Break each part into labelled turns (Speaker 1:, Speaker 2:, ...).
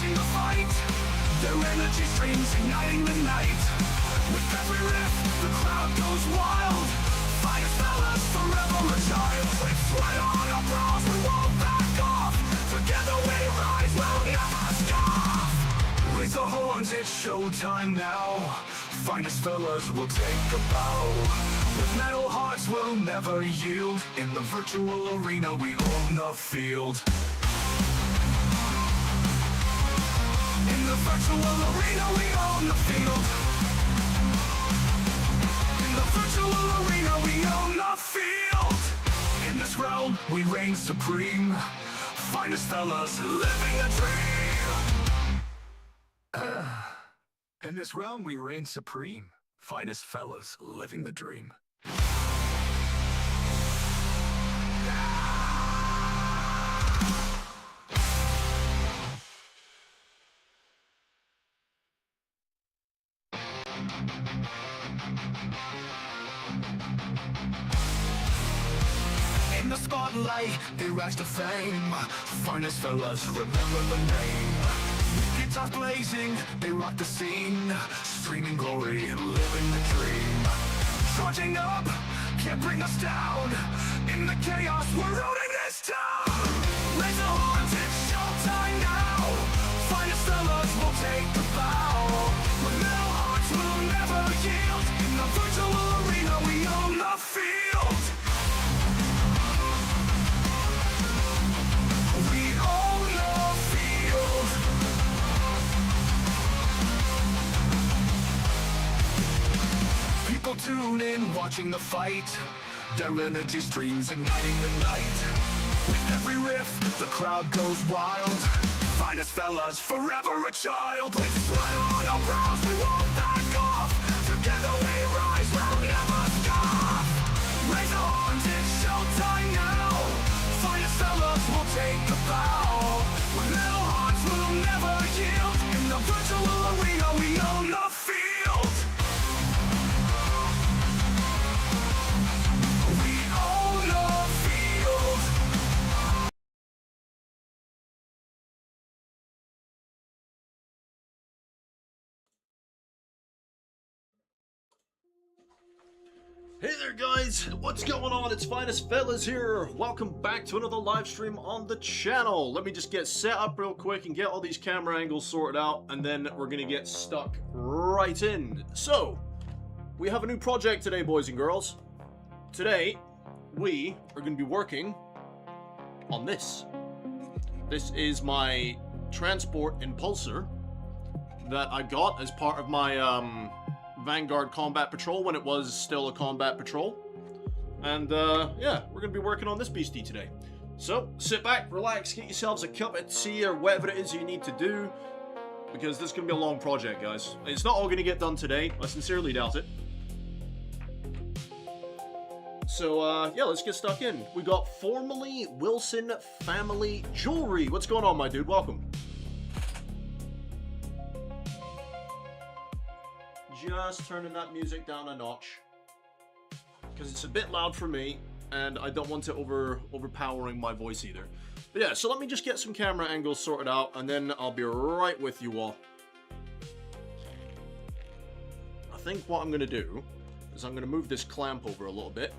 Speaker 1: watching the fight. Their energy streams igniting the night. With every riff, the crowd goes wild. Finest fellas forever a child. With sweat on our brows, we won't back off. Together we rise, we'll never stop. Raise the horns, it's showtime now. Finest fellas will take a bow. With metal hearts we'll never yield. In the virtual arena we own the field. In the virtual arena we own the field. In the virtual arena we own the field. In this realm we reign supreme. Finest fellas living the dream. In this realm we reign supreme. Finest fellas living the dream. In the spotlight, they rise to fame. Finest fellas, remember the name. With guitars blazing, they rock the scene. Streaming glory, living the dream. Charging up, can't bring us down. In the chaos, we're owning this town. Raise the horns, it's showtime now. Finest fellas will take the bow. With metal hearts, we'll never yield. In the virtual arena, we own the field. We own the field. People tune in, watching the fight. Their energy streams igniting the night. With every riff, the crowd goes wild. Finest fellas, forever a child. With sweat on our brows, we won't back off. Together we rise, we'll never stop. Raise the horns, it's showtime now. Finest fellas will take the bow. With metal hearts, we'll never yield. In the virtual arena, we own the field. We own the field.
Speaker 2: Hey there guys, what's going on? It's Finest Fellas here. Welcome back to another live stream on the channel. Let me just get set up real quick and get all these camera angles sorted out, and then we're gonna get stuck right in. So, we have a new project today, boys and girls. Today, we are gonna be working on this. This is my transport impulsor that I got as part of my Vanguard Combat Patrol when it was still a combat patrol. And yeah, we're gonna be working on this beastie today. So sit back, relax, get yourselves a cup of tea or whatever it is you need to do, because this is gonna be a long project, guys. It's not all gonna get done today. I sincerely doubt it. So yeah, let's get stuck in. We got Formerly Wilson Family Jewelry. What's going on, my dude? Welcome. Just turning that music down a notch because it's a bit loud for me and I don't want it overpowering my voice either. But yeah, so let me just get some camera angles sorted out and then I'll be right with you all. I think what I'm gonna do is I'm gonna move this clamp over a little bit.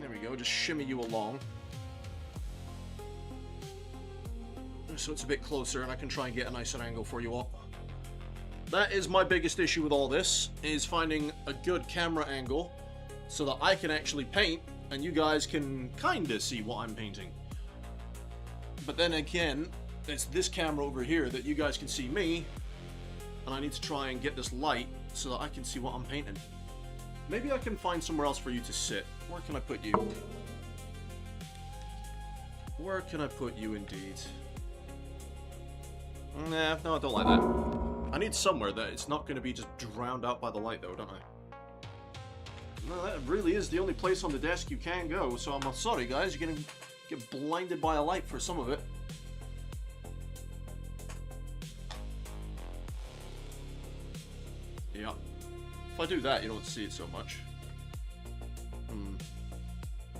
Speaker 2: There we go, just shimmy you along so it's a bit closer and I can try and get a nicer angle for you all. That is my biggest issue with all this, is finding a good camera angle so that I can actually paint and you guys can kinda see what I'm painting. But then again, it's this camera over here that you guys can see me, and I need to try and get this light so that I can see what I'm painting. Maybe I can find somewhere else for you to sit. Where can I put you? Where can I put you indeed? Nah, no, I don't like that. I need somewhere that it's not going to be just drowned out by the light, though, don't I? No, that really is the only place on the desk you can go, so I'm sorry, guys. You're going to get blinded by a light for some of it. Yeah. If I do that, you don't see it so much.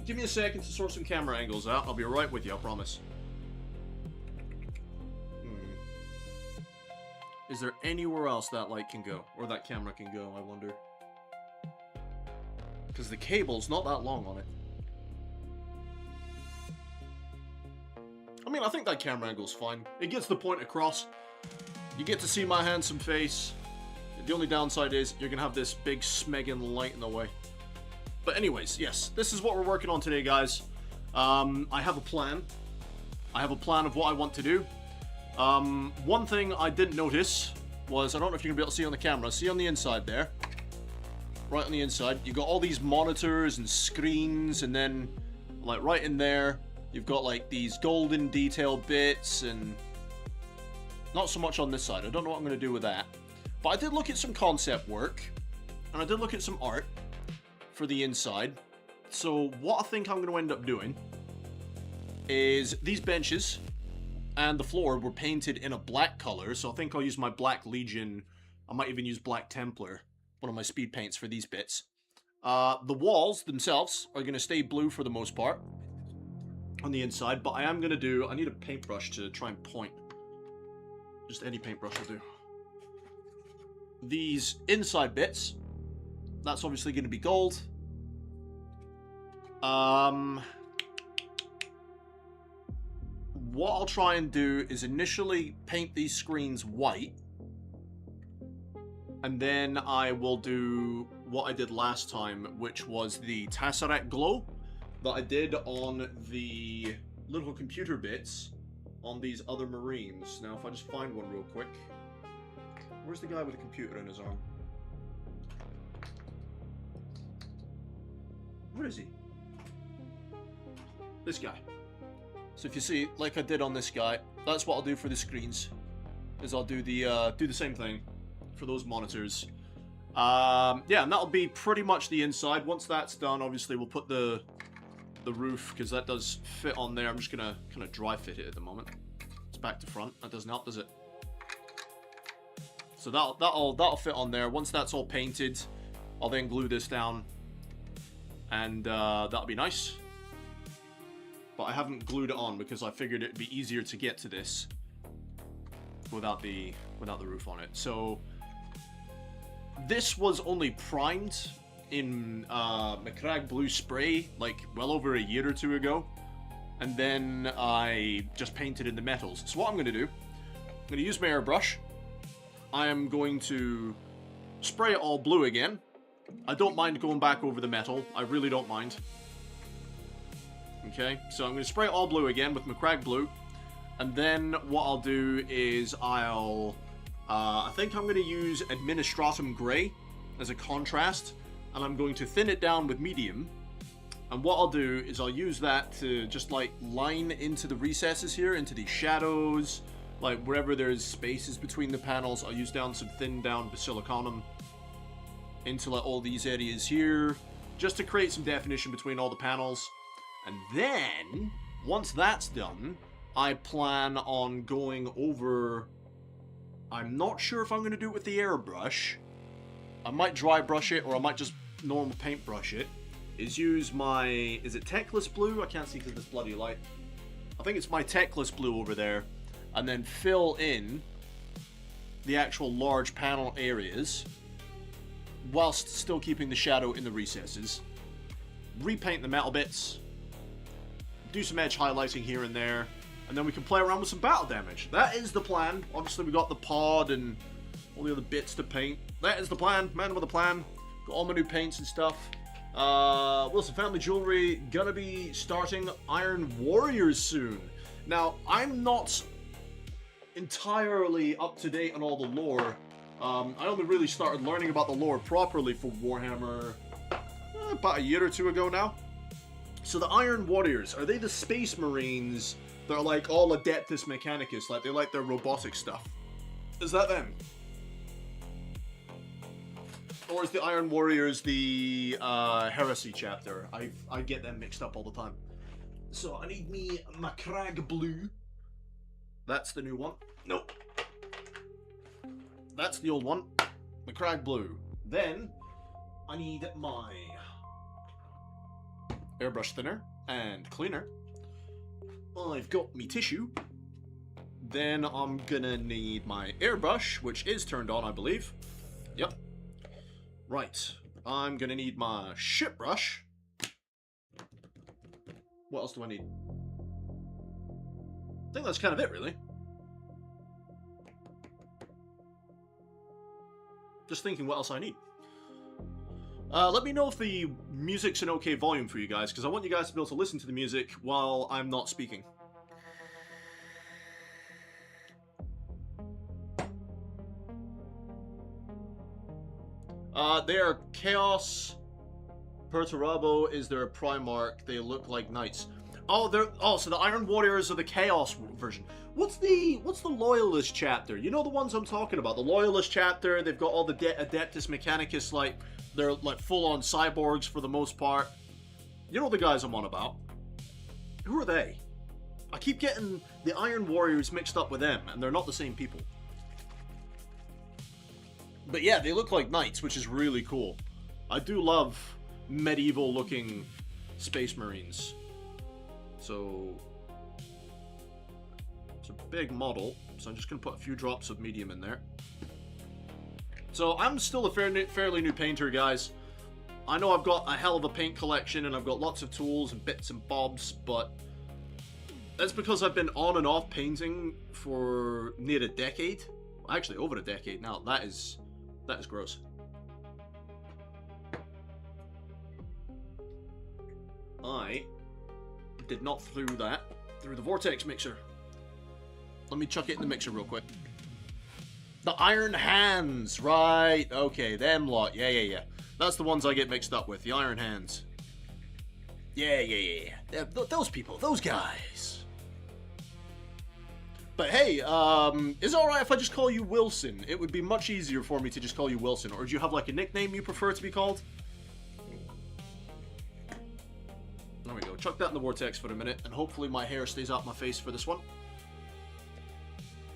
Speaker 2: Give me a second to sort some camera angles out. I'll be right with you, I promise. Is there anywhere else that light can go? Or that camera can go, I wonder? Because the cable's not that long on it. I mean, I think that camera angle's fine. It gets the point across. You get to see my handsome face. The only downside is you're going to have this big smegging light in the way. But anyways, yes, this is what we're working on today, guys. I have a plan. I have a plan of what I want to do. One thing I didn't notice was, I don't know if you're going to be able to see on the camera, see on the inside there, right on the inside, you've got all these monitors and screens, and then, like, right in there, you've got, like, these golden detail bits, and not so much on this side. I don't know what I'm going to do with that. But I did look at some concept work, and I did look at some art for the inside. So what I think I'm going to end up doing is these benches and the floor were painted in a black color, so I think I'll use my Black Legion. I might even use Black Templar, one of my speed paints for these bits. The walls themselves are going to stay blue for the most part on the inside, but I am going to do, I need a paintbrush to try and point. Just any paintbrush will do. These inside bits, that's obviously going to be gold. What I'll try and do is initially paint these screens white, and then I will do what I did last time, which was the Tesseract glow that I did on the little computer bits on these other Marines. Now, if I just find one real quick. Where's the guy with the computer in his arm? Where is he? This guy. So if you see, like I did on this guy, that's what I'll do for the screens. Is I'll do the same thing for those monitors. Yeah, and that'll be pretty much the inside. Once that's done, obviously we'll put the roof, because that does fit on there. I'm just gonna kind of dry fit it at the moment. It's back to front. That doesn't help, does it? So that'll fit on there. Once that's all painted, I'll then glue this down, and that'll be nice. But I haven't glued it on because I figured it'd be easier to get to this without the roof on it. So this was only primed in McCrag Blue spray like well over a year or two ago, and then I just painted in the metals. So what I'm going to do, I'm going to use my airbrush. I am going to spray it all blue again. I don't mind going back over the metal. I really don't mind. Okay, so I'm going to spray it all blue again with McCrag Blue. And then what I'll do is I think I'm going to use Administratum Grey as a contrast. And I'm going to thin it down with medium. And what I'll do is I'll use that to just like line into the recesses here, into these shadows. Like wherever there's spaces between the panels, I'll use down some thinned down basilicanum into like all these areas here, just to create some definition between all the panels. And then, once that's done, I plan on going over... I'm not sure if I'm going to do it with the airbrush. I might dry brush it, or I might just normal paintbrush it. Is use my... Is it Techless Blue? I can't see because it's bloody light. I think it's my Techless Blue over there. And then fill in the actual large panel areas, whilst still keeping the shadow in the recesses. Repaint the metal bits. Do some edge highlighting here and there, and then we can play around with some battle damage. That is the plan. Obviously we got the pod and all the other bits to paint. That is the plan. Man with a plan. Got all my new paints and stuff. Wilson Family Jewelry gonna be starting Iron Warriors soon. Now, I'm not entirely up to date on all the lore. I only really started learning about the lore properly for Warhammer about a year or two ago now. So the Iron Warriors, are they the Space Marines that are like all Adeptus Mechanicus, like they like their robotic stuff? Is that them? Or is the Iron Warriors the Heresy chapter? I get them mixed up all the time. So I need me McCrag Blue. That's the new one. Nope. That's the old one. McCrag Blue. Then I need my airbrush thinner and cleaner. I've got me tissue. Then I'm gonna need my airbrush, which is turned on, I believe. Yep. Right. I'm gonna need my ship brush. What else do I need? I think that's kind of it, really. Just thinking what else I need. Let me know if the music's an okay volume for you guys, because I want you guys to be able to listen to the music while I'm not speaking. They are Chaos. Perturabo is their Primarch. They look like knights. Oh, so the Iron Warriors are the Chaos version. What's the Loyalist chapter? You know the ones I'm talking about. The Loyalist chapter. They've got all the Adeptus Mechanicus, like they're like full-on cyborgs for the most part. You know the guys I'm on about. Who are they? I keep getting the Iron Warriors mixed up with them, and they're not the same people. But yeah, they look like knights, which is really cool. I do love medieval-looking Space Marines. So it's a big model, so I'm just going to put a few drops of medium in there. So I'm still a fairly new painter, guys. I know I've got a hell of a paint collection, and I've got lots of tools and bits and bobs, but that's because I've been on and off painting for near a decade. Actually, over a decade now. That is gross. I did not through the vortex mixer. Let me chuck it in the mixer real quick. The Iron Hands, right? Okay, them lot. Yeah. That's the ones I get mixed up with. The Iron Hands. Yeah. Those people, those guys. But hey, is it alright if I just call you Wilson? It would be much easier for me to just call you Wilson. Or do you have like a nickname you prefer to be called? There we go. Chuck that in the vortex for a minute, and hopefully my hair stays out my face for this one.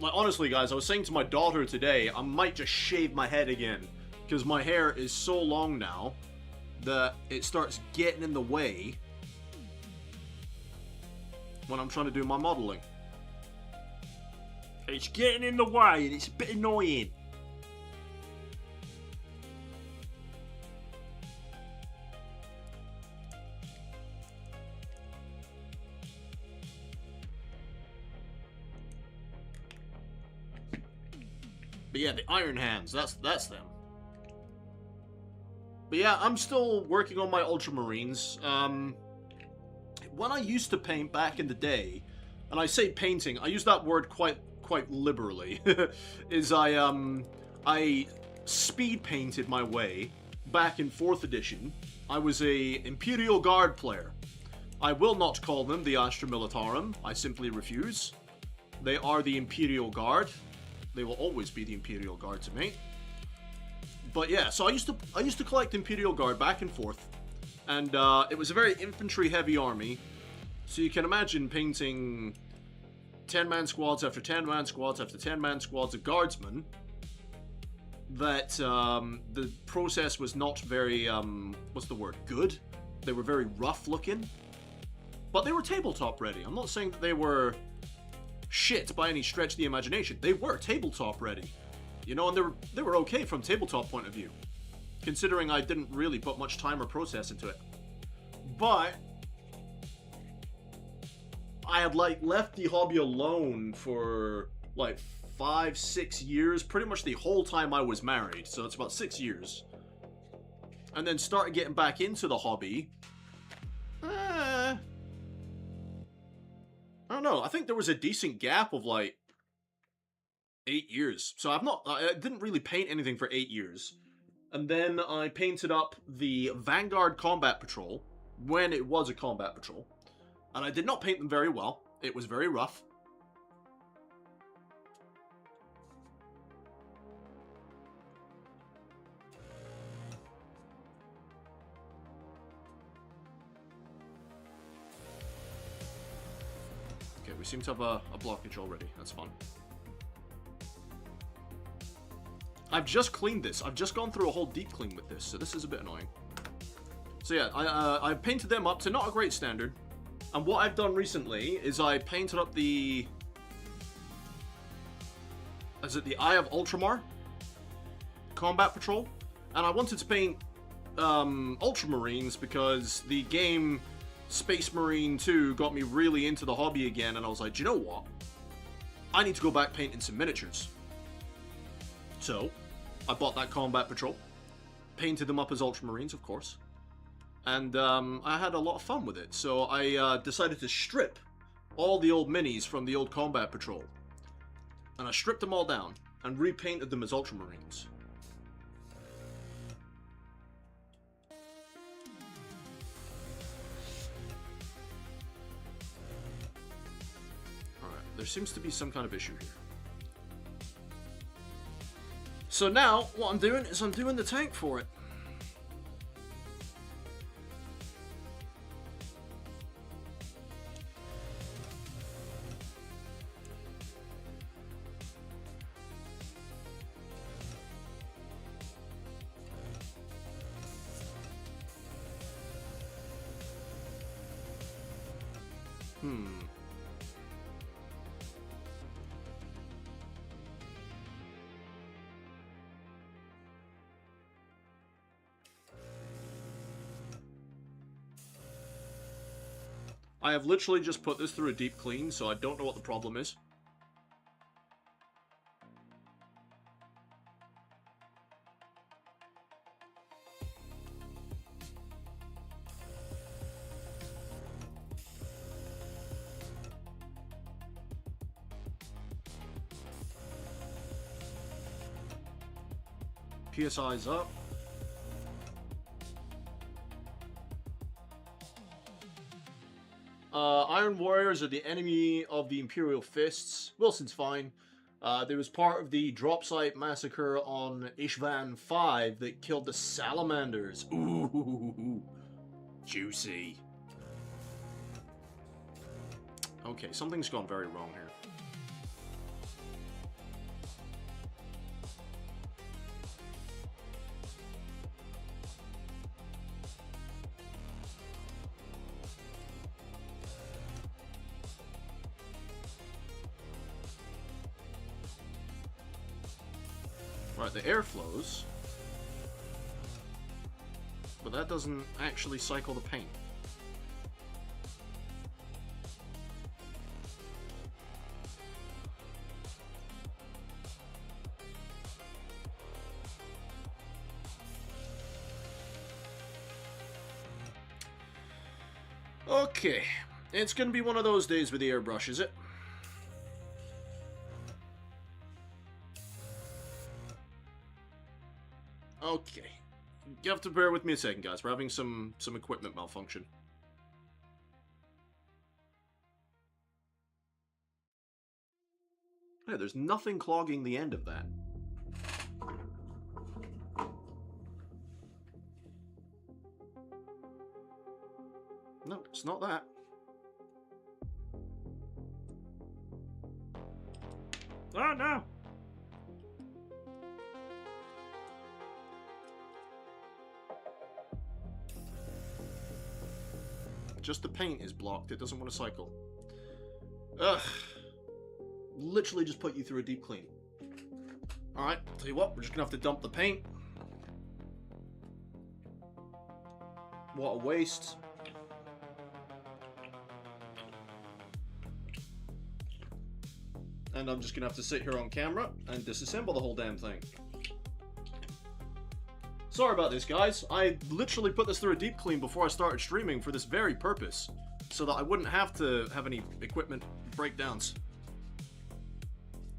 Speaker 2: Like, honestly, guys, I was saying to my daughter today, I might just shave my head again, because my hair is so long now that it starts getting in the way when I'm trying to do my modeling. It's getting in the way, and it's a bit annoying. But yeah, the Iron Hands, that's them. But yeah, I'm still working on my Ultramarines. When I used to paint back in the day, and I say painting, I use that word quite liberally, is I speed painted my way back in 4th edition. I was a Imperial Guard player. I will not call them the Astra Militarum. I simply refuse. They are the Imperial Guard. They will always be the Imperial Guard to me. But yeah, so I used to collect Imperial Guard back and forth, and it was a very infantry-heavy army. So you can imagine painting 10-man squads after 10-man squads after 10-man squads of guardsmen. That the process was not very what's the word? Good. They were very rough looking, but they were tabletop ready. I'm not saying that they were shit by any stretch of the imagination. They were tabletop ready, you know, and they were okay from tabletop point of view, considering I didn't really put much time or process into it. But I had like left the hobby alone for like 5-6 years, pretty much the whole time I was married, so it's about 6 years, and then started getting back into the hobby. I don't know. I think there was a decent gap of like 8 years. So I didn't really paint anything for 8 years. And then I painted up the Vanguard Combat Patrol when it was a combat patrol. And I did not paint them very well. It was very rough. We seem to have a blockage already. That's fun. I've just cleaned this. I've just gone through a whole deep clean with this, so this is a bit annoying. So yeah, I painted them up to not a great standard. And what I've done recently is I painted up the is it the Eye of Ultramar Combat Patrol, and I wanted to paint Ultramarines because the game Space Marine 2 got me really into the hobby again, and I was like, do you know what? I need to go back painting some miniatures. So, I bought that Combat Patrol, painted them up as Ultramarines, of course, and I had a lot of fun with it. So I decided to strip all the old minis from the old Combat Patrol, and I stripped them all down and repainted them as Ultramarines. There seems to be some kind of issue here. So now, what I'm doing is I'm doing the tank for it. I have literally just put this through a deep clean, so I don't know what the problem is. PSI's up. Iron Warriors are the enemy of the Imperial Fists. Wilson's fine. There was part of the drop site massacre on Ishvan 5 that killed the Salamanders. Ooh, juicy. Okay, something's gone very wrong here. Right, the air flows, but that doesn't actually cycle the paint. Okay, it's gonna be one of those days with the airbrush, is it? Okay, you have to bear with me a second, guys. We're having some equipment malfunction. Yeah, there's nothing clogging the end of that. No, it's not that. Oh, no! Just the paint is blocked. It doesn't want to cycle. Ugh. Literally just put you through a deep clean. Alright, tell you what, we're just gonna have to dump the paint. What a waste. And I'm just gonna have to sit here on camera and disassemble the whole damn thing. Sorry about this, guys. I literally put this through a deep clean before I started streaming for this very purpose, so that I wouldn't have to have any equipment breakdowns.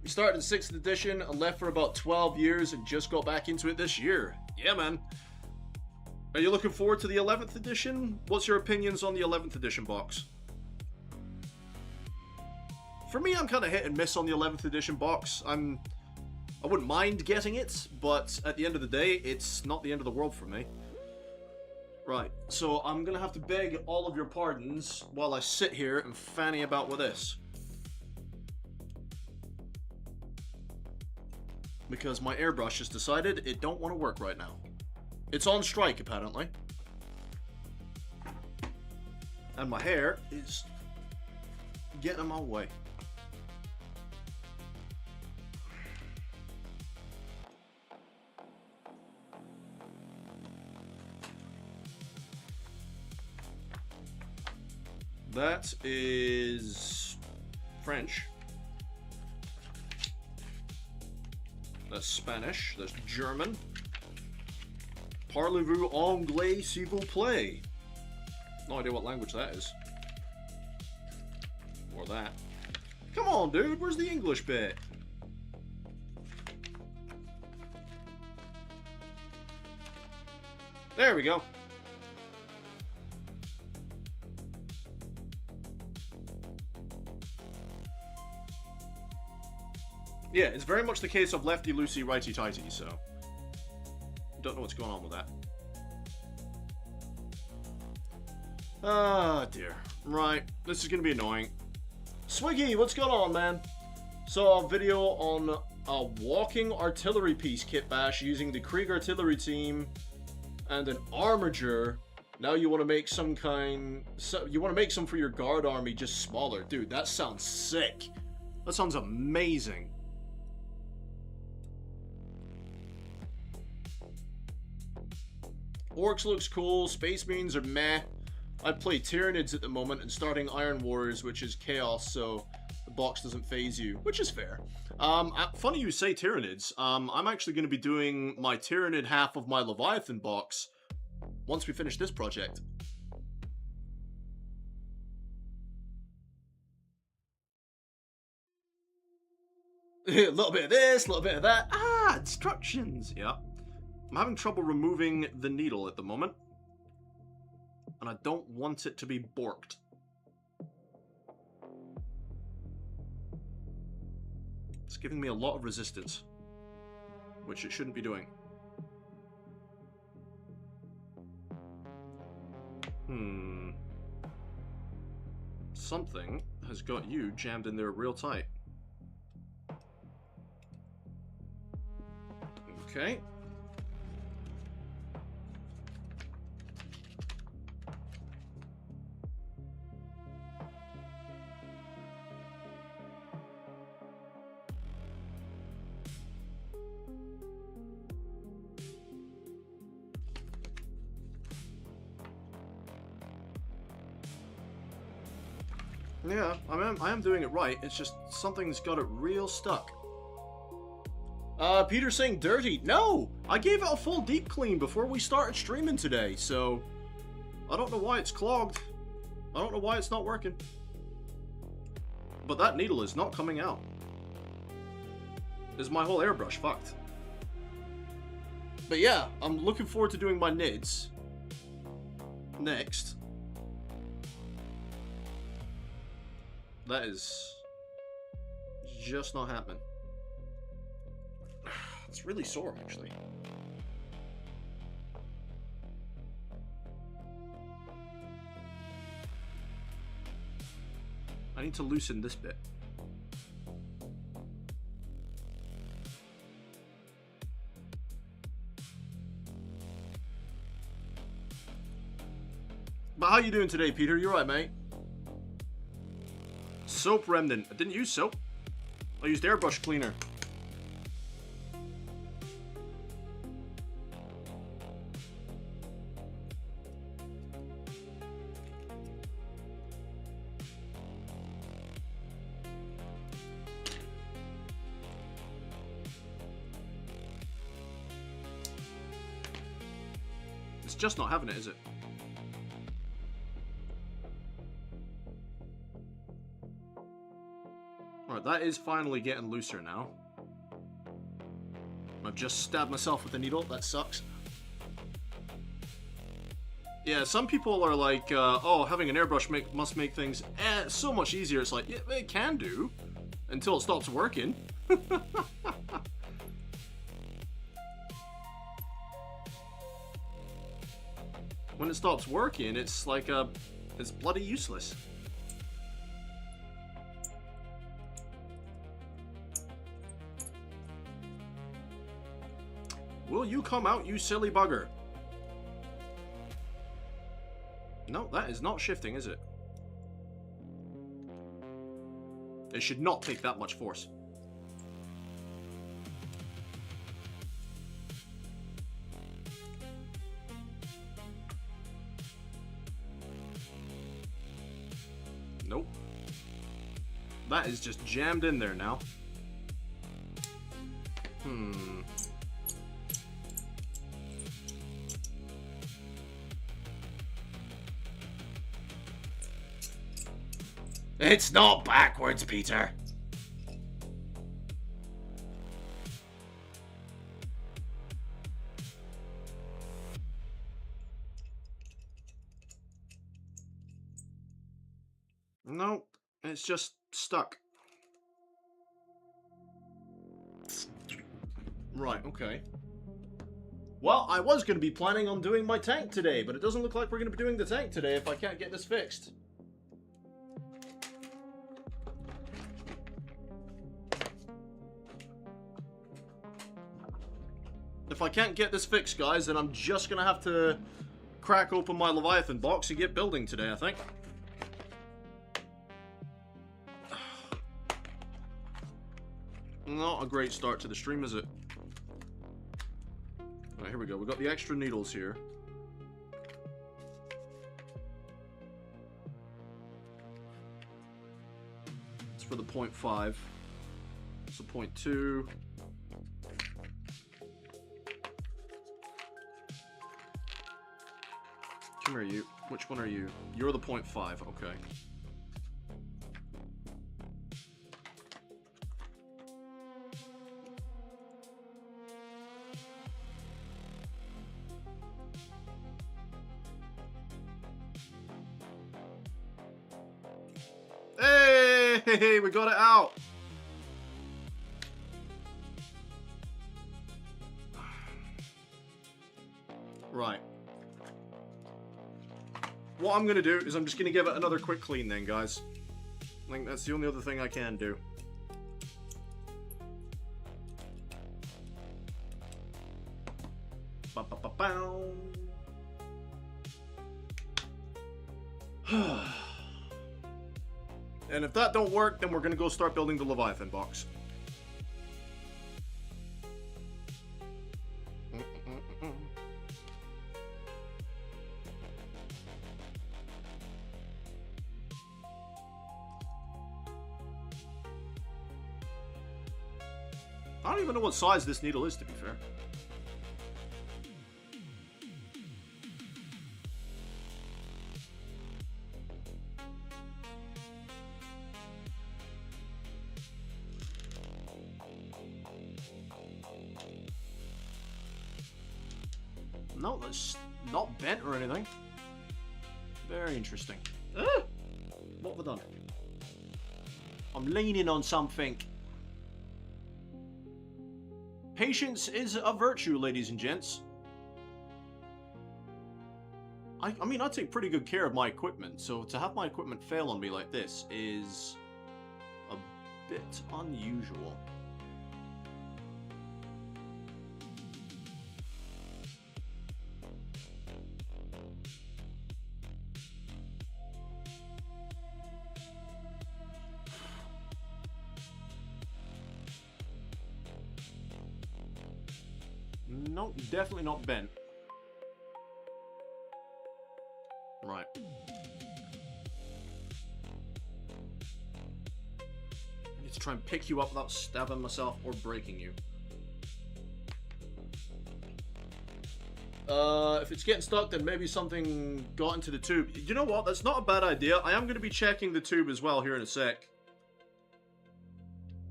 Speaker 2: We started in 6th edition and left for about 12 years and just got back into it this year. Yeah, man. Are you looking forward to the 11th edition? What's your opinions on the 11th edition box? For me, I'm kind of hit and miss on the 11th edition box. I wouldn't mind getting it, but at the end of the day, it's not the end of the world for me. Right, so I'm gonna have to beg all of your pardons while I sit here and fanny about with this. Because my airbrush has decided it don't want to work right now. It's on strike, apparently. And my hair is getting in my way. That is French. That's Spanish. That's German. Parlez-vous anglais, s'il vous plaît? No idea what language that is. Or that. Come on, dude. Where's the English bit? There we go. Yeah, it's very much the case of lefty loosey, righty tighty, so don't know what's going on with that. Ah, dear. Right, this is gonna be annoying. Swiggy, what's going on, man? Saw a video on a walking artillery piece kit bash using the Krieg artillery team and an armature. Now you want to make some you want to make some for your guard army, just smaller. Dude, that sounds sick. That sounds amazing. Orcs looks cool, Space Marines are meh. I play Tyranids at the moment and starting Iron Warriors, which is chaos, so the box doesn't phase you, which is fair. Funny you say Tyranids. I'm actually going to be doing my Tyranid half of my Leviathan box once we finish this project. A little bit of this, a little bit of that. Ah, instructions. Yeah. I'm having trouble removing the needle at the moment. And I don't want it to be borked. It's giving me a lot of resistance, which it shouldn't be doing. Something has got you jammed in there real tight. Okay. Yeah, I am doing it right. It's just something's got it real stuck. Peter's saying dirty. No! I gave it a full deep clean before we started streaming today, so I don't know why it's clogged. I don't know why it's not working. But that needle is not coming out. Is my whole airbrush fucked? But yeah, I'm looking forward to doing my NIDS next. That is just not happening. It's really sore, actually. I need to loosen this bit. But how you doing today, Peter? You alright, mate? Soap remnant. I didn't use soap. I used airbrush cleaner. It's just not having it, is it? Alright, that is finally getting looser now. I've just stabbed myself with the needle. That sucks. Yeah, some people are like, oh, having an airbrush must make things so much easier. It's like, yeah, it can do, until it stops working. When it stops working, it's like, it's bloody useless. Will you come out, you silly bugger? No, that is not shifting, is it? It should not take that much force. is just jammed in there now. It's not backwards, Peter. Nope, it's just stuck. Right, okay. Well, I was going to be planning on doing my tank today, but it doesn't look like we're going to be doing the tank today if I can't get this fixed. If I can't get this fixed, guys, then I'm just going to have to crack open my Leviathan box and get building today, I think. Not a great start to the stream, is it? Alright, here we go. We've got the extra needles here. It's for the 0.5. It's a 0.2. Come here, you. Which one are you? You're the 0.5. Okay. Hey, we got it out. Right. What I'm going to do is I'm just going to give it another quick clean then, guys. I think that's the only other thing I can do. Ba-ba-ba-bow. And if that don't work, then we're going to go start building the Leviathan box. I don't even know what size this needle is, to be fair. No, that's not bent or anything. Very interesting. Ah! What have I done? I'm leaning on something. Patience is a virtue, ladies and gents. I mean, I take pretty good care of my equipment, so to have my equipment fail on me like this is a bit unusual. Nope, definitely not bent. Right. I need to try and pick you up without stabbing myself or breaking you. If it's getting stuck, then maybe something got into the tube. You know what? That's not a bad idea. I am going to be checking the tube as well here in a sec.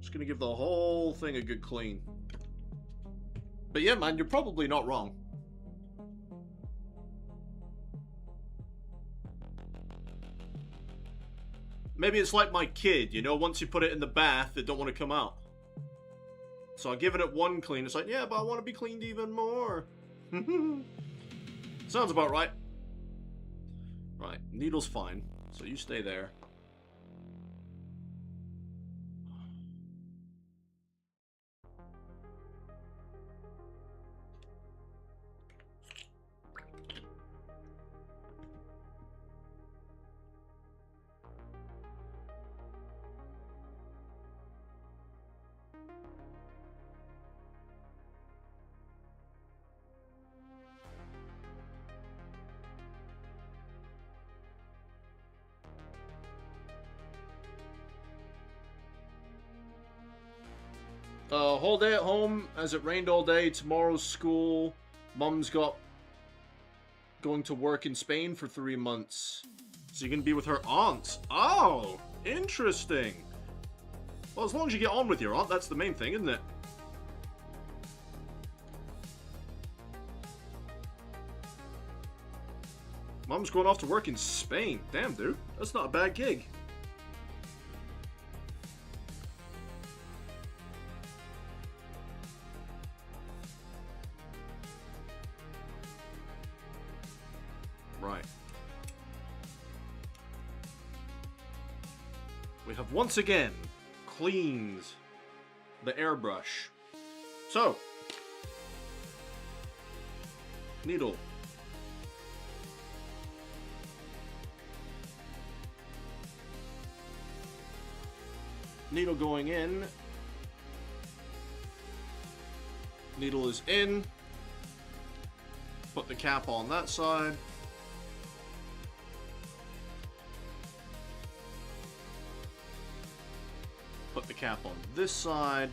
Speaker 2: Just going to give the whole thing a good clean. But yeah, man, you're probably not wrong. Maybe it's like my kid, you know, once you put it in the bath, it don't want to come out. So I'm giving it one clean. It's like, yeah, but I want to be cleaned even more. Sounds about right. Right, needle's fine. So you stay there. Whole day at home, as it rained all day. Tomorrow's school. Mum's got going to work in Spain for 3 months. So you're going to be with her aunt. Oh, interesting. Well, as long as you get on with your aunt, that's the main thing, isn't it? Mum's going off to work in Spain. Damn, dude. That's not a bad gig. Right. We have once again cleaned the airbrush. So, needle. Needle going in. Needle is in. Put the cap on that side. Put the cap on this side.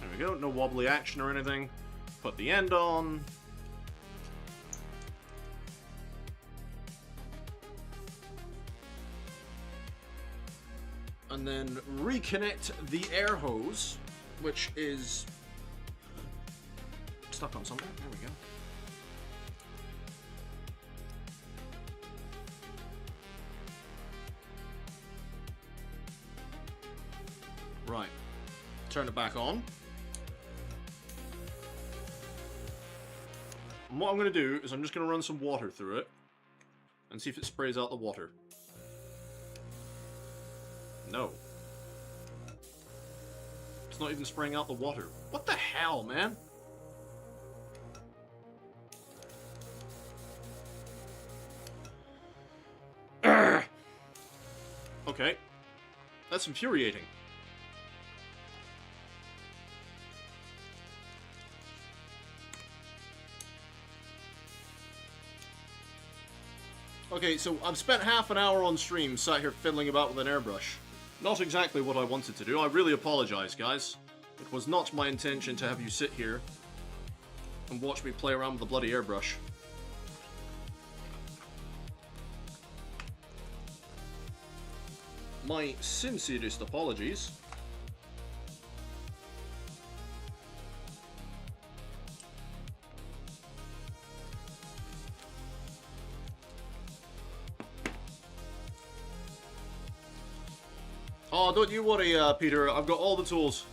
Speaker 2: There we go, no wobbly action or anything. Put the end on. And then reconnect the air hose, which is stuck on something. There we go. Right. Turn it back on. And what I'm going to do is I'm just going to run some water through it and see if it sprays out the water. No. It's not even spraying out the water. What the hell, man? Urgh. Okay. That's infuriating. Okay, so I've spent half an hour on stream sat here fiddling about with an airbrush. Not exactly what I wanted to do. I really apologize, guys. It was not my intention to have you sit here and watch me play around with the bloody airbrush. My sincerest apologies. Oh, don't you worry, Peter. I've got all the tools.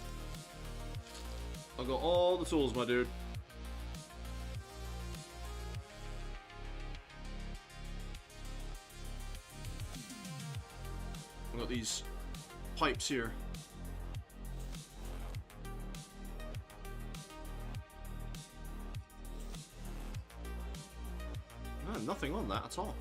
Speaker 2: I've got all the tools, my dude. I've got these pipes here. No, nothing on that at all.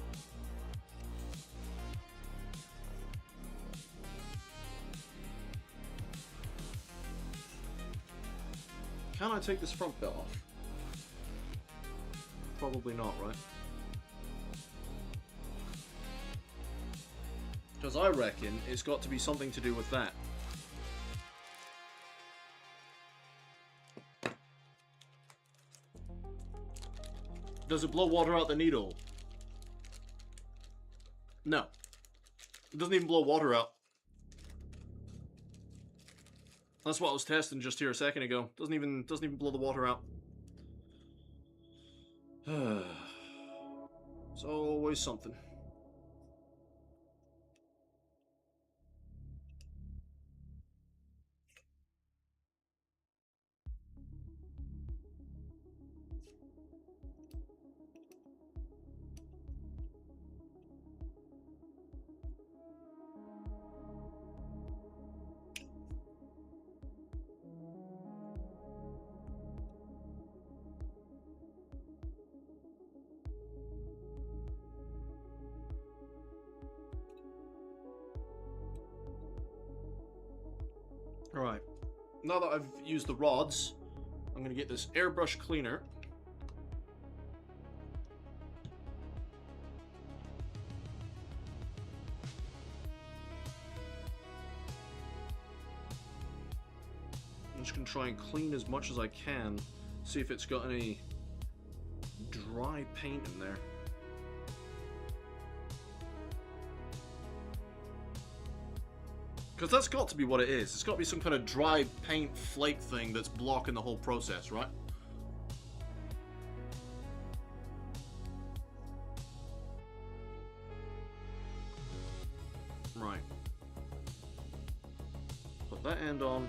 Speaker 2: Can I take this front bit off? Probably not, right? Because I reckon it's got to be something to do with that. Does it blow water out the needle? No. It doesn't even blow water out. That's what I was testing just here a second ago. Doesn't even blow the water out. It's always something. Alright, now that I've used the rods, I'm going to get this airbrush cleaner. try and clean as much as I can. See if it's got any dry paint in there. Because that's got to be what it is. It's got to be some kind of dry paint flake thing that's blocking the whole process, right? Right. Put that end on.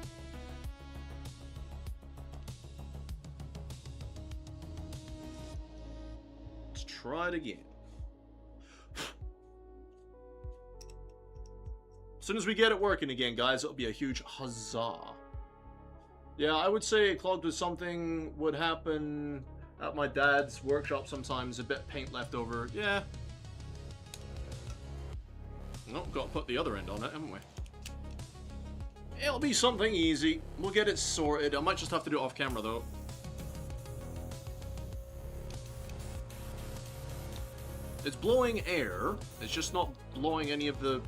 Speaker 2: Let's try it again. As soon as we get it working again, guys, it'll be a huge huzzah. Yeah, I would say clogged with something would happen at my dad's workshop sometimes. A bit of paint left over. Yeah. Nope, got to put the other end on it, haven't we? It'll be something easy. We'll get it sorted. I might just have to do it off camera, though. It's blowing air. It's just not blowing any of the...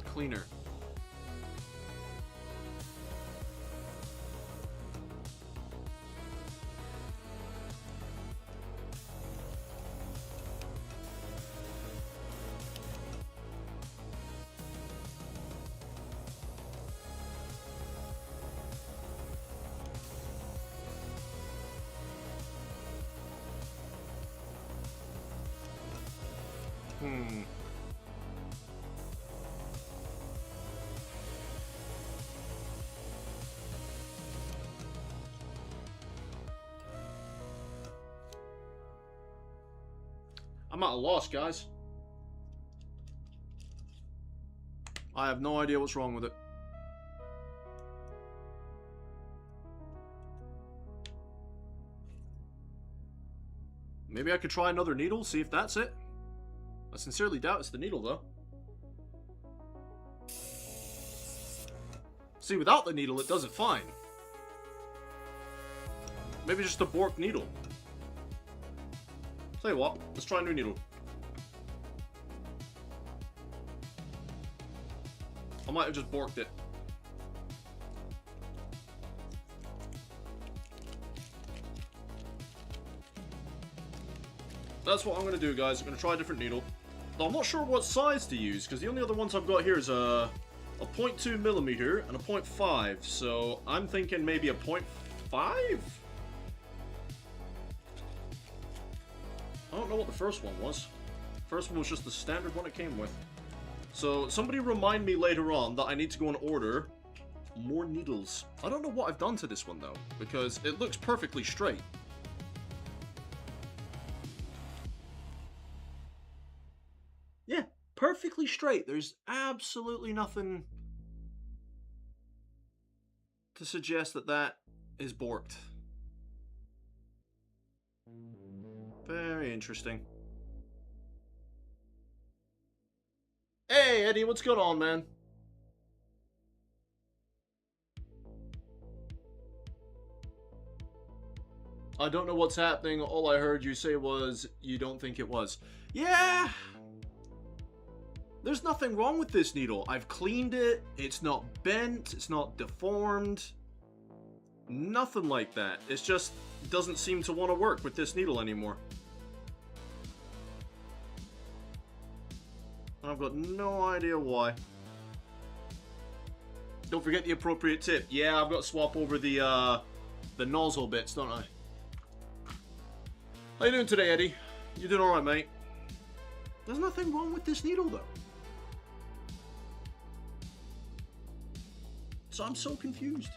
Speaker 2: cleaner. I'm at a loss, guys. I have no idea what's wrong with it. Maybe I could try another needle, see if that's it. I sincerely doubt it's the needle, though. See, without the needle, it does it fine. Maybe just a borked needle. Tell you what, let's try a new needle. I might have just borked it. That's what I'm going to do, guys. I'm going to try a different needle. Now, I'm not sure what size to use, because the only other ones I've got here is a 0.2 millimeter and a 0.5. So I'm thinking maybe a 0.5? I don't know what the first one was. First one was just the standard one it came with. So somebody remind me later on that I need to go and order more needles. I don't know what I've done to this one though, because it looks perfectly straight. Yeah, perfectly straight. There's absolutely nothing to suggest that that is borked. Very interesting. Hey, Eddie, what's going on, man? I don't know what's happening. All I heard you say was you don't think it was. Yeah! There's nothing wrong with this needle. I've cleaned it. It's not bent. It's not deformed. Nothing like that. It's just doesn't seem to want to work with this needle anymore. I've got no idea why. Don't forget the appropriate tip. Yeah, I've got to swap over the nozzle bits, don't I? How you doing today, Eddie? You doing alright, mate? There's nothing wrong with this needle, though. So I'm so confused.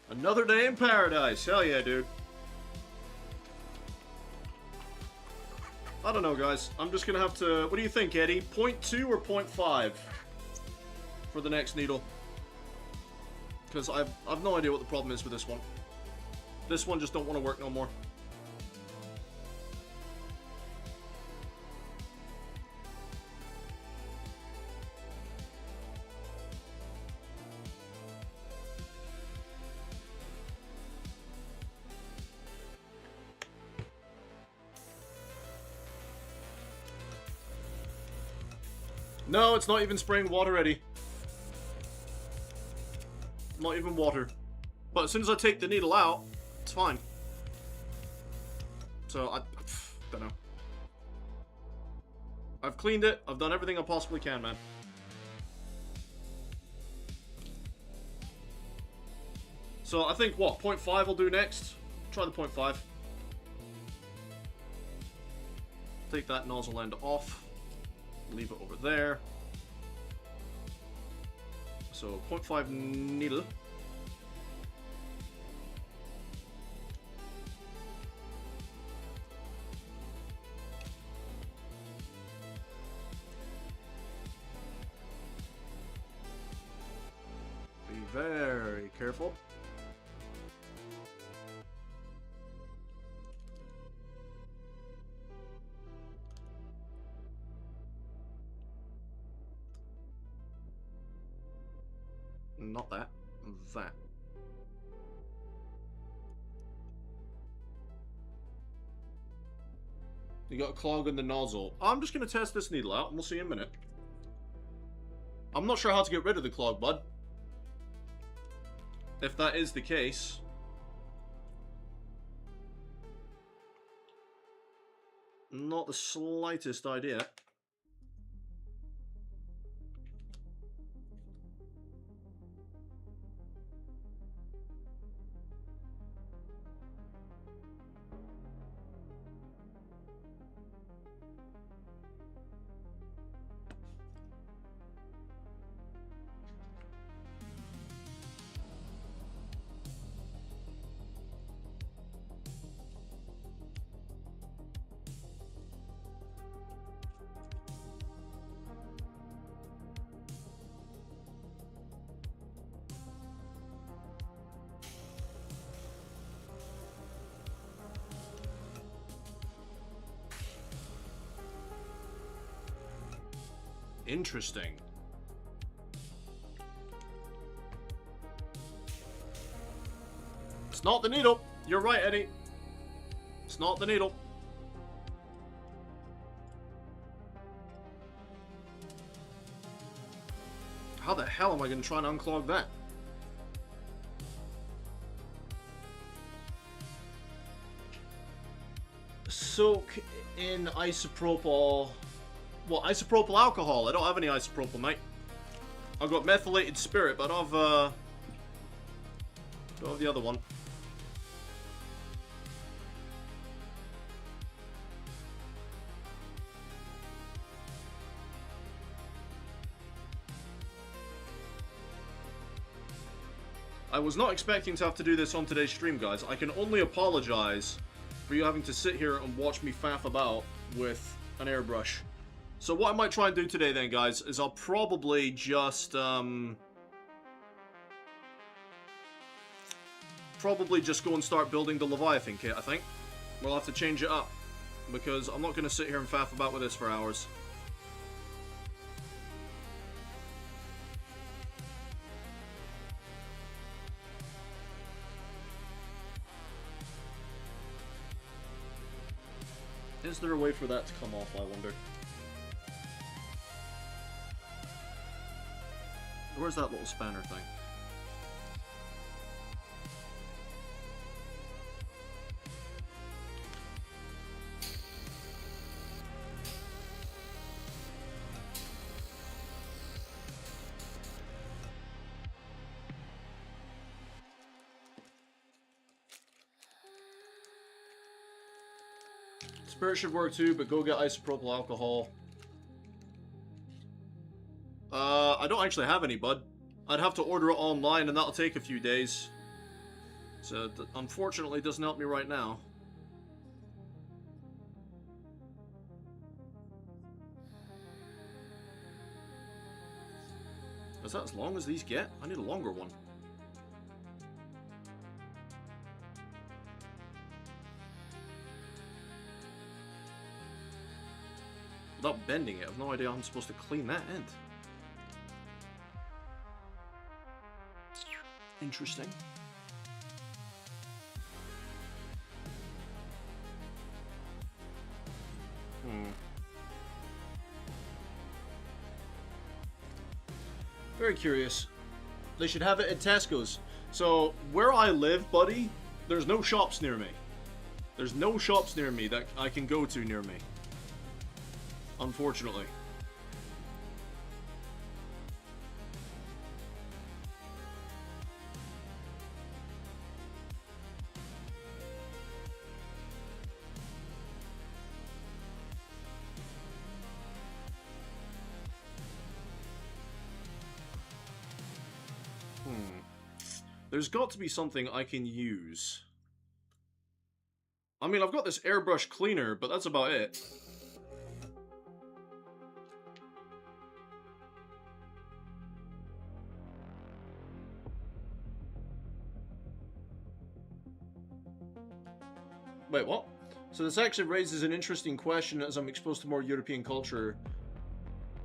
Speaker 2: Another day in paradise. Hell yeah, dude. I don't know, guys. I'm just gonna have to... What do you think, Eddie? 0.2 or 0.5 for the next needle? Because I've no idea what the problem is with this one. This one just don't want to work no more. No, it's not even spraying water, Eddie. Not even water. But as soon as I take the needle out, it's fine. So, I don't know. I've cleaned it. I've done everything I possibly can, man. So, I think, what, 0.5 will do next? Try the 0.5. Take that nozzle end off. Leave it over there. So 0.5 needle. Be very careful. Not that. That. You got a clog in the nozzle. I'm just going to test this needle out, and we'll see in a minute. I'm not sure how to get rid of the clog, bud. If that is the case. Not the slightest idea. Interesting. It's not the needle. You're right, Eddie. It's not the needle. How the hell am I going to try and unclog that? Soak in isopropyl... What, isopropyl alcohol? I don't have any isopropyl, mate. I've got methylated spirit, but I don't have the other one. I was not expecting to have to do this on today's stream, guys. I can only apologize for you having to sit here and watch me faff about with an airbrush. So what I might try and do today then, guys, is I'll probably just, go and start building the Leviathan kit, I think. We'll have to change it up, because I'm not going to sit here and faff about with this for hours. Is there a way for that to come off, I wonder? Where's that little spanner thing? Spirit should work too, but go get isopropyl alcohol. I don't actually have any, bud. I'd have to order it online, and that'll take a few days. So, unfortunately, it doesn't help me right now. Is that as long as these get? I need a longer one. without bending it. I have no idea how I'm supposed to clean that end. Interesting. Very curious. They should have it at Tesco's. So, where I live, buddy, there's no shops near me. There's no shops near me that I can go to near me. Unfortunately. There's got to be something I can use. I mean, I've got this airbrush cleaner, but that's about it. Wait, what? So this actually raises an interesting question as I'm exposed to more European culture.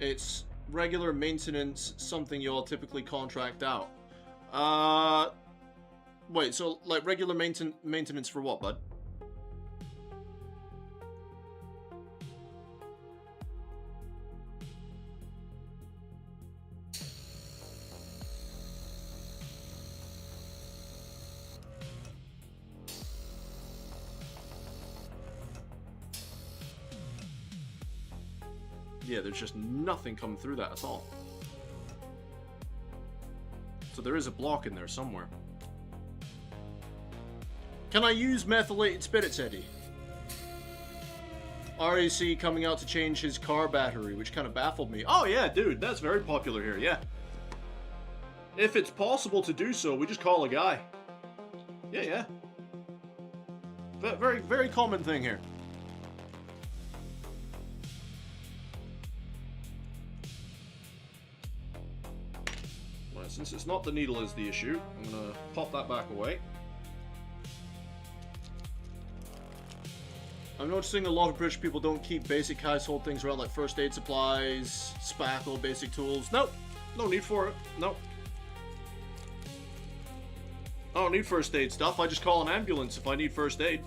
Speaker 2: It's regular maintenance, something you all typically contract out. Wait, so, like, regular maintenance for what, bud? Yeah, there's just nothing coming through that at all. So there is a block in there somewhere. Can I use methylated spirits, Eddie? RAC coming out to change his car battery, which kind of baffled me. Oh yeah, dude, that's very popular here, yeah. If it's possible to do so, we just call a guy. Yeah. Very, very common thing here. Well, since it's not the needle is the issue, I'm gonna pop that back away. I'm noticing a lot of British people don't keep basic household things around, like first aid supplies, spackle, basic tools. Nope, no need for it. Nope. I don't need first aid stuff. I just call an ambulance if I need first aid.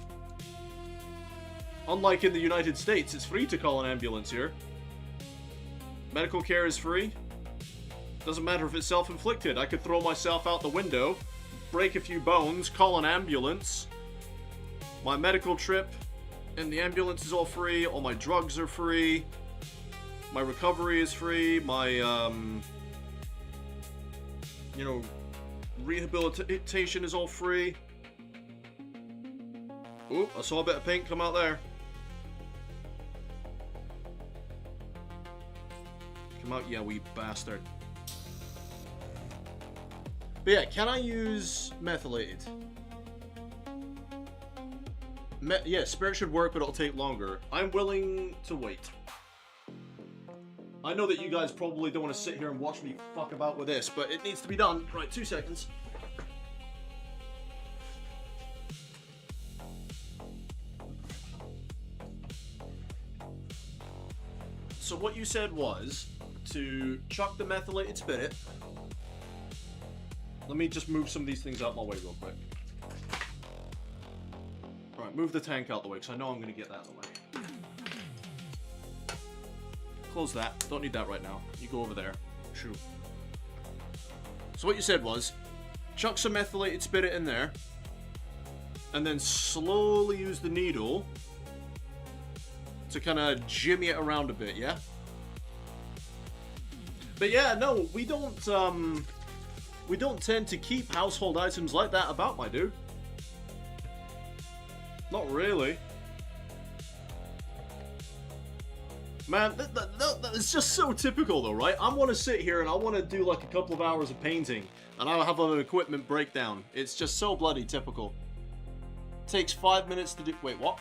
Speaker 2: Unlike in the United States, it's free to call an ambulance here. Medical care is free. Doesn't matter if it's self-inflicted. I could throw myself out the window, break a few bones, call an ambulance. My medical trip and the ambulance is all free. All my drugs are free. My recovery is free. My, you know, rehabilitation is all free. Oop, I saw a bit of paint come out there. Come out, yeah, wee bastard. But yeah, can I use methylated? Yeah, spirit should work, but it'll take longer. I'm willing to wait. I know that you guys probably don't want to sit here and watch me fuck about with this, but it needs to be done. Right, 2 seconds. So what you said was to chuck the methylated spirit. Let me just move some of these things out my way real quick. Alright, move the tank out the way, because I know I'm going to get that out of the way. Close that. Don't need that right now. You go over there. Shoot. So what you said was, chuck some methylated spirit in there, and then slowly use the needle to kind of jimmy it around a bit, yeah? But yeah, no, we don't tend to keep household items like that about, my dude. Not really. Man, it's just so typical though, right? I want to sit here and I want to do like a couple of hours of painting, and I'll have an equipment breakdown. It's just so bloody typical. Takes 5 minutes to do. Wait, what?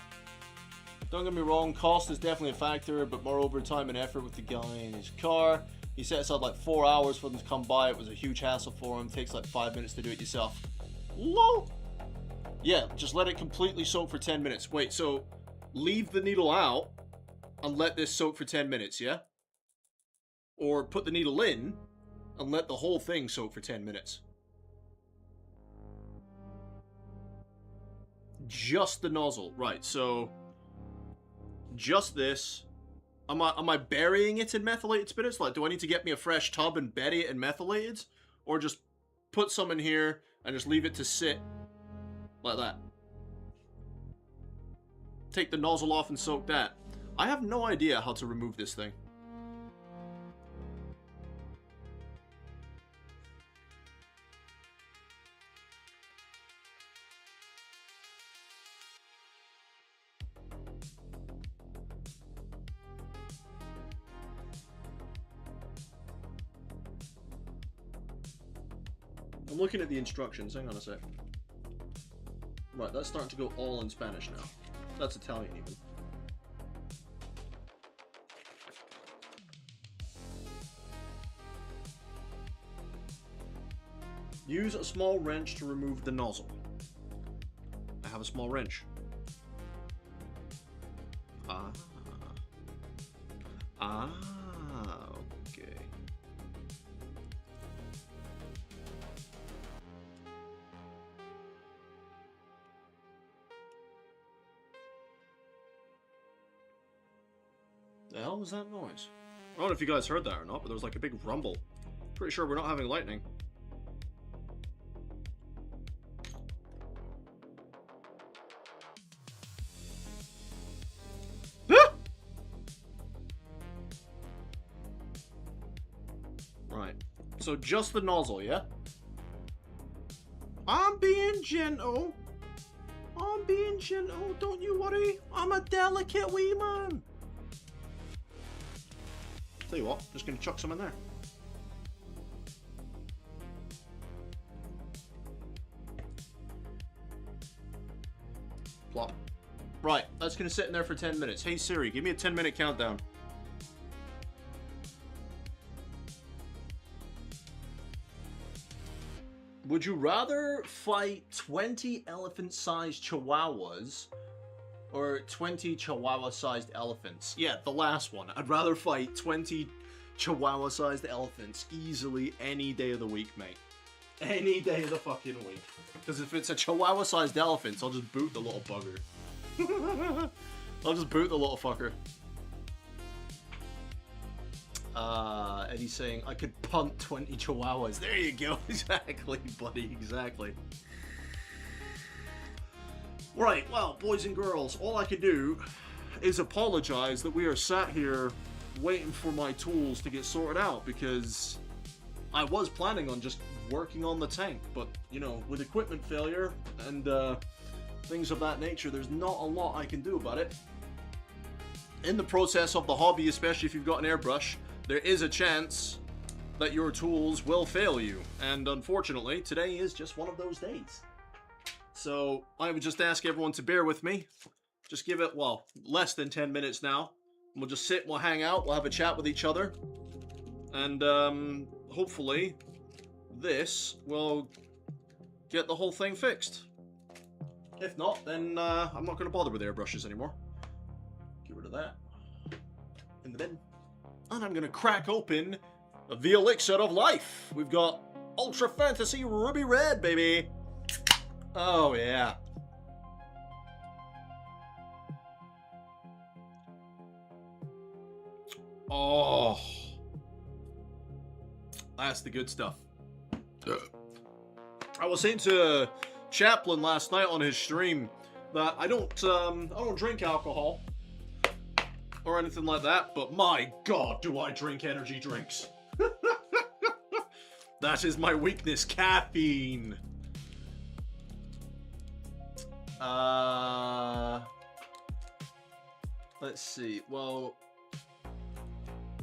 Speaker 2: Don't get me wrong, cost is definitely a factor, but moreover, time and effort with the guy in his car. He set aside like 4 hours for them to come by. It was a huge hassle for him. Takes like 5 minutes to do it yourself. Lol. Yeah, just let it completely soak for 10 minutes. Wait, so leave the needle out and let this soak for 10 minutes, yeah? Or put the needle in and let the whole thing soak for 10 minutes. Just the nozzle. Right, so just this. Am I burying it in methylated spirits? Like, do I need to get me a fresh tub and bury it in methylated? Or just put some in here and just leave it to sit like that? Take the nozzle off and soak that. I have no idea how to remove this thing. I'm looking at the instructions, hang on a sec. Right, that's starting to go all in Spanish now. That's Italian even. Use a small wrench to remove the nozzle. I have a small wrench. Okay. The hell was that noise? I don't know if you guys heard that or not, but there was like a big rumble. Pretty sure we're not having lightning. Right. So just the nozzle, yeah? I'm being gentle. I'm being gentle. Don't you worry. I'm a delicate wee man. Tell you what, just gonna chuck some in there. Plop. Right, that's gonna sit in there for 10 minutes. Hey Siri, give me a 10-minute countdown. Would you rather fight 20 elephant-sized chihuahuas or 20 chihuahua-sized elephants? Yeah, the last one. I'd rather fight 20 chihuahua-sized elephants easily any day of the week, mate. Any day of the fucking week. Because if it's a chihuahua-sized elephant, I'll just boot the little bugger. I'll just boot the little fucker. Eddie's saying, I could punt 20 chihuahuas. There you go. Exactly, buddy. Exactly. Right, well, boys and girls, all I can do is apologize that we are sat here waiting for my tools to get sorted out, because I was planning on just working on the tank, but, you know, with equipment failure and things of that nature, there's not a lot I can do about it. In the process of the hobby, especially if you've got an airbrush, there is a chance that your tools will fail you, and unfortunately, today is just one of those days. So, I would just ask everyone to bear with me. Just give it, well, less than 10 minutes now. We'll just sit, we'll hang out, we'll have a chat with each other. And, hopefully, this will get the whole thing fixed. If not, then, I'm not going to bother with airbrushes anymore. Get rid of that. In the bin. And I'm going to crack open the elixir of life. We've got Ultra Fantasy Ruby Red, baby. Oh, yeah. Oh. That's the good stuff. I was saying to Chaplin last night on his stream that I don't drink alcohol or anything like that, but my god, do I drink energy drinks. That is my weakness, caffeine. Let's see. Well,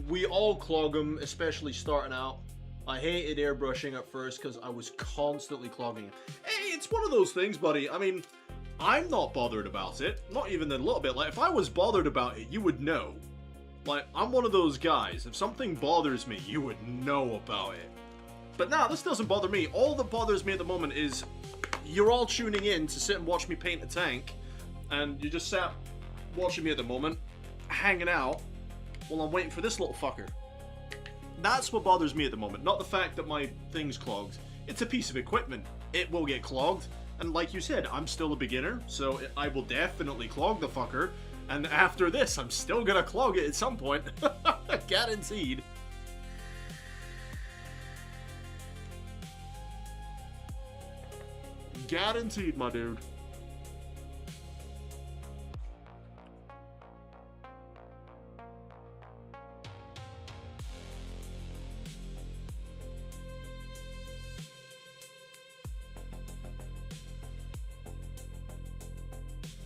Speaker 2: we all clog them, especially starting out. I hated airbrushing at first because I was constantly clogging it. Hey, it's one of those things, buddy. I mean, I'm not bothered about it. Not even a little bit. Like, if I was bothered about it, you would know. Like, I'm one of those guys. If something bothers me, you would know about it. But nah, this doesn't bother me. All that bothers me at the moment is you're all tuning in to sit and watch me paint a tank, and you just sat watching me at the moment, hanging out while I'm waiting for this little fucker. That's what bothers me at the moment. Not the fact that my thing's clogged. It's a piece of equipment. It will get clogged. And like you said, I'm still a beginner, so I will definitely clog the fucker. And after this, I'm still gonna clog it at some point. Guaranteed. Guaranteed, my dude.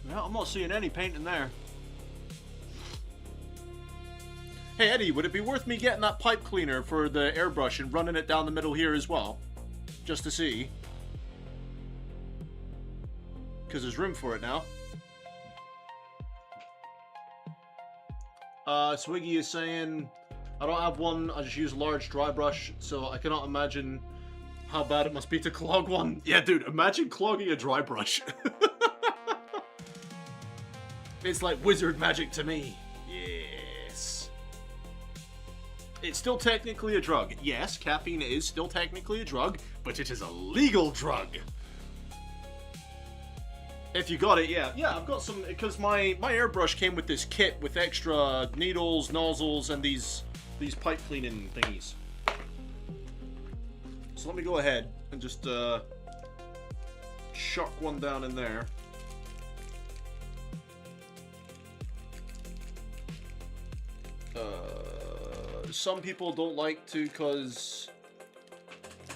Speaker 2: Well, I'm not seeing any paint in there. Hey Eddie, would it be worth me getting that pipe cleaner for the airbrush and running it down the middle here as well? Just to see. Because there's room for it now. Swiggy is saying, I don't have one, I just use a large dry brush, so I cannot imagine how bad it must be to clog one. Yeah, dude, imagine clogging a dry brush. It's like wizard magic to me. Yes. It's still technically a drug. Yes, caffeine is still technically a drug, but it is a legal drug. If you got it, yeah. Yeah, I've got some, because my airbrush came with this kit with extra needles, nozzles, and these pipe cleaning thingies. So let me go ahead and just chuck one down in there. Some people don't like to because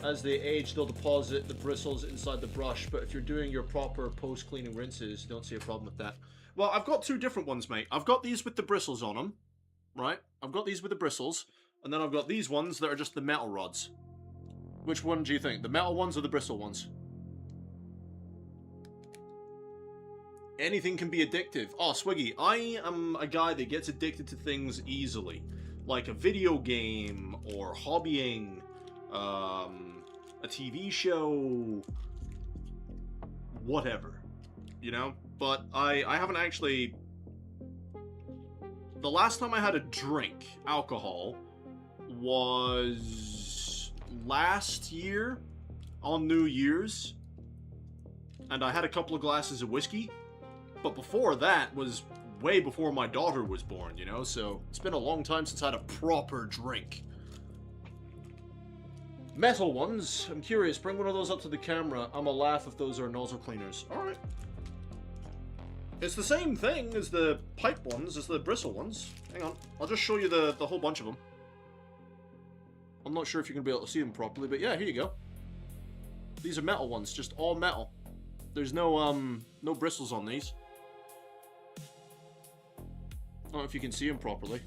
Speaker 2: as they age they'll deposit the bristles inside the brush, but if you're doing your proper post-cleaning rinses, don't see a problem with that. Well, I've got two different ones, mate. I've got these with the bristles on them, right? I've got these with the bristles, and then I've got these ones that are just the metal rods. Which one do you think? The metal ones or the bristle ones? Anything can be addictive. Oh, Swiggy, I am a guy that gets addicted to things easily. Like a video game, or hobbying, a TV show, whatever, you know? But I haven't actually... The last time I had a drink, alcohol, was last year, on New Year's, and I had a couple of glasses of whiskey. But before that was way before my daughter was born, you know? So it's been a long time since I had a proper drink. Metal ones. I'm curious. Bring one of those up to the camera. I'm a laugh if those are nozzle cleaners. Alright. It's the same thing as the pipe ones, as the bristle ones. Hang on. I'll just show you the whole bunch of them. I'm not sure if you're going to be able to see them properly, but yeah, here you go. These are metal ones. Just all metal. There's no bristles on these. I don't know if you can see them properly.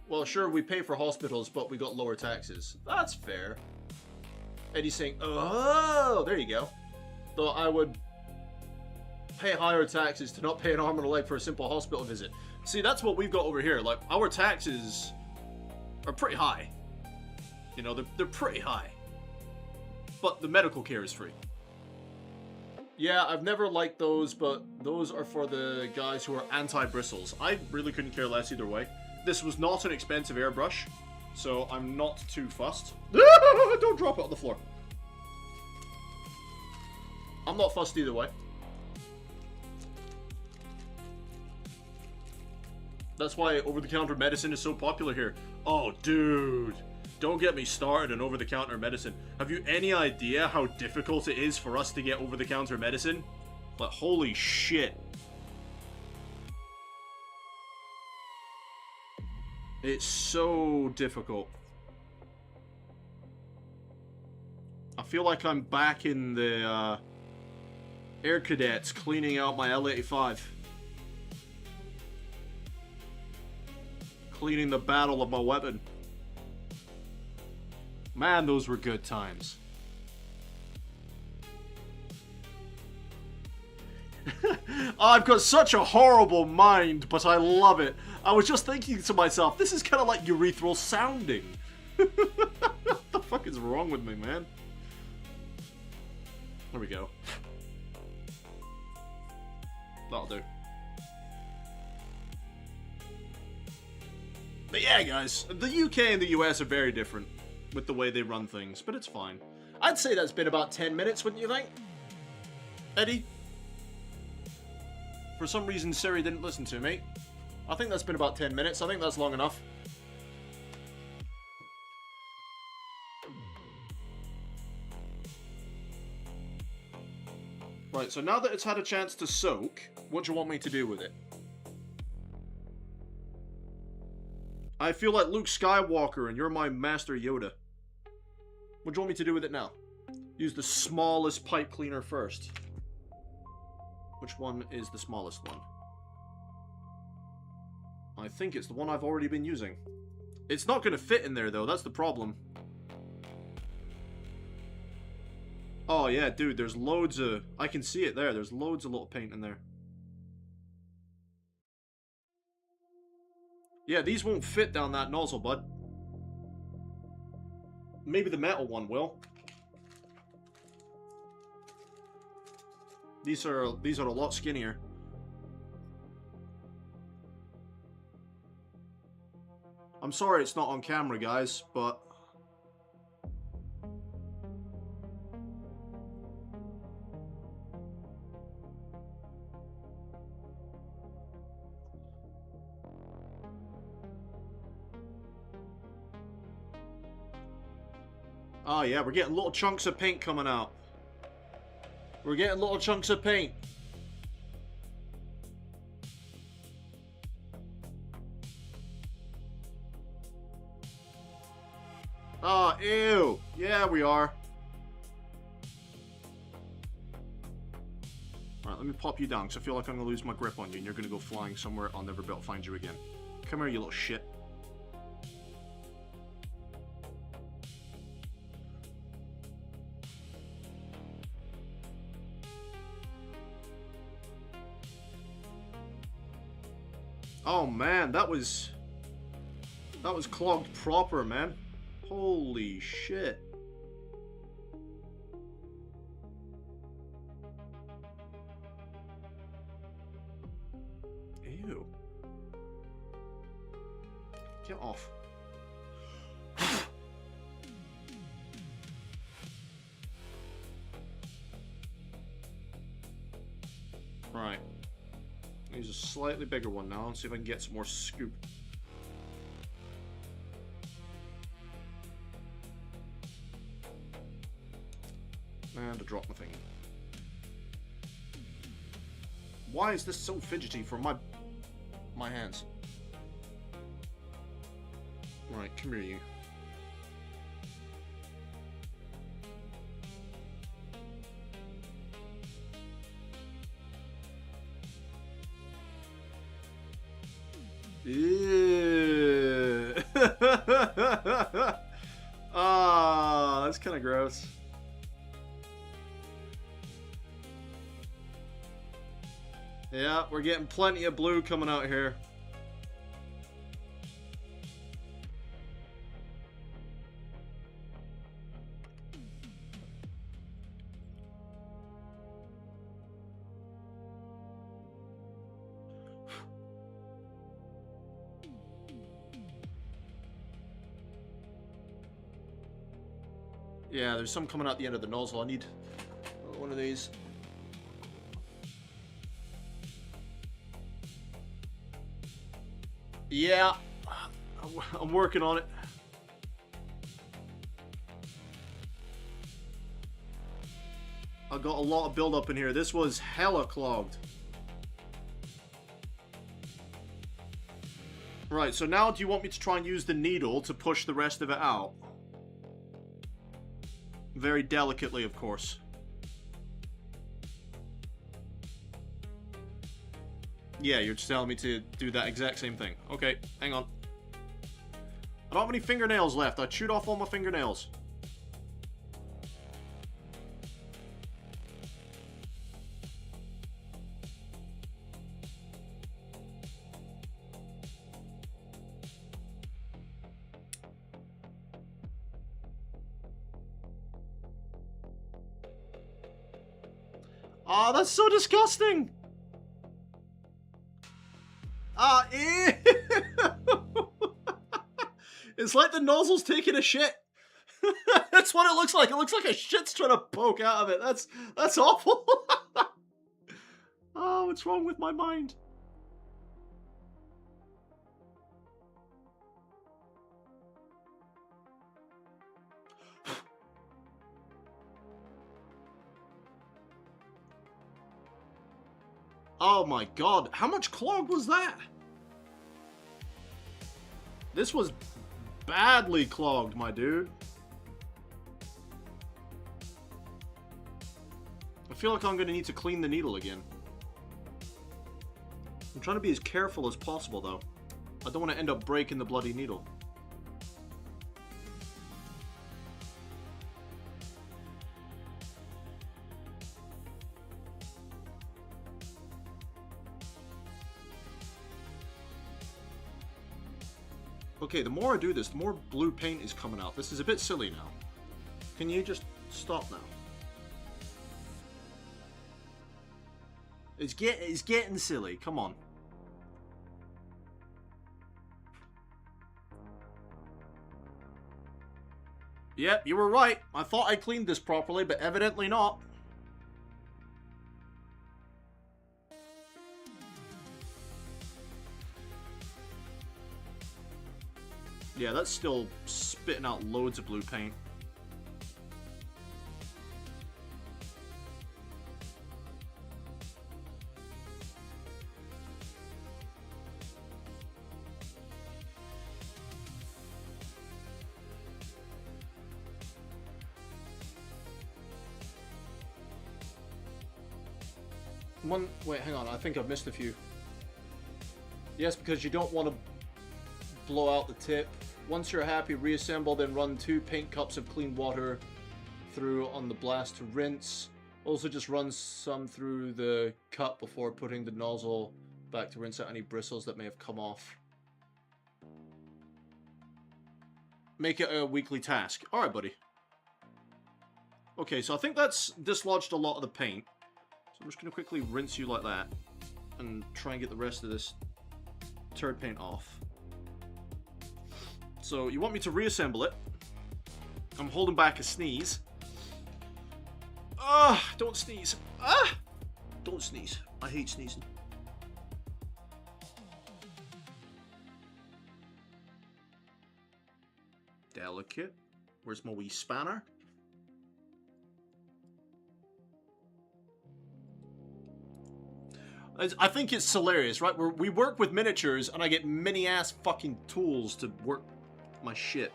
Speaker 2: Well, sure, we pay for hospitals, but we got lower taxes. That's fair. Eddie's saying, oh, there you go. Though I would pay higher taxes to not pay an arm and a leg for a simple hospital visit. See, that's what we've got over here. Like, our taxes are pretty high. You know, they're pretty high. But the medical care is free. Yeah, I've never liked those, but those are for the guys who are anti-bristles. I really couldn't care less either way. This was not an expensive airbrush, so I'm not too fussed. Don't drop it on the floor. I'm not fussed either way. That's why over-the-counter medicine is so popular here. Oh, dude. Don't get me started on over-the-counter medicine. Have you any idea how difficult it is for us to get over-the-counter medicine? Like, holy shit. It's so difficult. I feel like I'm back in the Air Cadets cleaning out my L-85. Cleaning the battle of my weapon. Man, those were good times. I've got such a horrible mind, but I love it. I was just thinking to myself, this is kind of like urethral sounding. What the fuck is wrong with me, man? There we go. That'll do. But yeah, guys, the UK and the US are very different with the way they run things, but it's fine. I'd say that's been about 10 minutes, wouldn't you think? Eddie? For some reason, Siri didn't listen to me. I think that's been about 10 minutes. I think that's long enough. Right, so now that it's had a chance to soak, what do you want me to do with it? I feel like Luke Skywalker and you're my Master Yoda. What do you want me to do with it now? Use the smallest pipe cleaner first. Which one is the smallest one? I think it's the one I've already been using. It's not going to fit in there though, that's the problem. Oh yeah, dude, there's loads of... I can see it there, there's loads of little paint in there. Yeah, these won't fit down that nozzle, bud. Maybe the metal one will. These are a lot skinnier. I'm sorry it's not on camera, guys, but... Oh yeah, we're getting little chunks of paint coming out. We're getting little chunks of paint. Oh, ew. Yeah, we are. Alright, let me pop you down, because I feel like I'm going to lose my grip on you, and you're going to go flying somewhere I'll never be able to find you again. Come here, you little shit. Oh man, that was clogged proper, man. Holy shit. Ew. Get off. Right. Use a slightly bigger one now and see if I can get some more scoop. And I dropped my thing. Why is this so fidgety for my hands? Right, come here, you. Ew. Ah, that's kind of gross. Yeah, we're getting plenty of blue coming out here. Yeah, there's some coming out the end of the nozzle. I need one of these. Yeah, I'm working on it. I got a lot of buildup in here. This was hella clogged. Right, so now do you want me to try and use the needle to push the rest of it out? Very delicately, of course. Yeah, you're just telling me to do that exact same thing. Okay, hang on. I don't have any fingernails left. I chewed off all my fingernails. Oh, that's so disgusting! Ah, ew! It's like the nozzle's taking a shit. That's what it looks like. It looks like a shit's trying to poke out of it. That's awful. Oh, what's wrong with my mind? Oh my god, how much clog was that? This was badly clogged, my dude. I feel like I'm gonna need to clean the needle again. I'm trying to be as careful as possible, though. I don't want to end up breaking the bloody needle. Okay, the more I do this, the more blue paint is coming out. This is a bit silly now. Can you just stop now? It's getting silly. Come on. Yep, you were right. I thought I cleaned this properly, but evidently not. Yeah, that's still spitting out loads of blue paint. Wait, hang on, I think I've missed a few. Yes, because you don't want to blow out the tip. Once you're happy, reassemble, then run 2 paint cups of clean water through on the blast to rinse. Also just run some through the cup before putting the nozzle back to rinse out any bristles that may have come off. Make it a weekly task. Alright, buddy. Okay, so I think that's dislodged a lot of the paint. So I'm just going to quickly rinse you like that and try and get the rest of this turd paint off. So you want me to reassemble it. I'm holding back a sneeze. Ah, don't sneeze. Ah, don't sneeze. I hate sneezing. Delicate. Where's my wee spanner? I think it's hilarious, right? We work with miniatures, and I get mini-ass fucking tools to work my shit.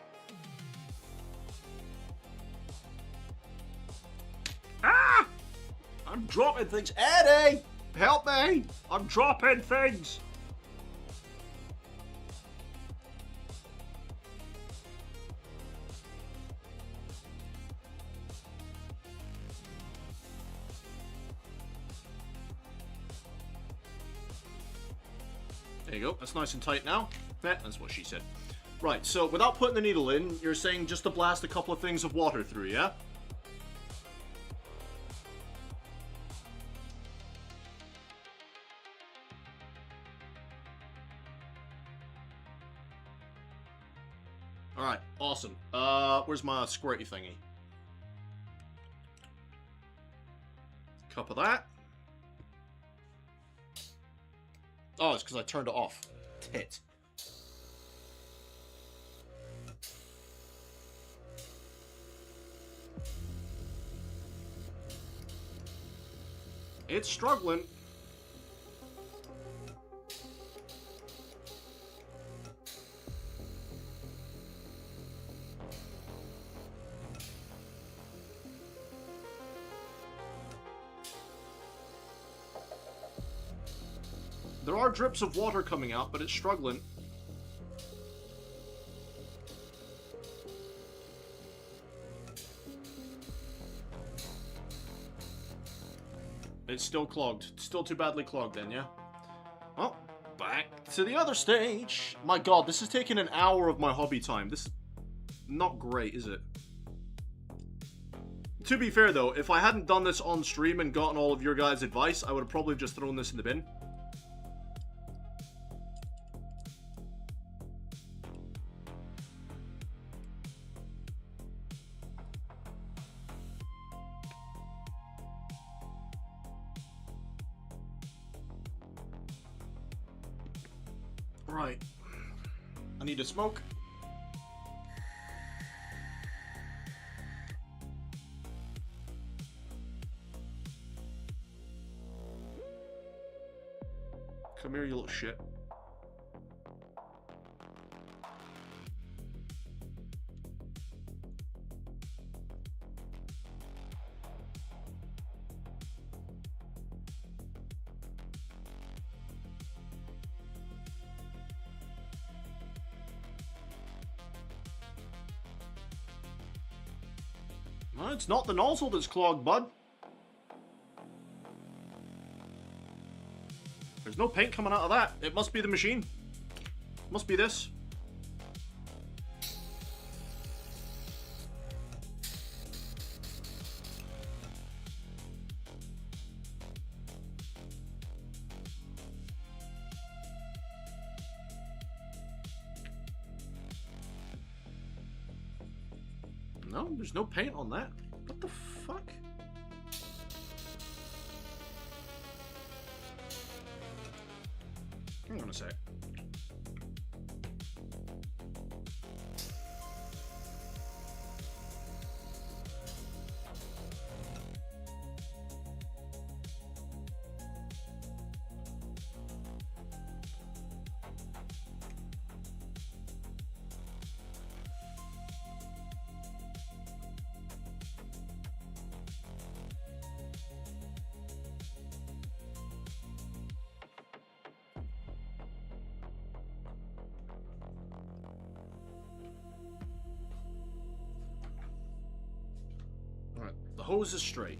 Speaker 2: Ah! I'm dropping things. Eddie! Help me! I'm dropping things! There you go. That's nice and tight now. Yeah, that's what she said. Right, so without putting the needle in, you're saying just to blast a couple of things of water through, yeah? Alright, awesome. Where's my squirty thingy? Cup of that. Oh, it's because I turned it off. Tit. It's struggling. There are drips of water coming out, but it's struggling. It's still clogged. Still too badly clogged then, yeah? Well, back to the other stage. My god, this is taking an hour of my hobby time. This is not great, is it? To be fair though, if I hadn't done this on stream and gotten all of your guys' advice, I would have probably just thrown this in the bin. Right. I need to smoke. Come here, you little shit. No, it's not the nozzle that's clogged, bud. There's no paint coming out of that. It must be the machine. Must be this. No, there's no paint on that. What the fuck? Hang on a sec. Alright, the hose is straight.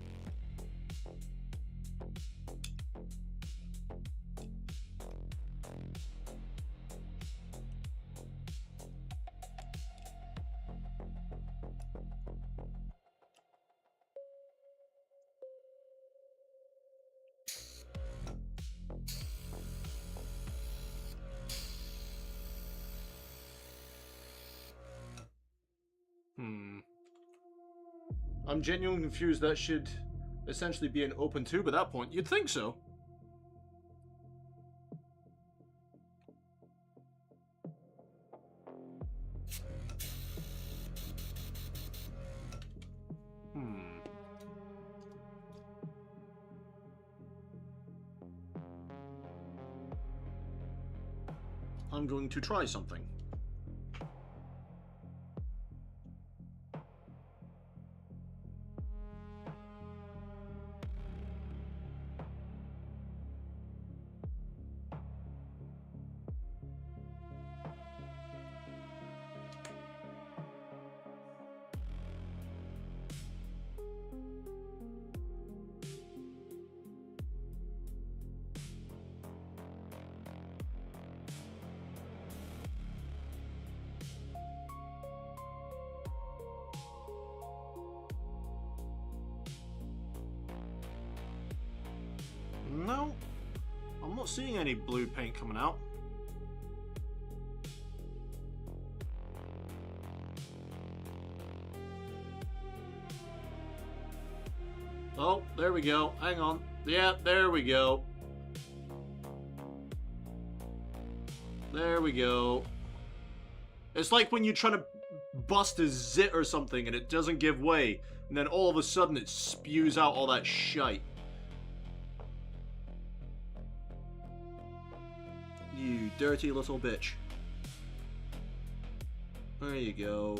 Speaker 2: I'm genuinely confused. That should essentially be an open tube at that point. You'd think so. I'm going to try something. No, I'm not seeing any blue paint coming out. Oh, there we go. Hang on. Yeah, there we go. There we go. It's like when you're trying to bust a zit or something and it doesn't give way, and then all of a sudden it spews out all that shite. You dirty little bitch. There you go.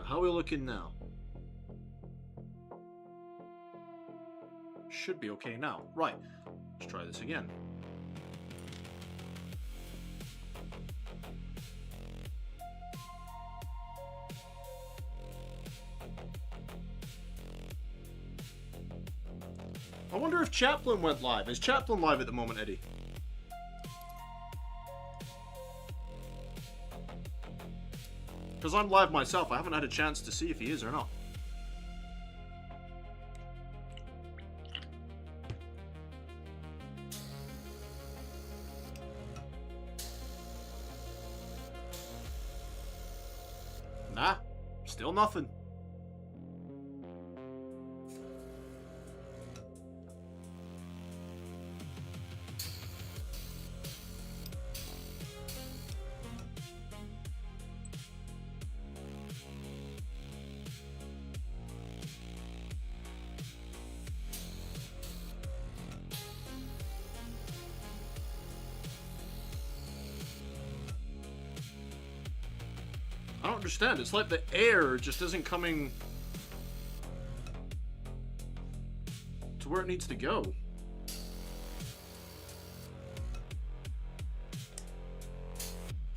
Speaker 2: How are we looking now? Should be okay now. Right. Let's try this again. if Chaplin went live? Is Chaplin live at the moment, Eddie? Because I'm live myself. I haven't had a chance to see if he is or not. Nah, still nothing. I don't understand. It's like the air just isn't coming to where it needs to go.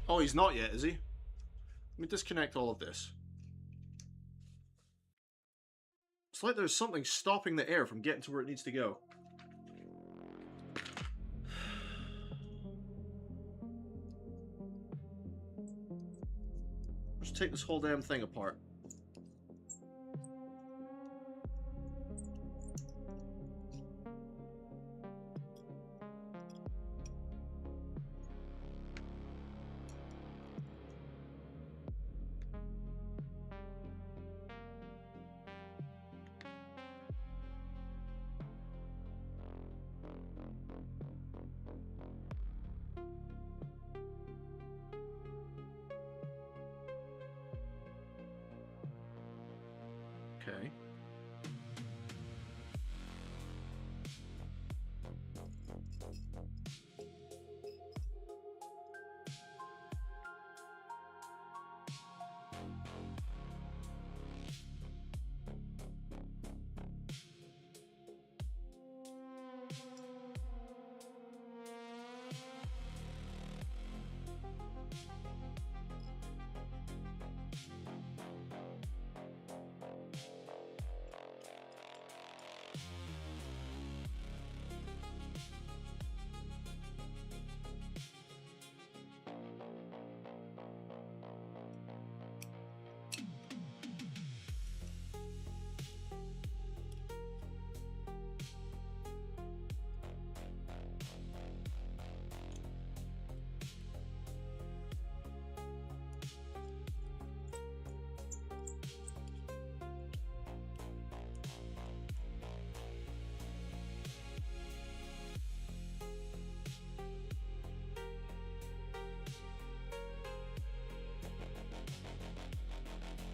Speaker 2: Oh, he's not yet, is he? Let me disconnect all of this. It's like there's something stopping the air from getting to where it needs to go. Let's take this whole damn thing apart. Okay.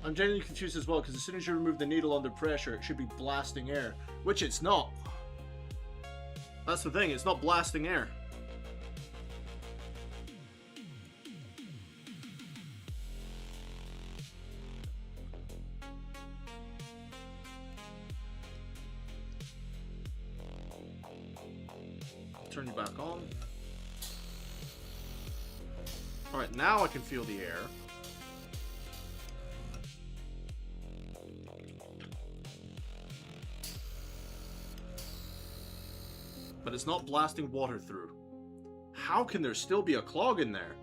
Speaker 2: I'm genuinely confused as well, because as soon as you remove the needle under pressure, it should be blasting air, which it's not. That's the thing, it's not blasting air. Turn you back on. Alright, now I can feel the air. But it's not blasting water through. How can there still be a clog in there?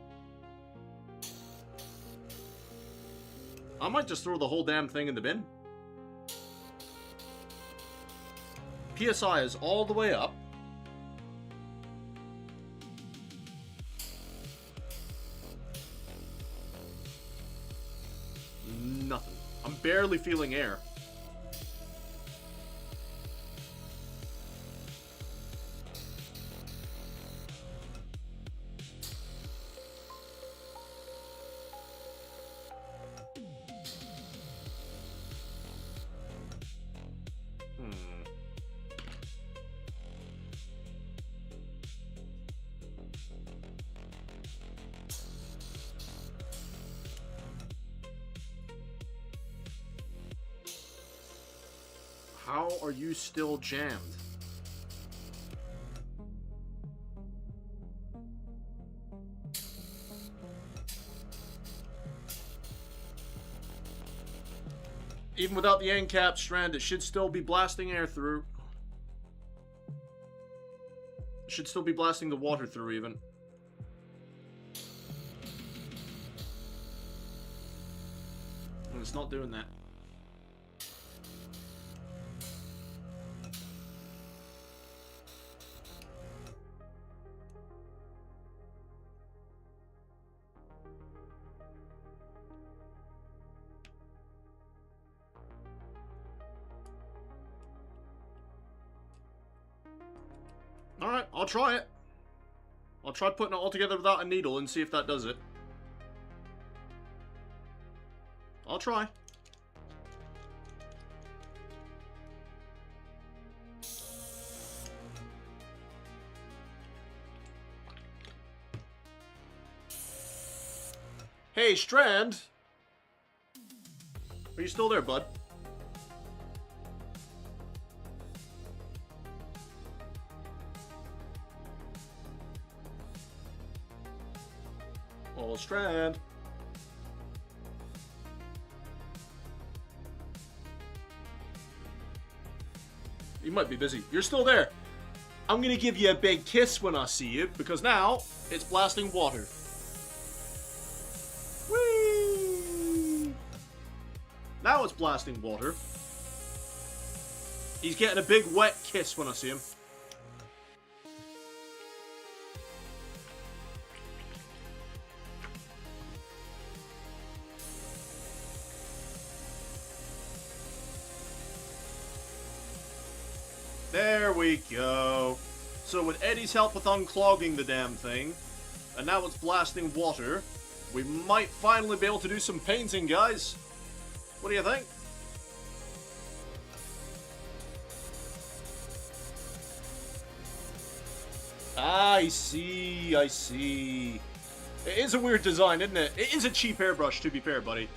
Speaker 2: I might just throw the whole damn thing in the bin. PSI is all the way up. Nothing. I'm barely feeling air. How are you still jammed? Even without the end cap strand, it should still be blasting air through. should still be blasting the water through even. And it's not doing that. Alright, I'll try it. I'll try putting it all together without a needle and see if that does it. I'll try. Hey, Strand! Are you still there, bud? Oh, Strand. You might be busy. You're still there. I'm gonna give you a big kiss when I see you, because now it's blasting water. Whee! Now it's blasting water. He's getting a big wet kiss when I see him. There we go. So with Eddie's help with unclogging the damn thing, and now it's blasting water, we might finally be able to do some painting, guys. What do you think? I see, I see. It is a weird design, isn't it? It is a cheap airbrush, to be fair, buddy.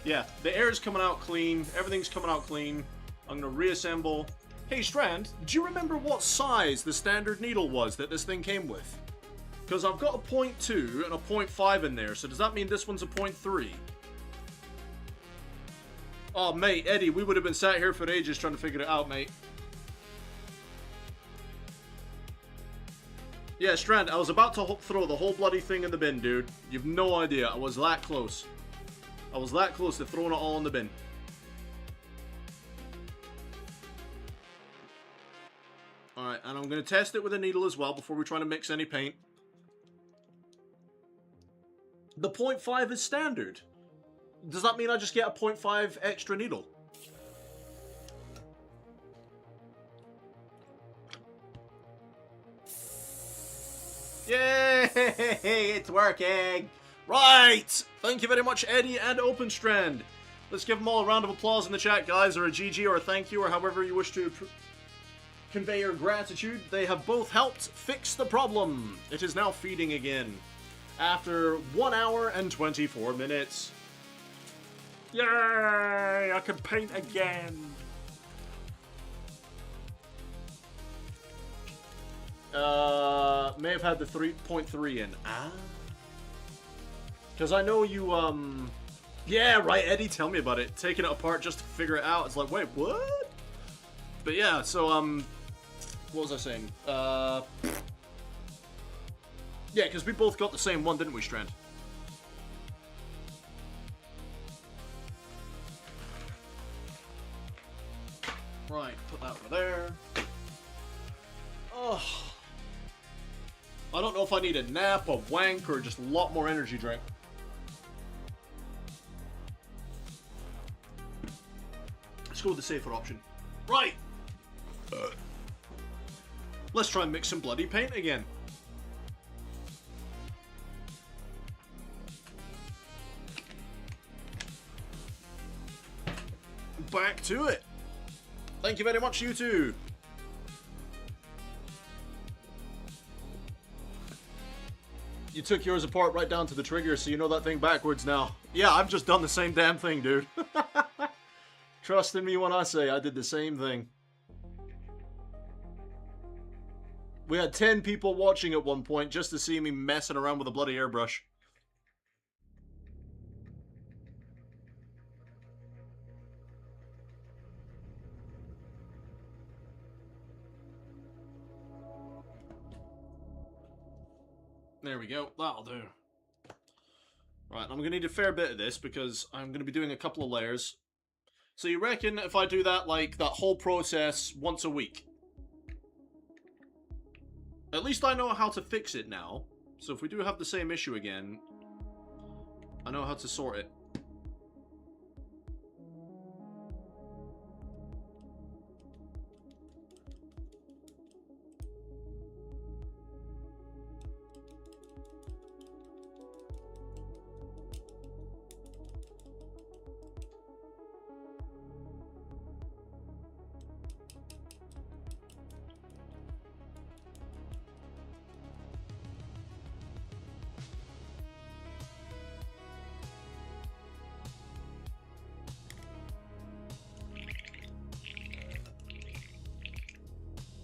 Speaker 2: Yeah, the air's coming out clean, everything's coming out clean. I'm going to reassemble. Hey, Strand, do you remember what size the standard needle was that this thing came with? Because I've got a 0.2 and a 0.5 in there, so does that mean this one's a 0.3? Oh, mate, Eddie, we would have been sat here for ages trying to figure it out, mate. Yeah, Strand, I was about to throw the whole bloody thing in the bin, dude. You've no idea. I was that close. I was that close to throwing it all in the bin. Alright, and I'm going to test it with a needle as well before we try to mix any paint. The 0.5 is standard. Does that mean I just get a 0.5 extra needle? Yay! It's working! Right! Thank you very much, Eddie and OpenStrand. Let's give them all a round of applause in the chat, guys, or a GG, or a thank you, or however you wish to convey your gratitude. They have both helped fix the problem. It is now feeding again. After 1 hour and 24 minutes. Yay! I can paint again. May have had the 3.3 in. Ah. Because I know you, yeah, right, Eddie, tell me about it. Taking it apart just to figure it out. It's like, wait, what? But yeah, so, what was I saying? Yeah, because we both got the same one, didn't we, Strand? Right, put that over there. Oh. I don't know if I need a nap, a wank, or just a lot more energy drink. Let's go with the safer option. Right! Let's try and mix some bloody paint again. Back to it. Thank you very much, you two. You took yours apart right down to the trigger, so you know that thing backwards now. Yeah, I've just done the same damn thing, dude. Trust in me when I say I did the same thing. We had 10 people watching at one point just to see me messing around with a bloody airbrush. There we go. That'll do. Right, I'm going to need a fair bit of this because I'm going to be doing a couple of layers. So you reckon if I do that, like, that whole process once a week? At least I know how to fix it now. So if we do have the same issue again, I know how to sort it.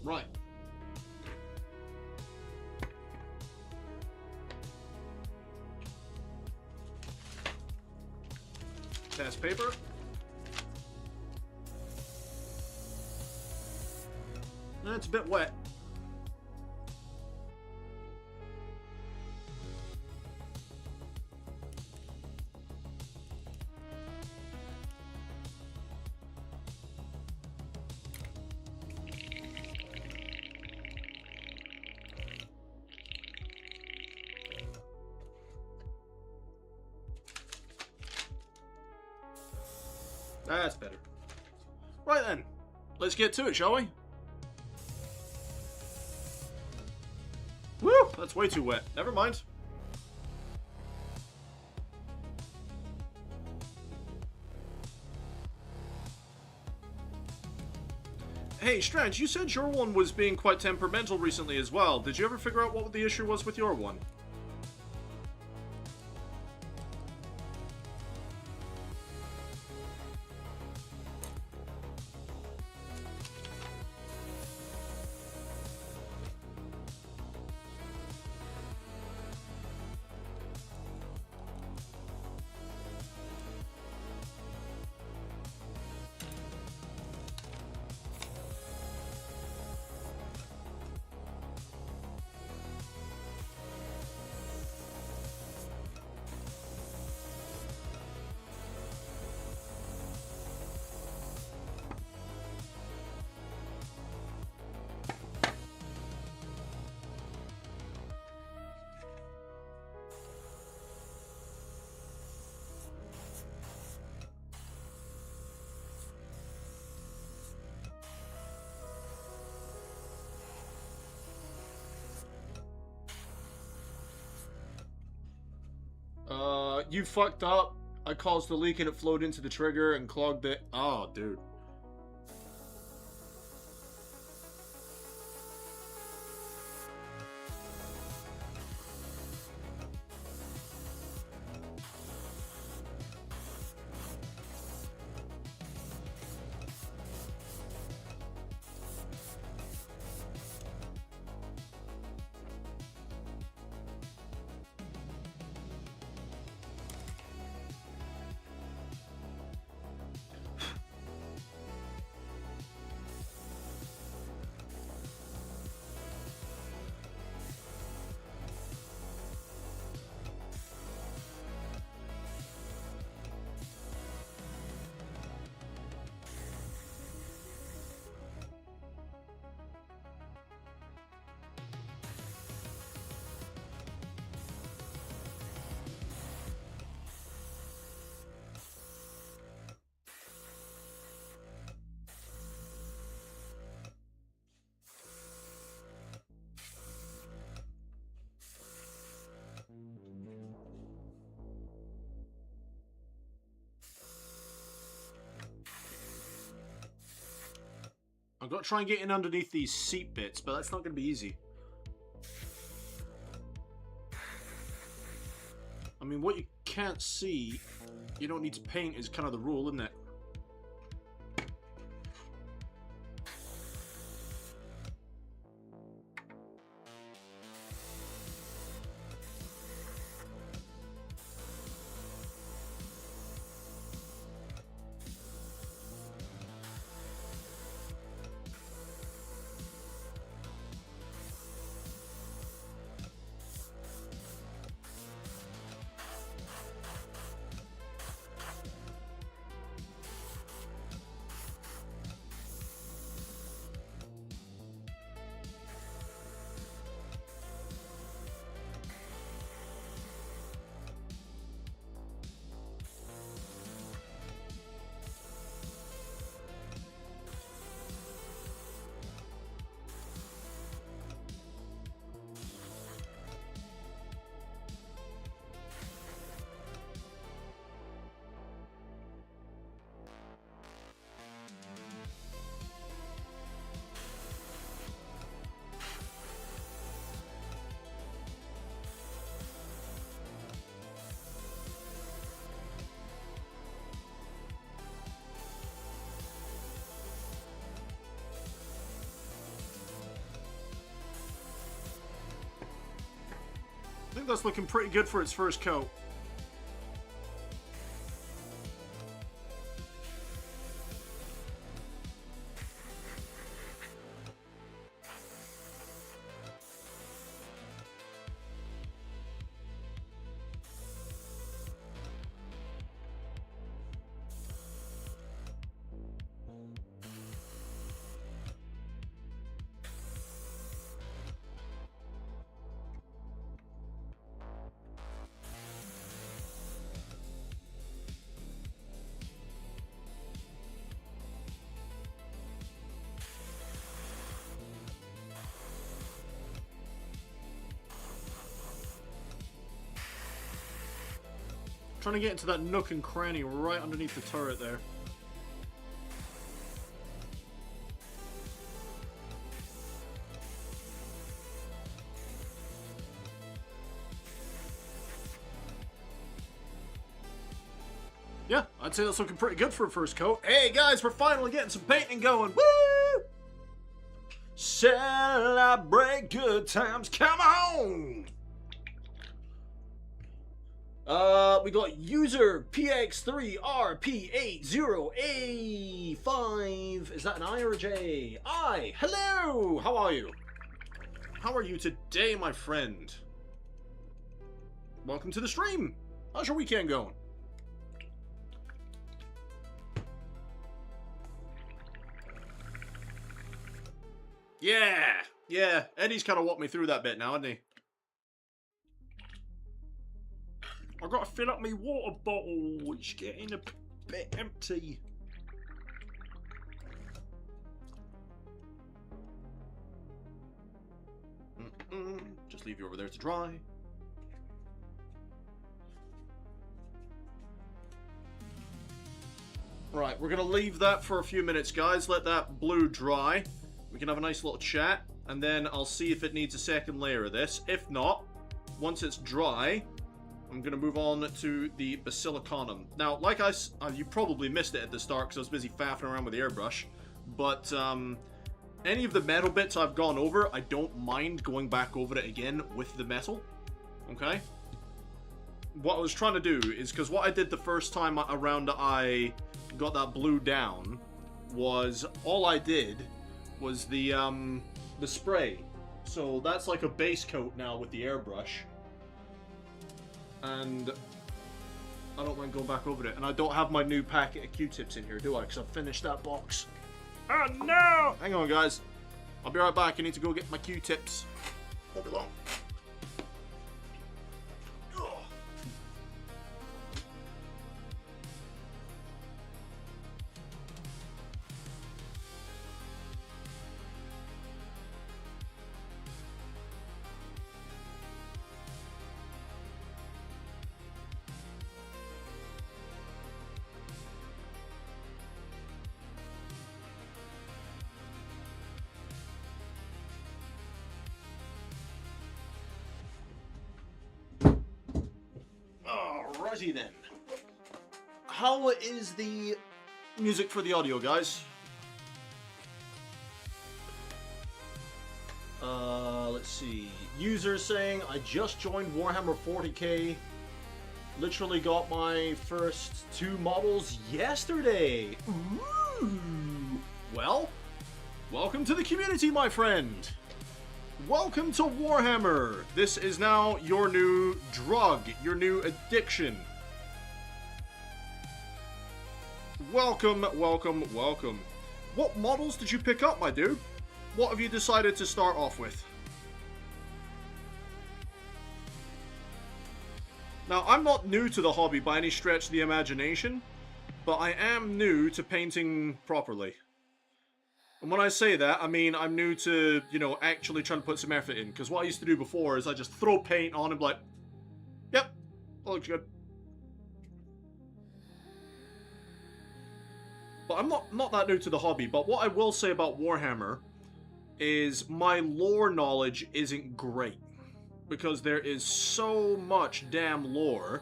Speaker 2: Right. Test paper. That's a bit wet. That's better. Right then, let's get to it, shall we? Woo! That's way too wet. Never mind. Hey, Strange, you said your one was being quite temperamental recently as well. Did you ever figure out what the issue was with your one? You fucked up. I caused the leak and it flowed into the trigger and clogged it. Oh, dude. I've got to try and get in underneath these seat bits, but that's not going to be easy. I mean, what you can't see, you don't need to paint is kind of the rule, isn't it? think that's looking pretty good for its first coat. Trying to get into that nook and cranny right underneath the turret there. Yeah, I'd say that's looking pretty good for a first coat. Hey guys, we're finally getting some painting going. Woo! Celebrate good times, come on! We got user PX3RP80A5. Is that an I or a J? I. Hello! How are you? How are you today, my friend? Welcome to the stream. How's your weekend going? Yeah. Eddie's kind of walked me through that bit now, hasn't he? I gotta fill up my water bottle. It's getting a bit empty. Just leave you over there to dry. Right, we're gonna leave that for a few minutes, guys. Let that blue dry. We can have a nice little chat, and then I'll see if it needs a second layer of this. If not, once it's dry, I'm going to move on to the Basilicanum. Now, like you probably missed it at the start because I was busy faffing around with the airbrush, but any of the metal bits I've gone over, I don't mind going back over it again with the metal, okay? What I was trying to do is, because what I did the first time around I got that blue down, was all I did was the spray. So that's like a base coat now with the airbrush. And I don't mind going back over it. And I don't have my new packet of Q-tips in here, do I? Because I've finished that box. Oh no! Hang on, guys. I'll be right back. I need to go get my Q-tips. Won't be long. Alrighty then. How is the music for the audio, guys? Let's see. User saying, I just joined Warhammer 40k. Literally got my first 2 models yesterday. Ooh. Well, welcome to the community, my friend. Welcome to Warhammer! This is now your new drug, your new addiction. Welcome, welcome, welcome. What models did you pick up, my dude? What have you decided to start off with? Now, I'm not new to the hobby by any stretch of the imagination, but I am new to painting properly. And when I say that, I mean I'm new to, you know, actually trying to put some effort in. Because what I used to do before is I just throw paint on and be like, yep, that looks good. But I'm not that new to the hobby. But what I will say about Warhammer is my lore knowledge isn't great. Because there is so much damn lore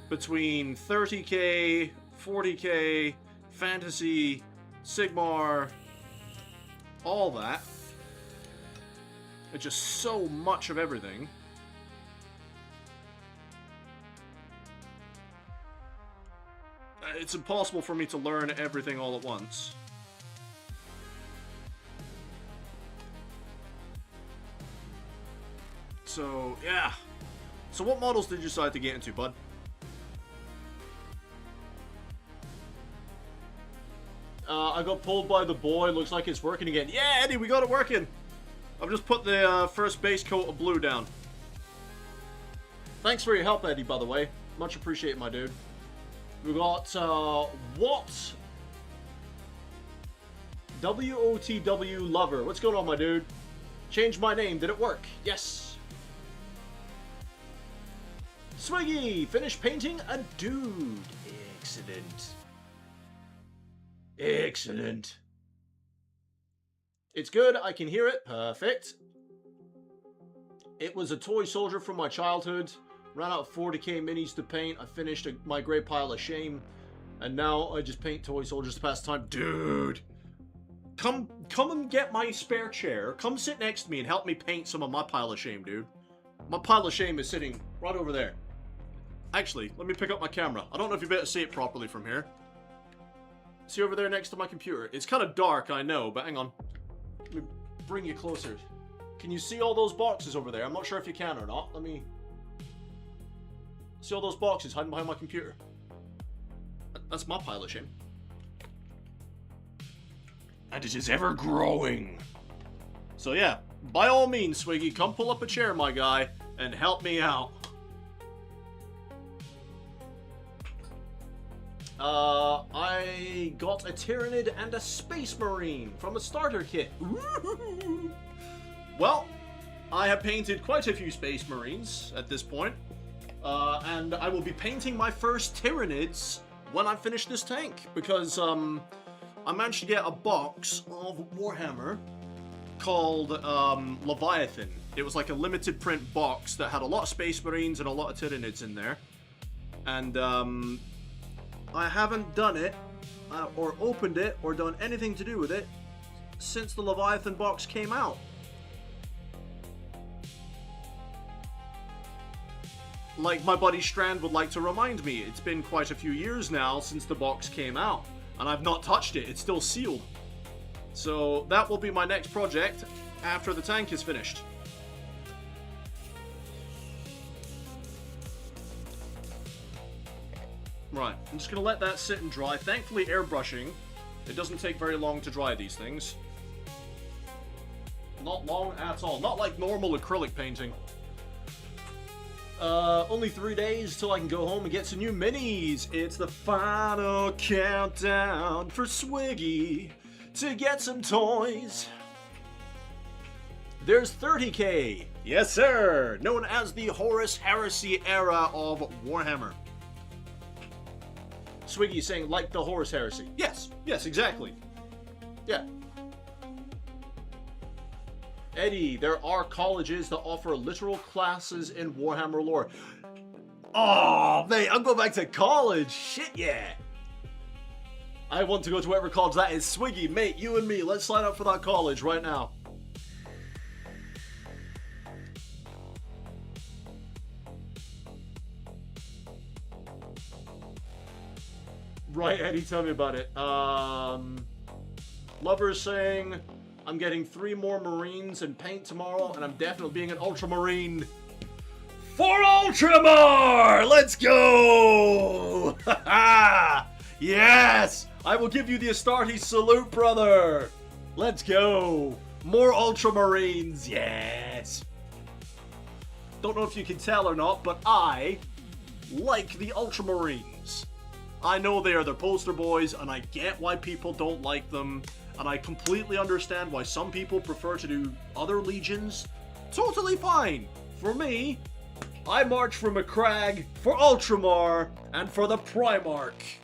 Speaker 2: between 30k, 40k, fantasy, Sigmar, all that. It's just so much of everything it's impossible for me to learn everything all at once. So, yeah. So what models did you decide to get into, bud? I got pulled by the boy. Looks like it's working again. Yeah, Eddie, we got it working. I've just put the first base coat of blue down. Thanks for your help, Eddie, by the way. Much appreciated, my dude. We got, what? WOTW Lover. What's going on, my dude? Changed my name. Did it work? Yes. Swiggy, finished painting a dude. Excellent. Excellent. It's good. I can hear it. Perfect. It was a toy soldier from my childhood. Ran out of 40k minis to paint. I finished my great pile of shame. And now I just paint toy soldiers to pass time. Dude. Come and get my spare chair. Come sit next to me and help me paint some of my pile of shame, dude. My pile of shame is sitting right over there. Actually, let me pick up my camera. I don't know if you'll be able to see it properly from here. See over there next to my computer? It's kind of dark, I know, but hang on. Let me bring you closer. Can you see all those boxes over there? I'm not sure if you can or not. Let me... See all those boxes hiding behind my computer? That's my pile of shame. And it is ever growing. So yeah, by all means, Swiggy, come pull up a chair, my guy, and help me out. I got a Tyrannid and a Space Marine from a starter kit. Ooh. Well, I have painted quite a few Space Marines at this point, and I will be painting my first Tyrannids when I finish this tank, because I managed to get a box of Warhammer called Leviathan. It was like a limited print box that had a lot of Space Marines and a lot of Tyrannids in there, and I haven't done it, or opened it, or done anything to do with it since the Leviathan box came out. Like my buddy Strand would like to remind me, it's been quite a few years now since the box came out, and I've not touched it. It's still sealed. So that will be my next project after the tank is finished. Right, I'm just going to let that sit and dry. Thankfully, airbrushing, it doesn't take very long to dry these things. Not long at all. Not like normal acrylic painting. Only 3 days till I can go home and get some new minis. It's the final countdown for Swiggy to get some toys. There's 30k. Yes, sir. Known as the Horus Heresy era of Warhammer. Swiggy saying, like the Horus Heresy. Yes, exactly. Yeah. Eddie, there are colleges that offer literal classes in Warhammer lore. Oh, mate, I'm going back to college. Shit, yeah. I want to go to whatever college that is. Swiggy, mate, you and me, let's sign up for that college right now. Right, Eddie, tell me about it. Lover's saying, I'm getting 3 more Marines and paint tomorrow, and I'm definitely being an Ultramarine. For Ultramar! Let's go! Yes! I will give you the Astartes salute, brother! Let's go! More Ultramarines, yes! Don't know if you can tell or not, but I like the Ultramarines. I know they are the poster boys, and I get why people don't like them, and I completely understand why some people prefer to do other legions. Totally fine. For me, I march for McCrag, for Ultramar, and for the Primarch.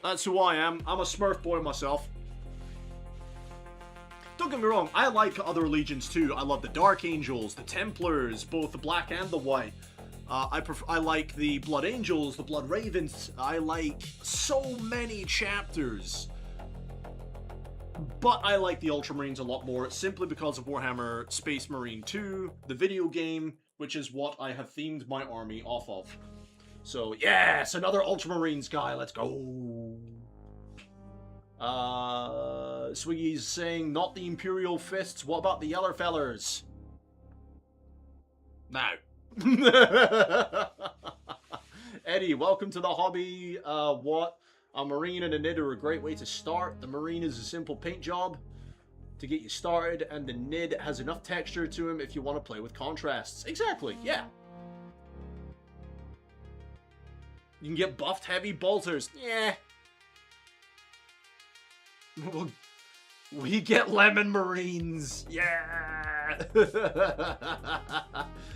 Speaker 2: That's who I am. I'm a Smurf boy myself. Don't get me wrong, I like other legions too. I love the Dark Angels, the Templars, both the black and the white. I like the Blood Angels, the Blood Ravens. I like so many chapters. But I like the Ultramarines a lot more, simply because of Warhammer Space Marine 2, the video game, which is what I have themed my army off of. So, yes, another Ultramarines guy. Let's go. Swiggy's saying, not the Imperial Fists. What about the Yeller Fellers? No. Eddie, welcome to the hobby. What? A Marine and a Nid are a great way to start. The Marine is a simple paint job to get you started, and the Nid has enough texture to him if you want to play with contrasts. Exactly, yeah. You can get buffed heavy bolters. Yeah. We get lemon marines. Yeah.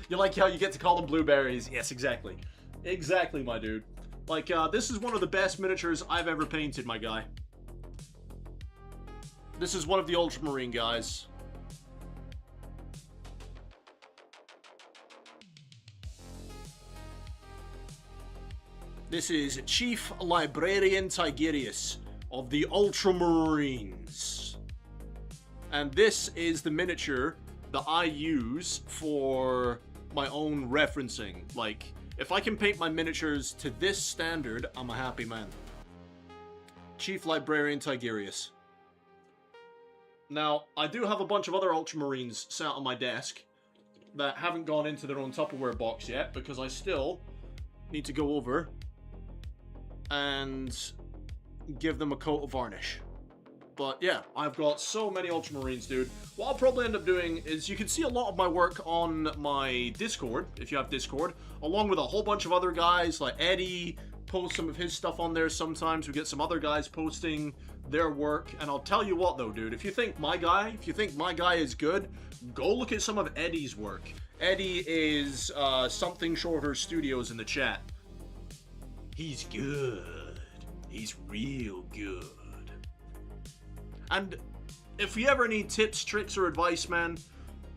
Speaker 2: You like how you get to call them blueberries? Yes, exactly. Exactly, my dude. Like, this is one of the best miniatures I've ever painted, my guy. This is one of the Ultramarine guys. This is Chief Librarian Tigerius of the Ultramarines. And this is the miniature that I use for my own referencing. Like, if I can paint my miniatures to this standard, I'm a happy man. Chief Librarian Tigerius. Now, I do have a bunch of other Ultramarines sat on my desk that haven't gone into their own Tupperware box yet, because I still need to go over and give them a coat of varnish. But yeah, I've got so many Ultramarines, dude. What I'll probably end up doing is, you can see a lot of my work on my Discord, if you have Discord, along with a whole bunch of other guys, like Eddie posts some of his stuff on there sometimes. We get some other guys posting their work, and I'll tell you what though, dude, if you think my guy is good, go look at some of Eddie's work. Eddie is Something Shorter Studios in the chat. He's good. He's real good. And if you ever need tips, tricks, or advice, man,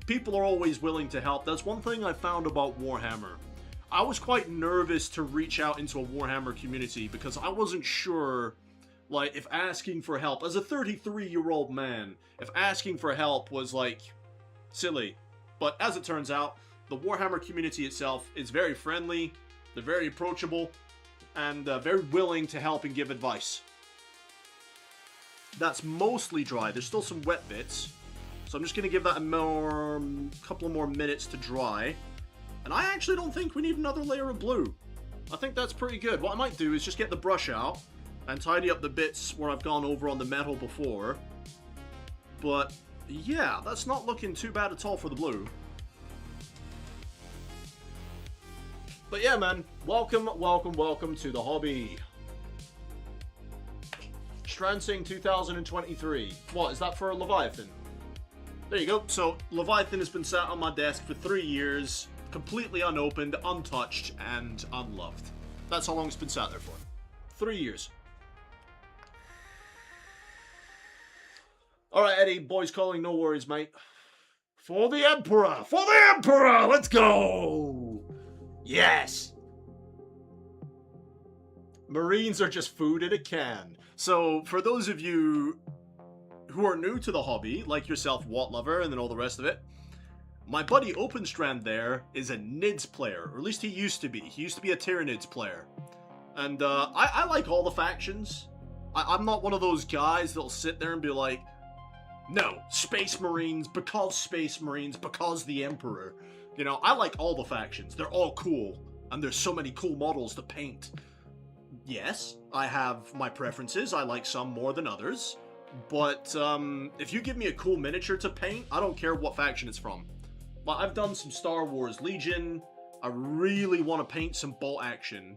Speaker 2: people are always willing to help. That's one thing I found about Warhammer. I was quite nervous to reach out into a Warhammer community because I wasn't sure, like, if asking for help, as a 33-year-old man, if asking for help was, like, silly. But as it turns out, the Warhammer community itself is very friendly, they're very approachable, and very willing to help and give advice. That's mostly dry. There's still some wet bits, so I'm just going to give that a couple more minutes to dry. And I actually don't think we need another layer of blue. I think that's pretty good. What I might do is just get the brush out and tidy up the bits where I've gone over on the metal before. But yeah, that's not looking too bad at all for the blue. But yeah, man, welcome, welcome, welcome to the hobby. Stransing 2023. What, is that for a Leviathan? There you go. So, Leviathan has been sat on my desk for 3 years, completely unopened, untouched, and unloved. That's how long it's been sat there for. 3 years. Alright, Eddie, boys calling, no worries, mate. For the Emperor! For the Emperor! Let's go! Yes! Marines are just food in a can. So, for those of you who are new to the hobby, like yourself, Watt Lover, and then all the rest of it, my buddy Openstrand there is a Nids player, or at least he used to be. He used to be a Tyranids player. And I like all the factions. I'm not one of those guys that'll sit there and be like, no, Space Marines, because the Emperor. You know, I like all the factions. They're all cool, and there's so many cool models to paint. Yes, I have my preferences. I like some more than others. But if you give me a cool miniature to paint, I don't care what faction it's from. But I've done some Star Wars Legion. I really want to paint some bolt action.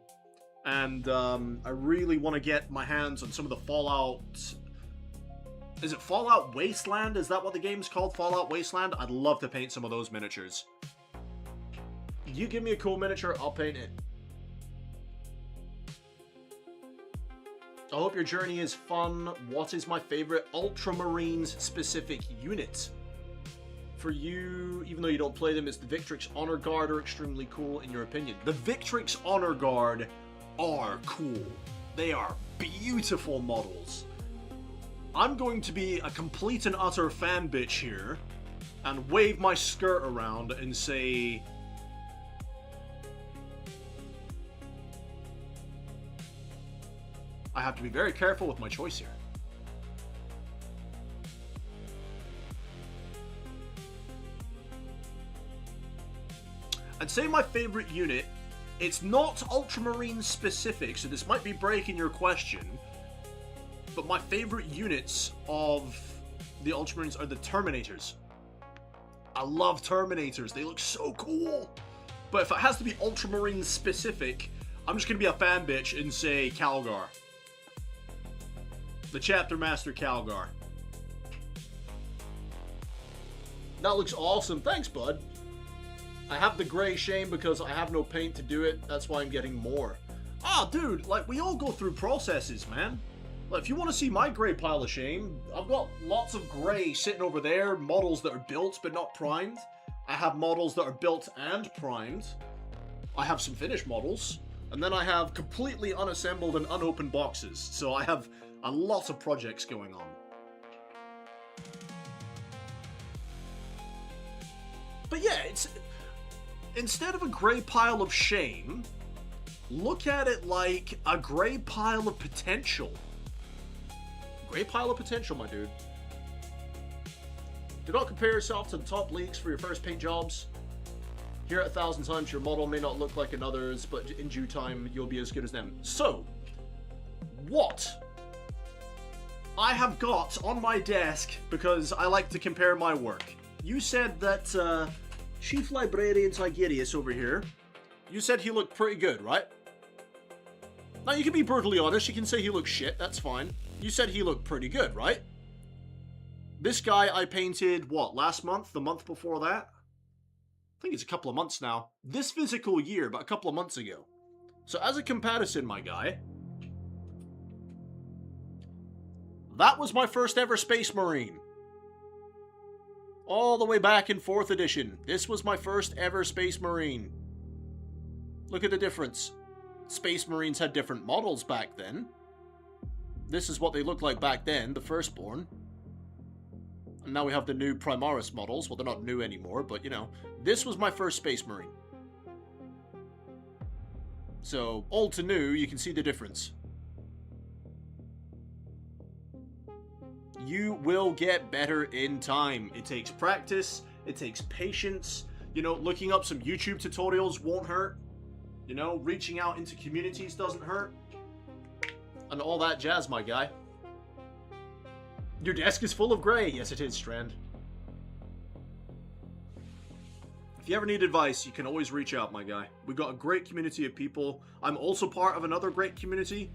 Speaker 2: And I really want to get my hands on some of the Fallout... Is it Fallout Wasteland? Is that what the game's called? Fallout Wasteland? I'd love to paint some of those miniatures. You give me a cool miniature, I'll paint it. I hope your journey is fun. What is my favorite Ultramarines specific unit? For you, even though you don't play them, it's the Victrix Honor Guard are extremely cool in your opinion. The Victrix Honor Guard are cool. They are beautiful models. I'm going to be a complete and utter fan bitch here and wave my skirt around and say, I have to be very careful with my choice here. I'd say my favorite unit, it's not Ultramarine specific, so this might be breaking your question, but my favorite units of the Ultramarines are the Terminators. I love Terminators, they look so cool. But if it has to be Ultramarine specific, I'm just going to be a fan bitch and say Calgar. The Chapter Master Calgar. That looks awesome. Thanks, bud. I have the gray shame because I have no paint to do it. That's why I'm getting more. Ah, dude, like, we all go through processes, man. Like, if you want to see my gray pile of shame, I've got lots of gray sitting over there, models that are built but not primed. I have models that are built and primed. I have some finished models. And then I have completely unassembled and unopened boxes. So I have a lot of projects going on. But yeah, it's... Instead of a gray pile of shame, look at it like a gray pile of potential. Gray pile of potential, my dude. Do not compare yourself to the top leagues for your first paint jobs. Here at 1,000 times, your model may not look like another's, but in due time, you'll be as good as them. So, what I have got on my desk, because I like to compare my work. You said that, Chief Librarian Tigerius over here, you said he looked pretty good, right? Now, you can be brutally honest, you can say he looks shit, that's fine. You said he looked pretty good, right? This guy I painted, what, last month? The month before that? I think it's a couple of months now. This physical year, but a couple of months ago. So as a comparison, my guy, that was my first ever Space Marine. All the way back in 4th edition. This was my first ever Space Marine. Look at the difference. Space Marines had different models back then. This is what they looked like back then, the Firstborn. And now we have the new Primaris models. Well, they're not new anymore, but, you know. This was my first Space Marine. So, old to new, you can see the difference. You will get better in time. It takes practice. It takes patience. You know, looking up some YouTube tutorials won't hurt. You know, reaching out into communities doesn't hurt. And all that jazz, my guy. Your desk is full of gray. Yes, it is, Strand. If you ever need advice, you can always reach out, my guy. We've got a great community of people. I'm also part of another great community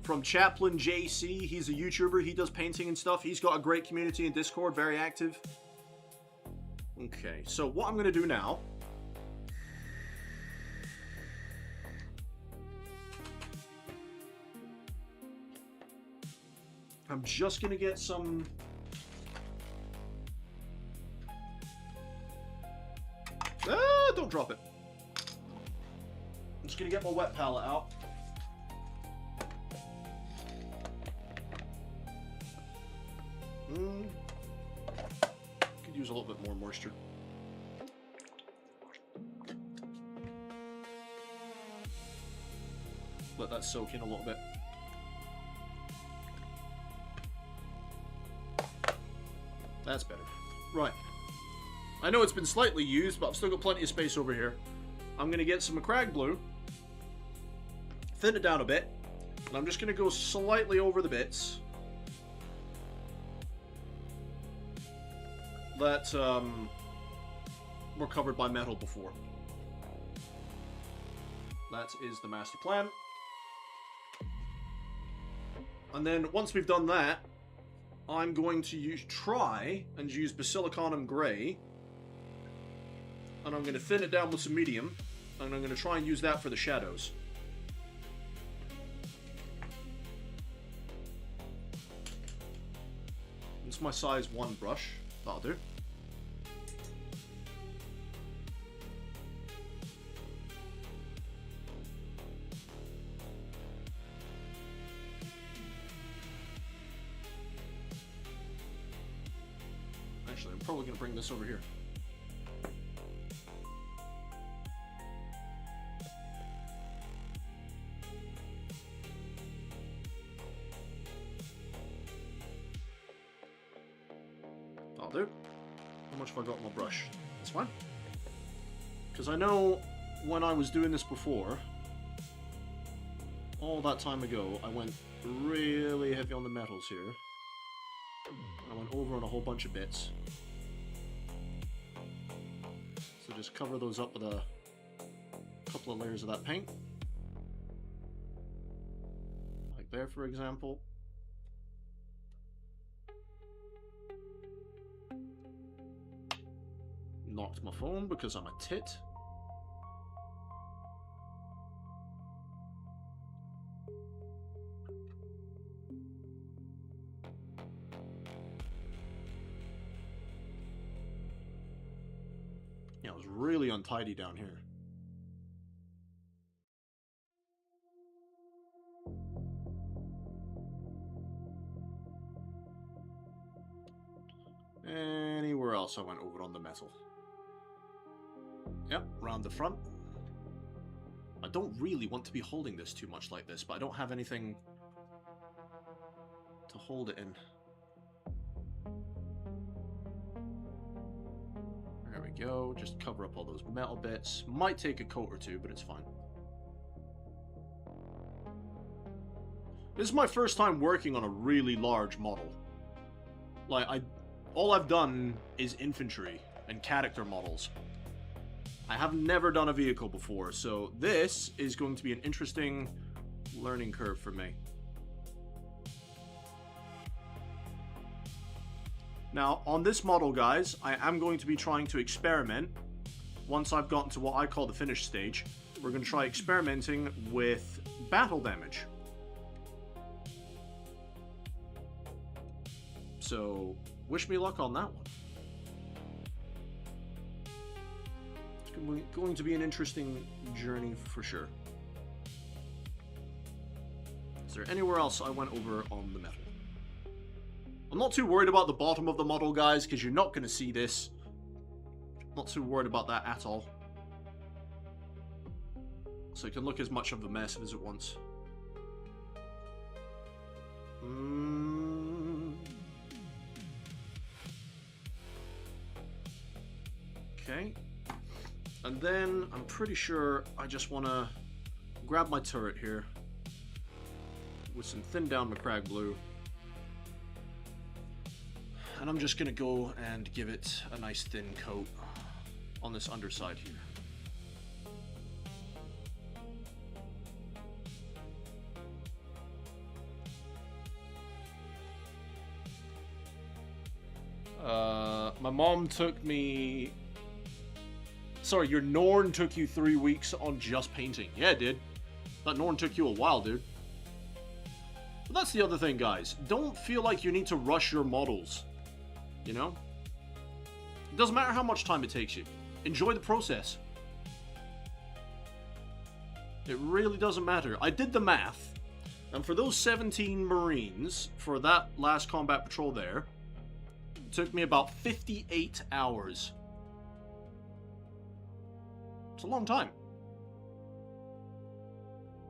Speaker 2: from Chaplain JC. He's a YouTuber. He does painting and stuff. He's got a great community in Discord, very active. Okay, so what I'm going to do now... I'm just going to get some... Ah, don't drop it. I'm just going to get my wet palette out. Could use a little bit more moisture. Let that soak in a little bit. That's better. Right. I know it's been slightly used, but I've still got plenty of space over here. I'm going to get some Macragge Blue, thin it down a bit, and I'm just going to go slightly over the bits that were covered by metal before. That is the master plan. And then once we've done that, I'm going to try and use Basilicanum Grey, and I'm going to thin it down with some medium, and I'm going to try and use that for the shadows. It's my size 1 brush. That'll do. Actually, I'm probably going to bring this over here. How much have I got on my brush? That's fine. Because I know when I was doing this before, all that time ago, I went really heavy on the metals here. I went over on a whole bunch of bits. So just cover those up with a couple of layers of that paint. Like there, for example. Knocked my phone because I'm a tit. Yeah, it was really untidy down here. Anywhere else I went over on the metal. Yep, round the front. I don't really want to be holding this too much like this, but I don't have anything to hold it in. There we go, just cover up all those metal bits. Might take a coat or two, but it's fine. This is my first time working on a really large model. Like, all I've done is infantry and character models. I have never done a vehicle before, so this is going to be an interesting learning curve for me. Now, on this model, guys, I am going to be trying to experiment. Once I've gotten to what I call the finish stage, we're going to try experimenting with battle damage. So, wish me luck on that one. Going to be an interesting journey for sure. Is there anywhere else I went over on the metal? I'm not too worried about the bottom of the model, guys, because you're not going to see this. Not too worried about that at all. So it can look as much of a mess as it wants. Okay. And then, I'm pretty sure I just want to grab my turret here with some thinned down McCrag blue. And I'm just going to go and give it a nice thin coat on this underside here. My mom took me... Sorry, your Norn took you 3 weeks on just painting. Yeah, it did. That Norn took you a while, dude. But that's the other thing, guys. Don't feel like you need to rush your models. You know? It doesn't matter how much time it takes you. Enjoy the process. It really doesn't matter. I did the math. And for those 17 Marines, for that last combat patrol there, it took me about 58 hours. It's a long time.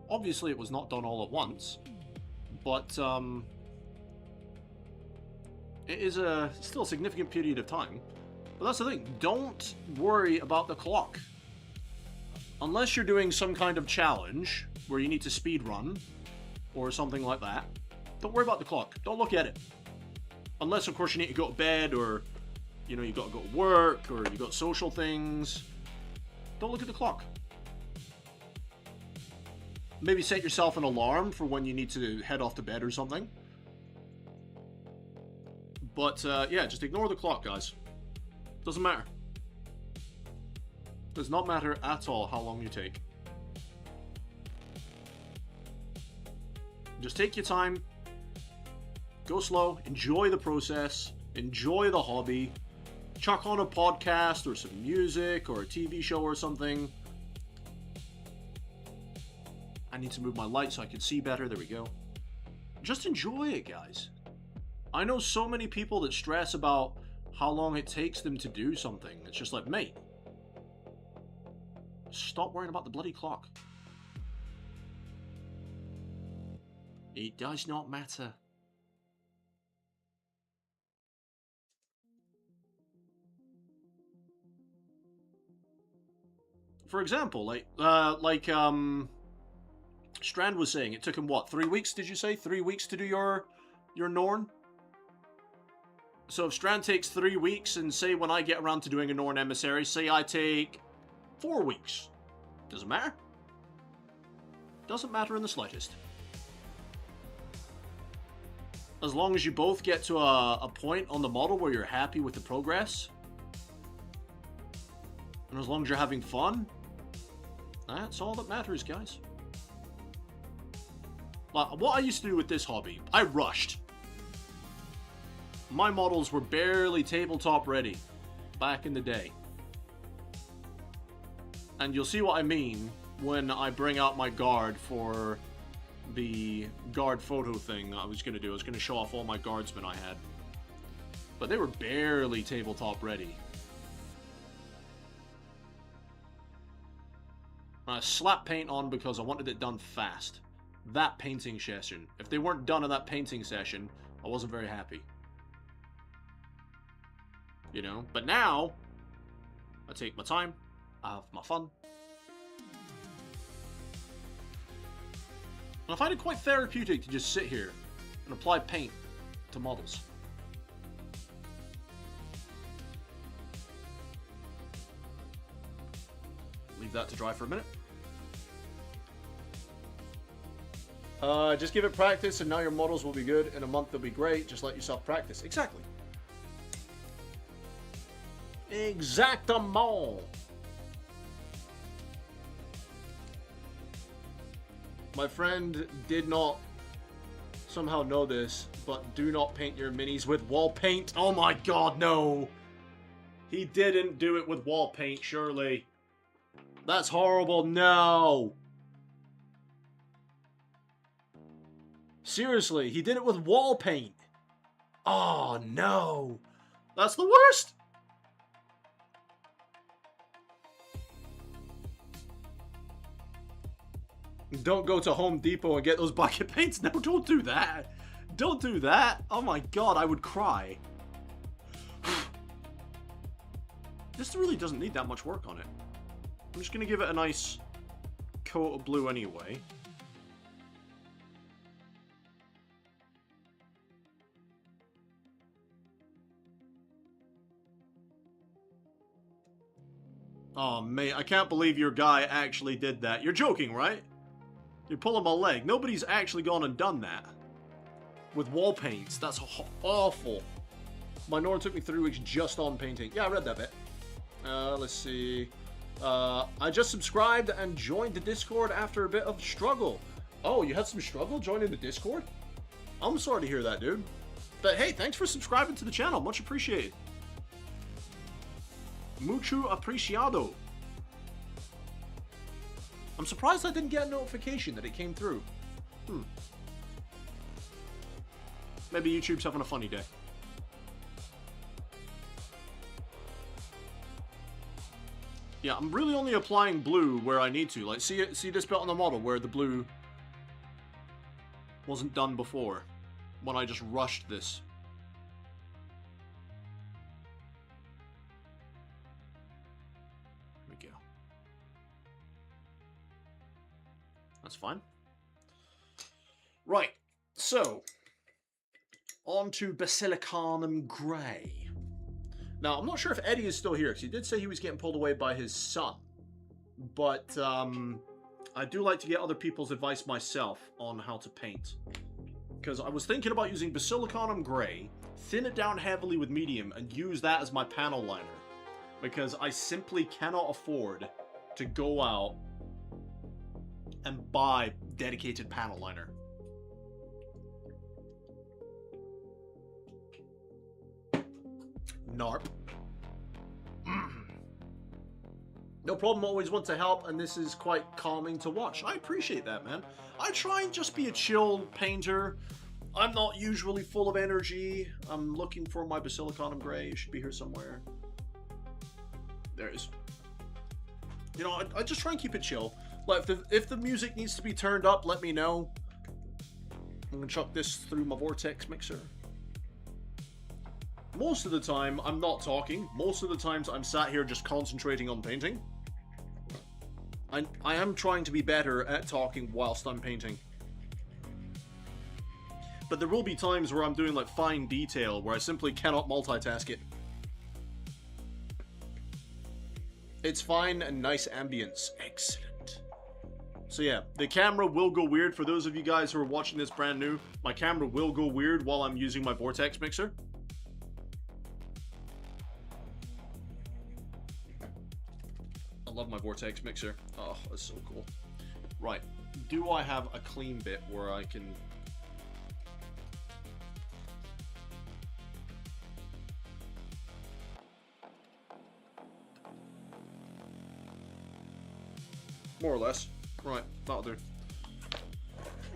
Speaker 2: Obviously, it was not done all at once, but it is still a significant period of time. But that's the thing, don't worry about the clock. Unless you're doing some kind of challenge where you need to speed run or something like that, don't worry about the clock. Don't look at it. Unless, of course, you need to go to bed, or you know, you got to go to work, or you got social things. Don't look at the clock. Maybe set yourself an alarm for when you need to head off to bed or something. But, yeah, just ignore the clock, guys. Doesn't matter. Does not matter at all how long you take. Just take your time. Go slow. Enjoy the process. Enjoy the hobby. Chuck on a podcast or some music or a TV show or something. I need to move my light so I can see better. There we go. Just enjoy it, guys. I know so many people that stress about how long it takes them to do something. It's just like, mate, stop worrying about the bloody clock. It does not matter. for example, Strand was saying, it took him, what, 3 weeks, did you say? 3 weeks to do your Norn? So if Strand takes 3 weeks, and say when I get around to doing a Norn Emissary, say I take 4 weeks. Doesn't matter. Doesn't matter in the slightest. As long as you both get to a point on the model where you're happy with the progress, and as long as you're having fun, that's all that matters, guys. Like, what I used to do with this hobby, I rushed. My models were barely tabletop ready back in the day. And you'll see what I mean when I bring out my guard for the guard photo thing I was going to do. I was going to show off all my guardsmen I had. But they were barely tabletop ready. I slapped paint on because I wanted it done fast. That painting session. If they weren't done in that painting session, I wasn't very happy. You know? But now, I take my time, I have my fun. And I find it quite therapeutic to just sit here and apply paint to models. Leave that to dry for a minute. Just give it practice and now your models will be good. In a month they'll be great. Just let yourself practice. Exactly. Exactement. My friend did not somehow know this, but do not paint your minis with wall paint. Oh my god, no. He didn't do it with wall paint, surely. That's horrible, no. Seriously, he did it with wall paint. Oh no. That's the worst. Don't go to Home Depot and get those bucket paints. No, don't do that. Don't do that. Oh my god, I would cry. This really doesn't need that much work on it. I'm just going to give it a nice coat of blue anyway. Oh, mate, I can't believe your guy actually did that. You're joking, right? You're pulling my leg. Nobody's actually gone and done that. With wall paints. That's awful. My Norn took me 3 weeks just on painting. Yeah, I read that bit. Let's see. I just subscribed and joined the Discord after a bit of struggle. Oh, you had some struggle joining the Discord? I'm sorry to hear that, dude. But hey, thanks for subscribing to the channel. Much appreciated. Mucho apreciado. I'm surprised I didn't get a notification that it came through. Maybe YouTube's having a funny day. Yeah, I'm really only applying blue where I need to. Like, see this bit on the model where the blue wasn't done before when I just rushed this. There we go. That's fine. Right, so on to Basilicanum Grey. Now, I'm not sure if Eddie is still here, because he did say he was getting pulled away by his son. But, I do like to get other people's advice myself on how to paint. Because I was thinking about using Basilicanum Grey, thin it down heavily with medium, and use that as my panel liner. Because I simply cannot afford to go out and buy dedicated panel liner. Narp. No problem, always want to help, and this is quite calming to watch. I appreciate that, man. I try and just be a chill painter. I'm not usually full of energy. I'm looking for my Basilicanum Grey. It should be here somewhere. There it is. You know, I just try and keep it chill. Like, if the music needs to be turned up, let me know. I'm gonna chuck this through my vortex mixer. Most of the time, I'm not talking. Most of the times, I'm sat here just concentrating on painting. I am trying to be better at talking whilst I'm painting. But there will be times where I'm doing like fine detail where I simply cannot multitask it. It's fine and nice ambience. Excellent. So yeah, the camera will go weird. For those of you guys who are watching this brand new, my camera will go weird while I'm using my vortex mixer. I love my vortex mixer. Oh, that's so cool. Right, do I have a clean bit where I can... More or less. Right, that'll do.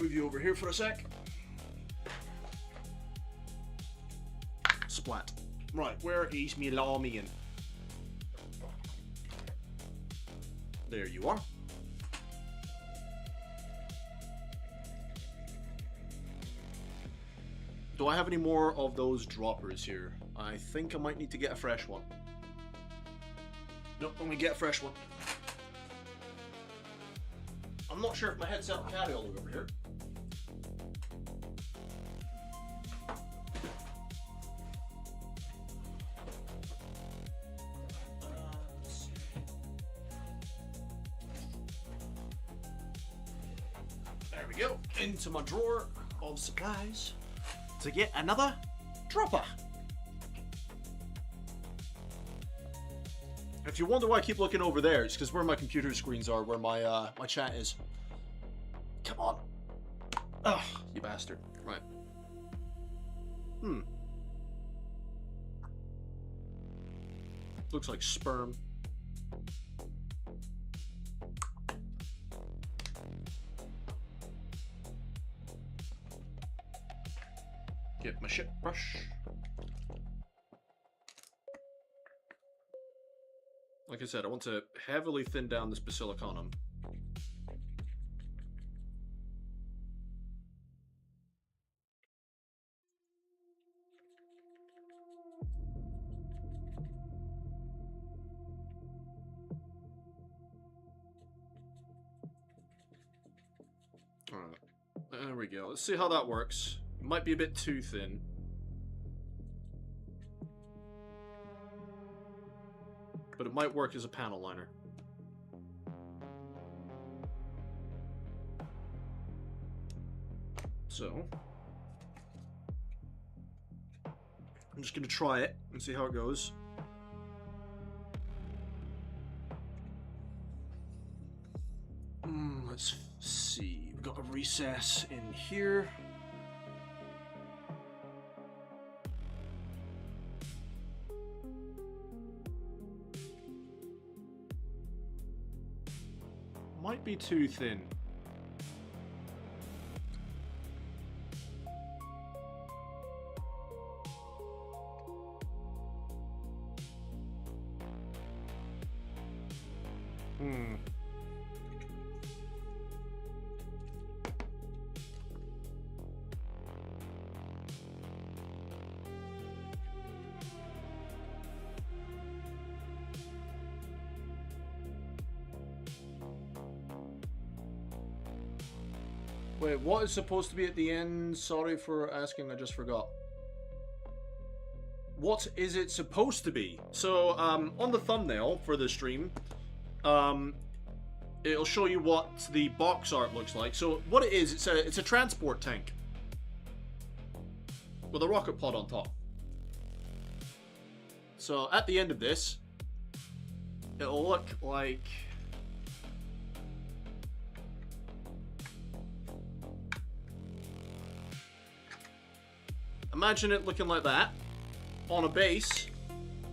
Speaker 2: Move you over here for a sec. Splat. Right, where is me lawman? There you are. Do I have any more of those droppers here? I think I might need to get a fresh one. Nope, let me get a fresh one. I'm not sure if my headset will carry all the way over here. There we go. Into my drawer of supplies to get another dropper. If you wonder why I keep looking over there, it's because where my computer screens are, where my my chat is. Come on. Ugh, you bastard. Right. Looks like sperm. Get my shit brush. Like I said, I want to heavily thin down this basilicanum. Alright, there we go. Let's see how that works. It might be a bit too thin. But it might work as a panel liner. So, I'm just going to try it and see how it goes. Let's see. We've got a recess in here. Might be too thin. Wait, what is supposed to be at the end? Sorry for asking, I just forgot. What is it supposed to be? So, on the thumbnail for the stream, it'll show you what the box art looks like. So, what it is, it's a transport tank with a rocket pod on top. So, at the end of this, it'll look like... Imagine it looking like that, on a base.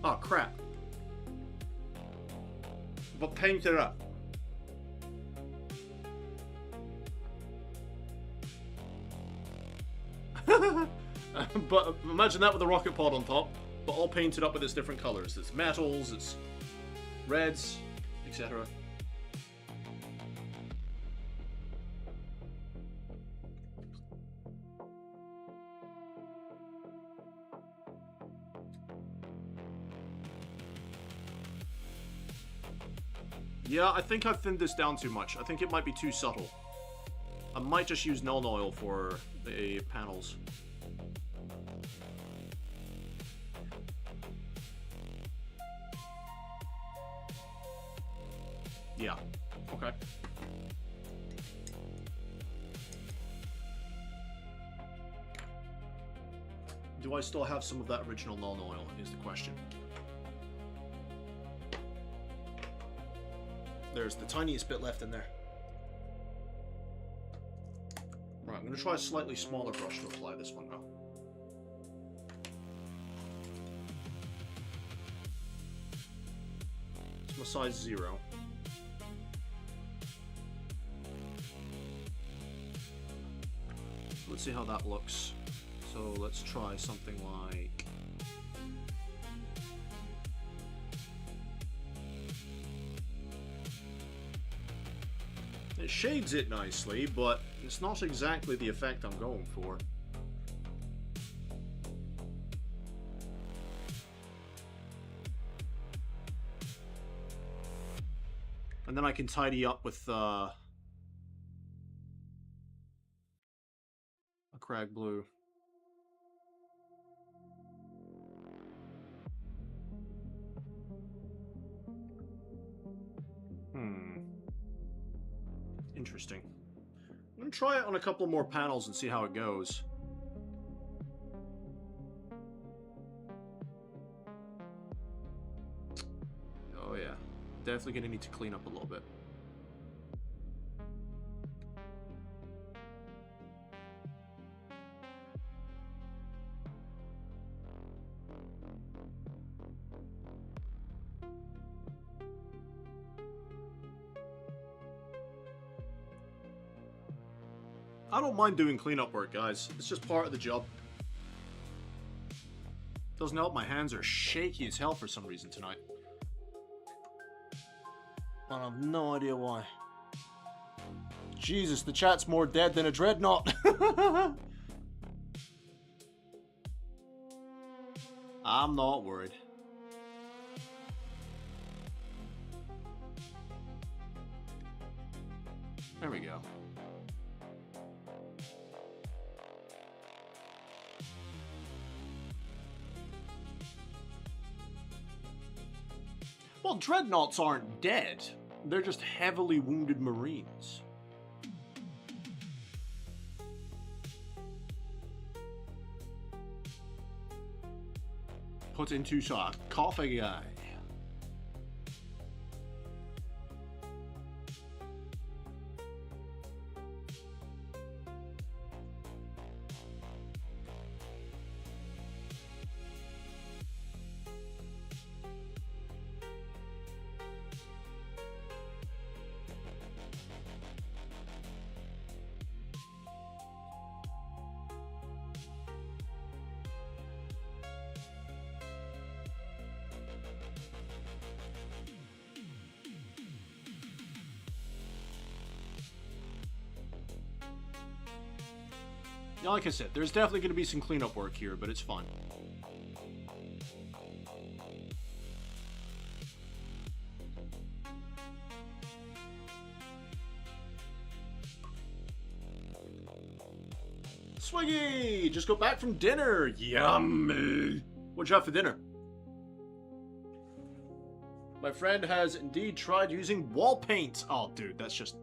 Speaker 2: Oh crap. But paint it up. But imagine that with a rocket pod on top, but all painted up with its different colors. It's metals, it's reds, etc. Yeah, I think I've thinned this down too much. I think it might be too subtle. I might just use Null Oil for the panels. Yeah. Okay. Do I still have some of that original Null Oil, is the question. There's the tiniest bit left in there. Right, I'm going to try a slightly smaller brush to apply this one now. It's my size 0. Let's see how that looks. So let's try something like... It shades it nicely, but it's not exactly the effect I'm going for. And then I can tidy up with a Crag Blue. Interesting. I'm going to try it on a couple more panels and see how it goes. Oh yeah, definitely going to need to clean up a little bit. I don't mind doing cleanup work, guys. It's just part of the job. Doesn't help my hands are shaky as hell for some reason tonight. I have no idea why. Jesus, the chat's more dead than a dreadnought. I'm not worried. There we go. Well, dreadnoughts aren't dead. They're just heavily wounded Marines. Put into sarcophagi. Yeah, like I said, there's definitely going to be some cleanup work here, but it's fun. Swiggy! Just got back from dinner! Yummy! What'd you have for dinner? My friend has indeed tried using wall paint. Oh, dude, that's just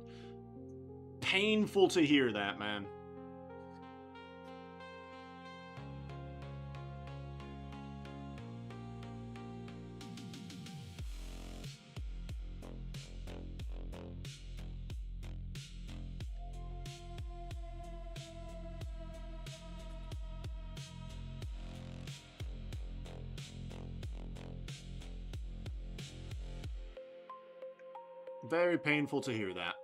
Speaker 2: painful to hear that, man. Very painful to hear that.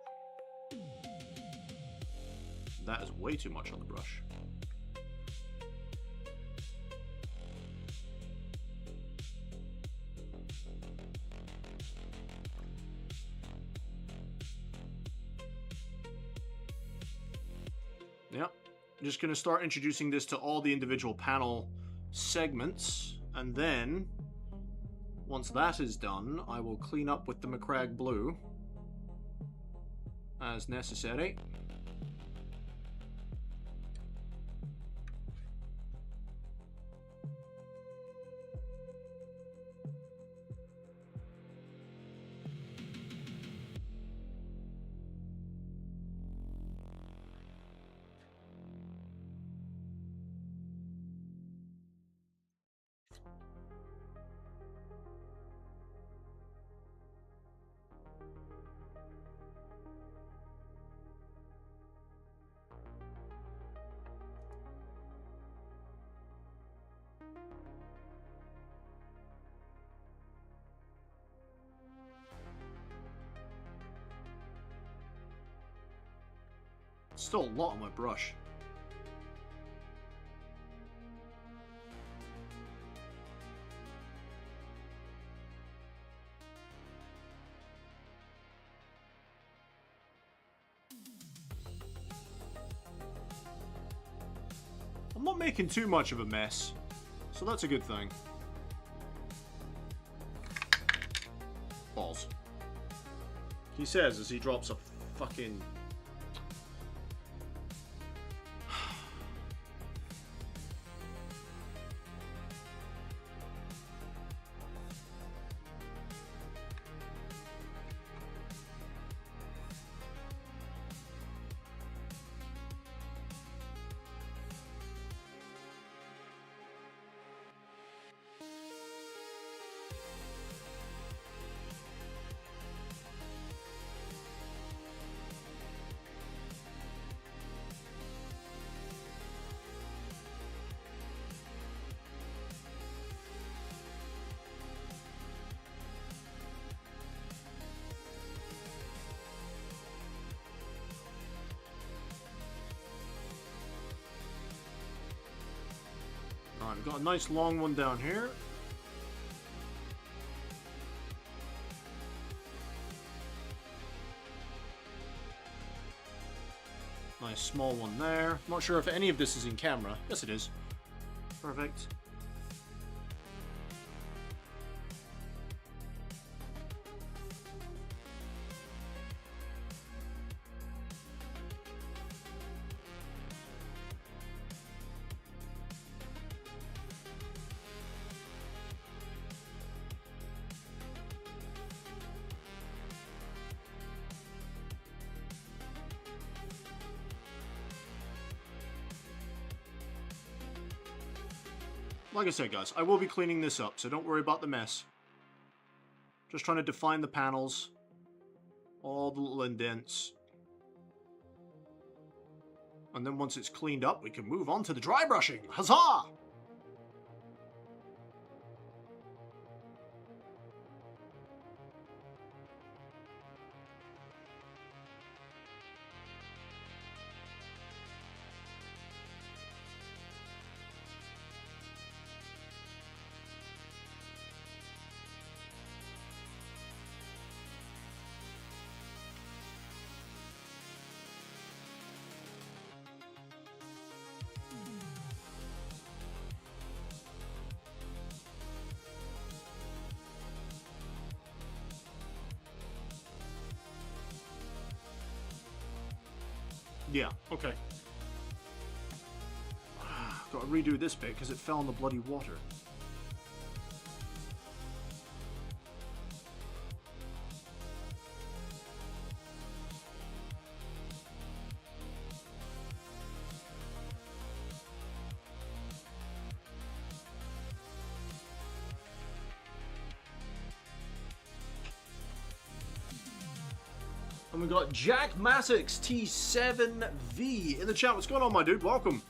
Speaker 2: That is way too much on the brush. Yep. I'm just going to start introducing this to all the individual panel segments, and then Once that is done, I will clean up with the McCrag Blue as necessary. Still a lot on my brush. I'm not making too much of a mess, so that's a good thing. Balls. He says as he drops a fucking... Alright, we've got a nice long one down here. Nice small one there. Not sure if any of this is in camera. Yes, it is. Perfect. Like I said, guys, I will be cleaning this up, so don't worry about the mess. Just trying to define the panels. All the little indents. And then once it's cleaned up, we can move on to the dry brushing. Huzzah! Yeah, okay. Gotta redo this bit because it fell in the bloody water. And we got Jack Massix T7V in the chat. What's going on, my dude? Welcome.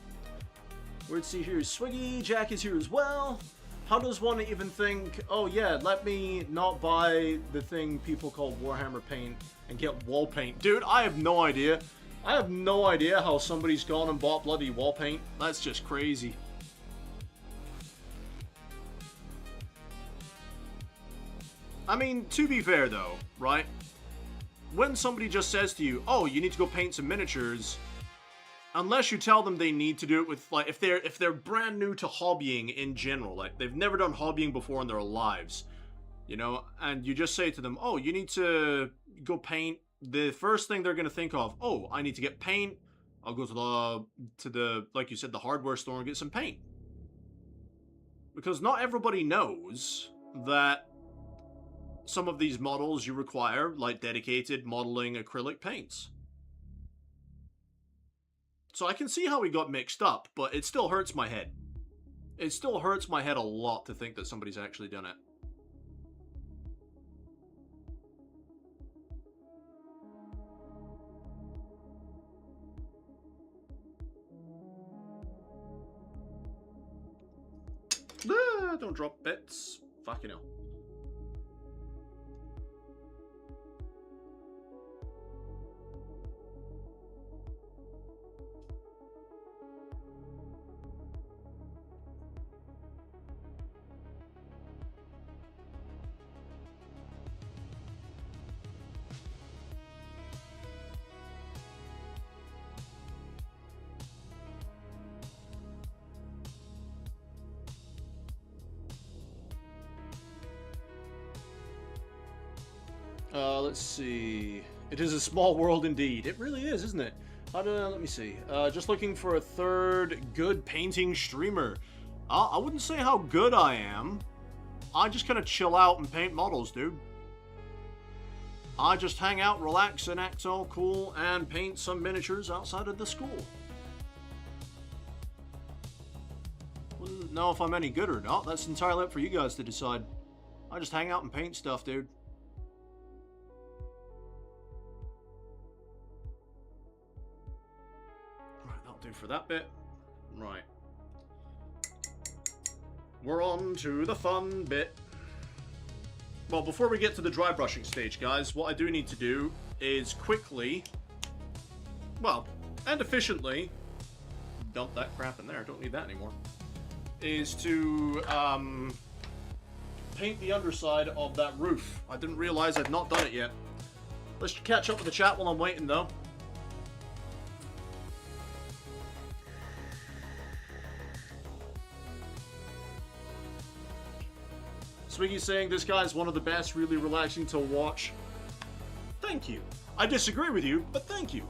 Speaker 2: Weird to see here is Swiggy. Jack is here as well. How does one even think, oh yeah, let me not buy the thing people call Warhammer paint and get wall paint? Dude, I have no idea. I have no idea how somebody's gone and bought bloody wall paint. That's just crazy. I mean, to be fair though, right? When somebody just says to you, oh, you need to go paint some miniatures, unless you tell them they need to do it with, like, if they're brand new to hobbying in general, like, they've never done hobbying before in their lives, You know, and you just say to them, oh, you need to go paint. The first thing they're going to think of, oh, I need to get paint. I'll go to the, like you said, the hardware store and get some paint. Because not everybody knows that some of these models you require, like dedicated modeling acrylic paints. So I can see how we got mixed up, but it still hurts my head. It still hurts my head a lot to think that somebody's actually done it. Ah, don't drop bits. Fucking hell. Let's see. It is a small world indeed. It really is, isn't it? Let me see. Just looking for a third good painting streamer. I wouldn't say how good I am. I just kind of chill out and paint models, dude. I just hang out, relax, and act all cool, and paint some miniatures outside of the school. Wouldn't know if I'm any good or not. That's entirely up for you guys to decide. I just hang out and paint stuff, dude. For that bit. Right. We're on to the fun bit. Well, before we get to the dry brushing stage, guys, what I do need to do is quickly, well, and efficiently, dump that crap in there, don't need that anymore, is to paint the underside of that roof. I didn't realize I'd not done it yet. Let's catch up with the chat while I'm waiting, though. Swiggy's saying this guy is one of the best, really relaxing to watch. Thank you. I disagree with you, but thank you.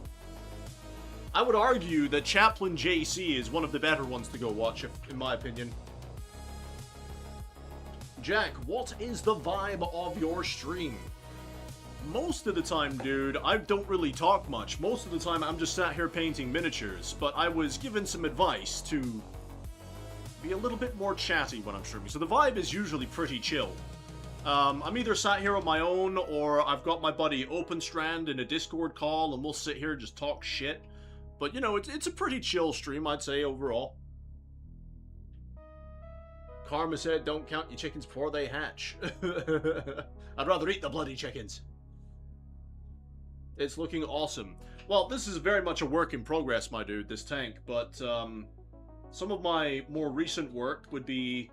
Speaker 2: I would argue that Chaplin JC is one of the better ones to go watch, in my opinion. Jack, what is the vibe of your stream? Most of the time, dude, I don't really talk much. Most of the time, I'm just sat here painting miniatures, but I was given some advice to be a little bit more chatty when I'm streaming. So the vibe is usually pretty chill. I'm either sat here on my own, or I've got my buddy OpenStrand in a Discord call, and we'll sit here and just talk shit. But, you know, it's a pretty chill stream, I'd say, overall. Karma said, don't count your chickens before they hatch. I'd rather eat the bloody chickens. It's looking awesome. Well, this is very much a work in progress, my dude, this tank, but, some of my more recent work would be,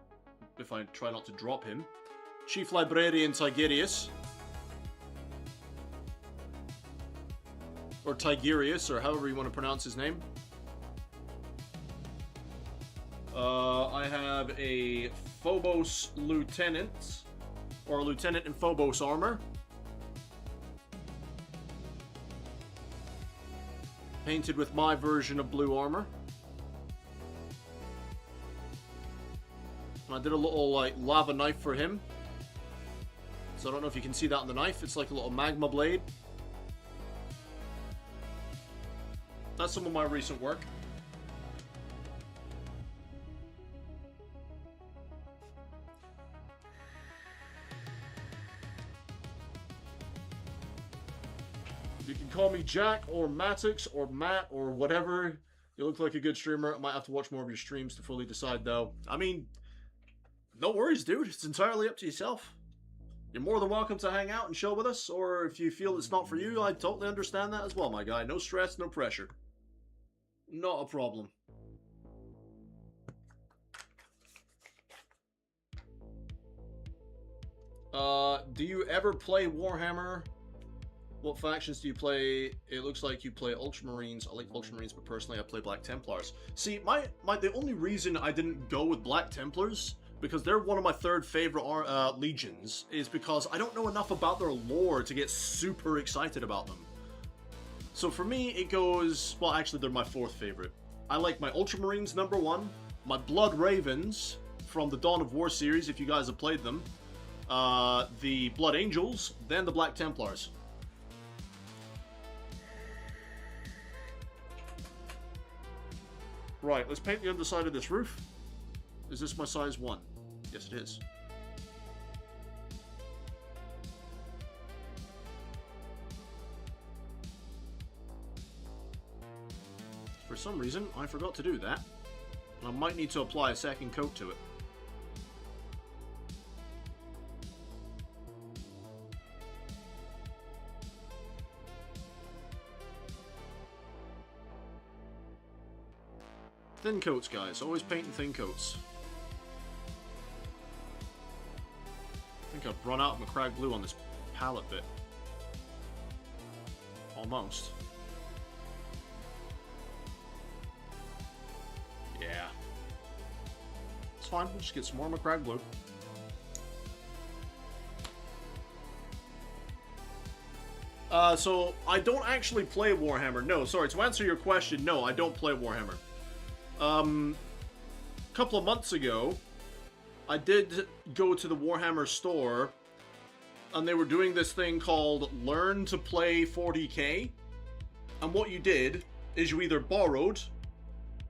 Speaker 2: if I try not to drop him, Chief Librarian Tigerius. Or Tigerius, or however you want to pronounce his name. I have a Phobos Lieutenant, or a Lieutenant in Phobos armor. Painted with my version of blue armor. And I did a little, like, lava knife for him. So I don't know if you can see that on the knife. It's like a little magma blade. That's some of my recent work. You can call me Jack, or Matix, or Matt, or whatever. You look like a good streamer. I might have to watch more of your streams to fully decide, though. I mean, no worries, dude. It's entirely up to yourself. You're more than welcome to hang out and chill with us, or if you feel it's not for you, I totally understand that as well, my guy. No stress, no pressure. Not a problem. Do you ever play Warhammer? What factions do you play? It looks like you play Ultramarines. I like Ultramarines, but personally I play Black Templars. See, the only reason I didn't go with Black Templars because they're one of my third favorite legions, is because I don't know enough about their lore to get super excited about them. So for me, it goes... Well, actually, they're my fourth favorite. I like my Ultramarines #1, my Blood Ravens from the Dawn of War series, if you guys have played them, the Blood Angels, then the Black Templars. Right, let's paint the underside of this roof. Is this my size 1? Yes, it is. For some reason, I forgot to do that. I might need to apply a second coat to it. Thin coats, guys. Always painting thin coats. I think I've run out of Macragge glue on this palette bit. Almost. Yeah. It's fine. We'll just get some more Macragge glue. So, I don't actually play Warhammer. No, sorry. To answer your question, no, I don't play Warhammer. A couple of months ago, I did go to the Warhammer store, and they were doing this thing called Learn to Play 40k, and what you did is you either borrowed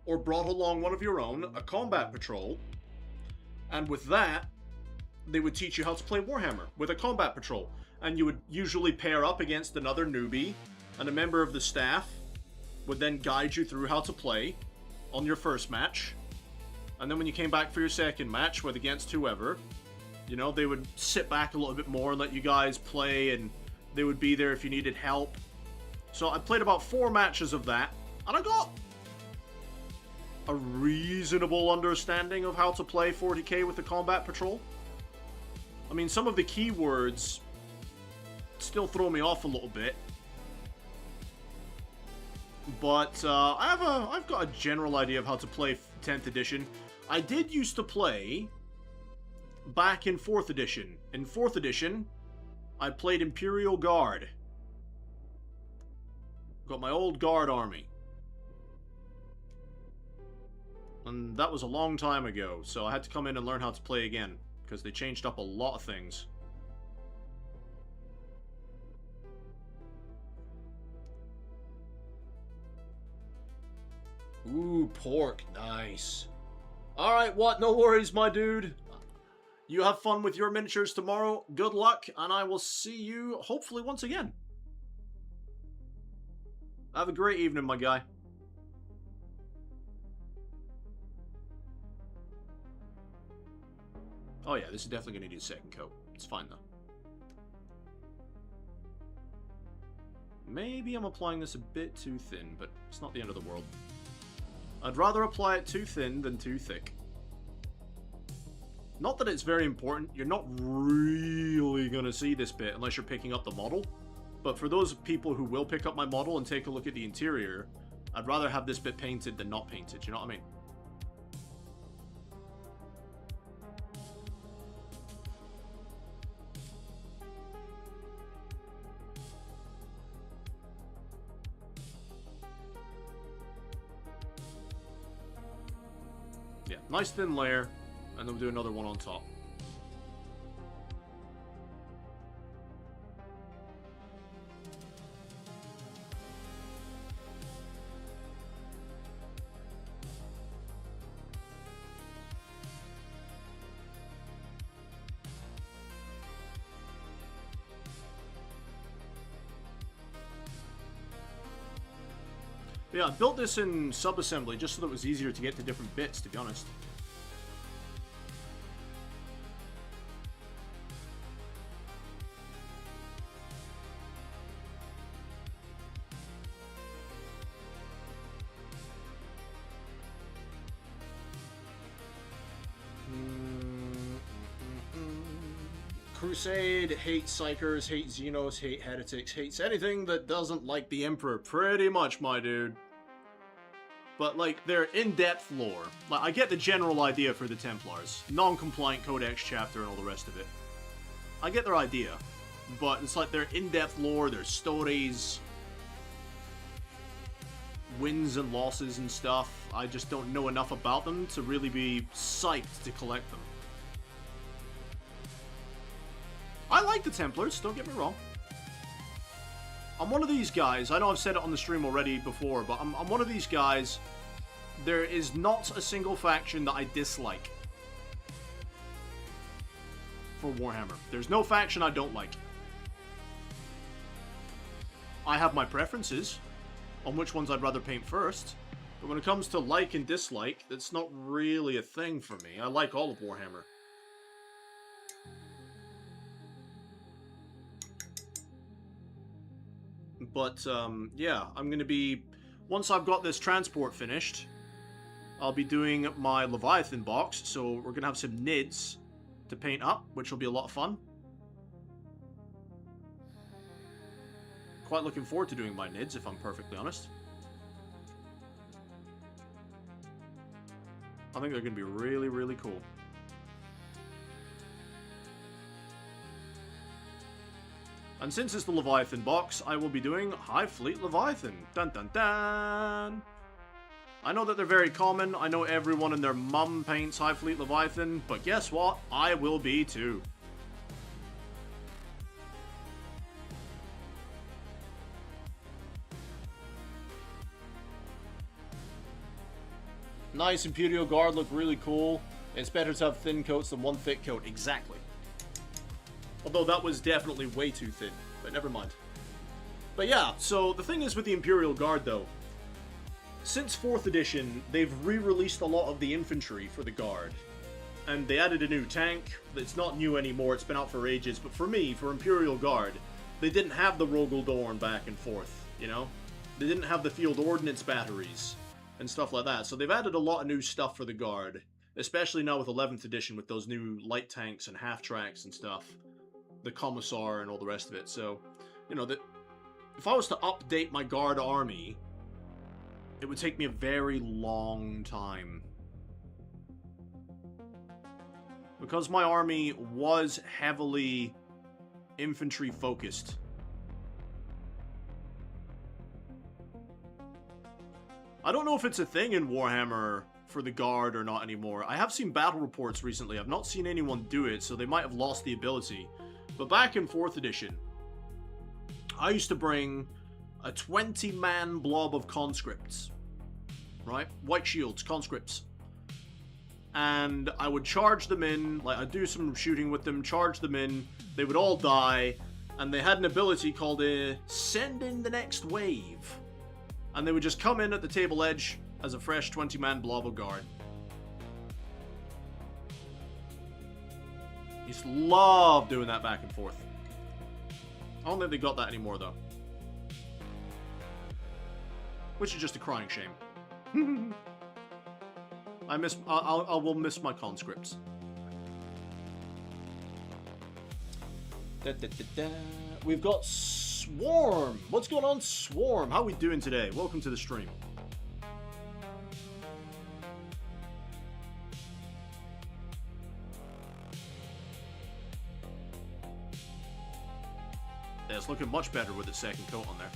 Speaker 2: or brought along one of your own, a combat patrol, and with that, they would teach you how to play Warhammer with a combat patrol, and you would usually pair up against another newbie, and a member of the staff would then guide you through how to play on your first match, and then when you came back for your second match, with against whoever, you know, they would sit back a little bit more and let you guys play, and they would be there if you needed help. So I played about 4 matches of that, and I got a reasonable understanding of how to play 40k with the combat patrol. I mean, some of the keywords still throw me off a little bit, but I've got a general idea of how to play 10th edition. I did used to play back in 4th edition. In 4th edition, I played Imperial Guard. Got my old Guard army. And that was a long time ago, so I had to come in and learn how to play again, because they changed up a lot of things. Ooh, pork. Nice. Alright, what? No worries, my dude. You have fun with your miniatures tomorrow. Good luck, and I will see you, hopefully, once again. Have a great evening, my guy. Oh yeah, this is definitely going to need a second coat. It's fine, though. Maybe I'm applying this a bit too thin, but it's not the end of the world. I'd rather apply it too thin than too thick. Not that it's very important. You're not really going to see this bit unless you're picking up the model. But for those people who will pick up my model and take a look at the interior, I'd rather have this bit painted than not painted. You know what I mean? Yeah, nice thin layer, and then we'll do another one on top. Yeah, I built this in sub-assembly just so that it was easier to get to different bits, to be honest. Crusade, hate Psychers, hate Xenos, hate Heretics, hates anything that doesn't like the Emperor. Pretty much, my dude. but like their in-depth lore. Like, I get the general idea for the Templars, non-compliant Codex chapter and all the rest of it. I get their idea, but it's like their in-depth lore, their stories, wins and losses and stuff. I just don't know enough about them to really be psyched to collect them. I like the Templars, don't get me wrong. I'm one of these guys, I know I've said it on the stream already before, but I'm one of these guys, there is not a single faction that I dislike for Warhammer. There's no faction I don't like. I have my preferences on which ones I'd rather paint first, but when it comes to like and dislike, that's not really a thing for me. I like all of Warhammer. But, yeah, I'm going to be... Once I've got this transport finished, I'll be doing my Leviathan box, so we're going to have some NIDs to paint up, which will be a lot of fun. Quite looking forward to doing my NIDs, if I'm perfectly honest. I think they're going to be really, really cool. And since it's the Leviathan box, I will be doing High Fleet Leviathan. Dun dun dun! I know that they're very common, I know everyone and their mum paints High Fleet Leviathan, but guess what? I will be too. Nice Imperial Guard look really cool. It's better to have thin coats than one thick coat. Exactly. Although that was definitely way too thin, but never mind. But yeah, so the thing is with the Imperial Guard though, since 4th edition, they've re-released a lot of the infantry for the Guard. And they added a new tank. It's not new anymore, it's been out for ages, but for me, for Imperial Guard, they didn't have the Rogel Dorn back and forth, you know? They didn't have the field ordnance batteries and stuff like that, so they've added a lot of new stuff for the Guard. Especially now with 11th edition, with those new light tanks and half-tracks and stuff. The Commissar and all the rest of it. So, you know, if I was to update my Guard army, it would take me a very long time. Because my army was heavily infantry focused. I don't know if it's a thing in Warhammer for the Guard or not anymore. I have seen battle reports recently. I've not seen anyone do it, so they might have lost the ability. But back in 4th edition, I used to bring a 20-man blob of conscripts, right? White shields, conscripts. And I would charge them in, like I'd do some shooting with them, charge them in, they would all die, and they had an ability called Send in the Next Wave. And they would just come in at the table edge as a fresh 20-man blob of Guard. Used to love doing that back and forth. I don't think they got that anymore, though. Which is just a crying shame. I will miss my conscripts. We've got Swarm. What's going on, Swarm? How are we doing today? Welcome to the stream. Yeah, it's looking much better with its second coat on there.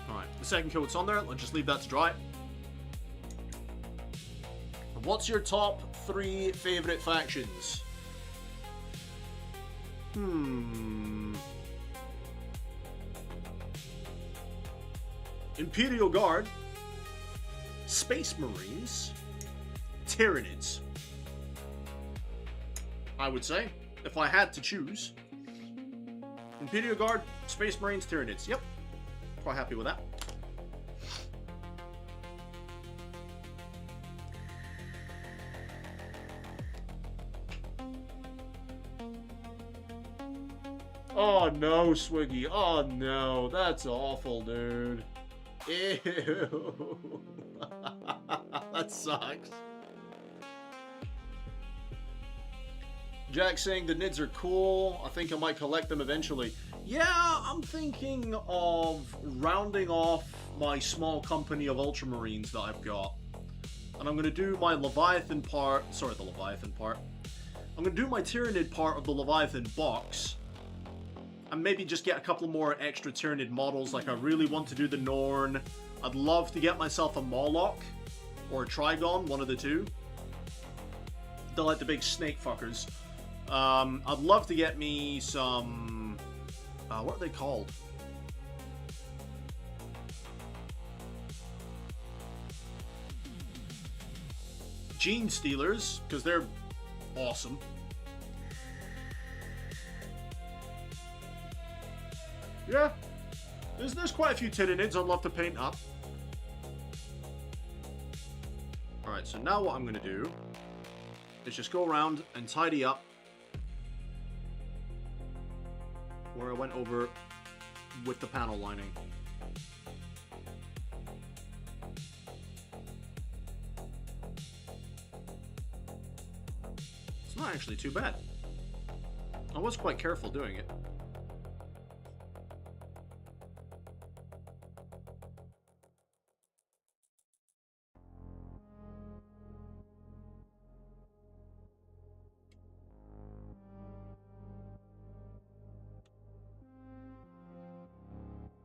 Speaker 2: Alright, the second coat's on there. Let's just leave that to dry. What's your top 3 favorite factions? Imperial Guard, Space Marines, Tyranids. I would say, if I had to choose. Imperial Guard, Space Marines, Tyranids. Yep. Quite happy with that. Oh no, Swiggy. Oh no, that's awful, dude. Ew. That sucks. Jack saying the nids are cool. I think I might collect them eventually. Yeah, I'm thinking of rounding off my small company of Ultramarines that I've got. And I'm going to do my Leviathan part. Sorry, the Leviathan part. I'm going to do my Tyranid part of the Leviathan box. And maybe just get a couple more extra Tyranid models. Like, I really want to do the Norn. I'd love to get myself a Moloch. Or a Trigon, one of the two. They're like the big snake fuckers. I'd love to get me some... what are they called? Gene Stealers, because they're awesome. Yeah. There's quite a few Tyranids I'd love to paint up. Alright, so now what I'm going to do is just go around and tidy up where I went over with the panel lining. It's not actually too bad. I was quite careful doing it.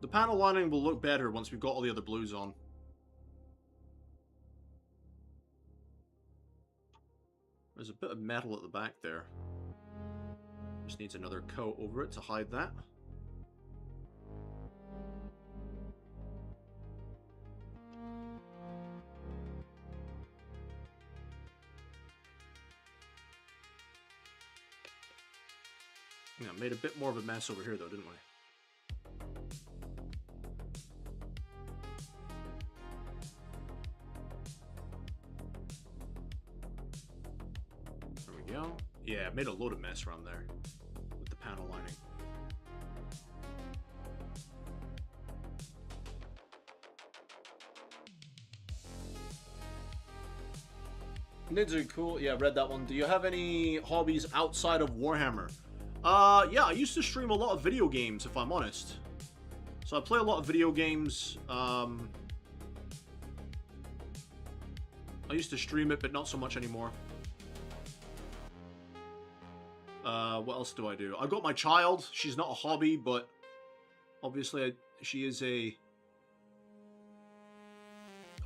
Speaker 2: The panel lining will look better once we've got all the other blues on. There's a bit of metal at the back there. Just needs another coat over it to hide that. Yeah, made a bit more of a mess over here though, didn't we? Yeah, I made a load of mess around there with the panel lining. Nids are cool. Yeah, read that one. Do you have any hobbies outside of Warhammer? Yeah, I used to stream a lot of video games, if I'm honest. So I play a lot of video games. I used to stream it, but not so much anymore. What else do I do? I got my child. She's not a hobby, but obviously she is a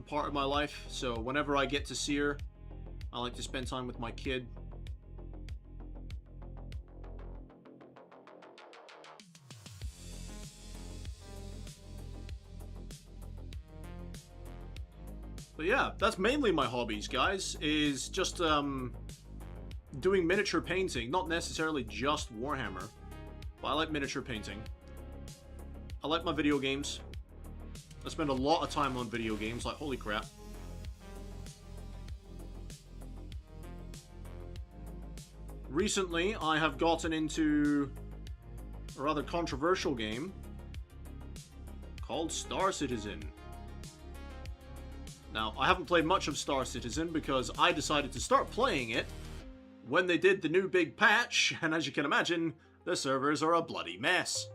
Speaker 2: part of my life. So whenever I get to see her, I like to spend time with my kid. But yeah, that's mainly my hobbies, guys, is just, doing miniature painting, not necessarily just Warhammer, but I like miniature painting. I like my video games. I spend a lot of time on video games, like holy crap. Recently, I have gotten into a rather controversial game called Star Citizen. Now, I haven't played much of Star Citizen because I decided to start playing it when they did the new big patch, and as you can imagine, the servers are a bloody mess.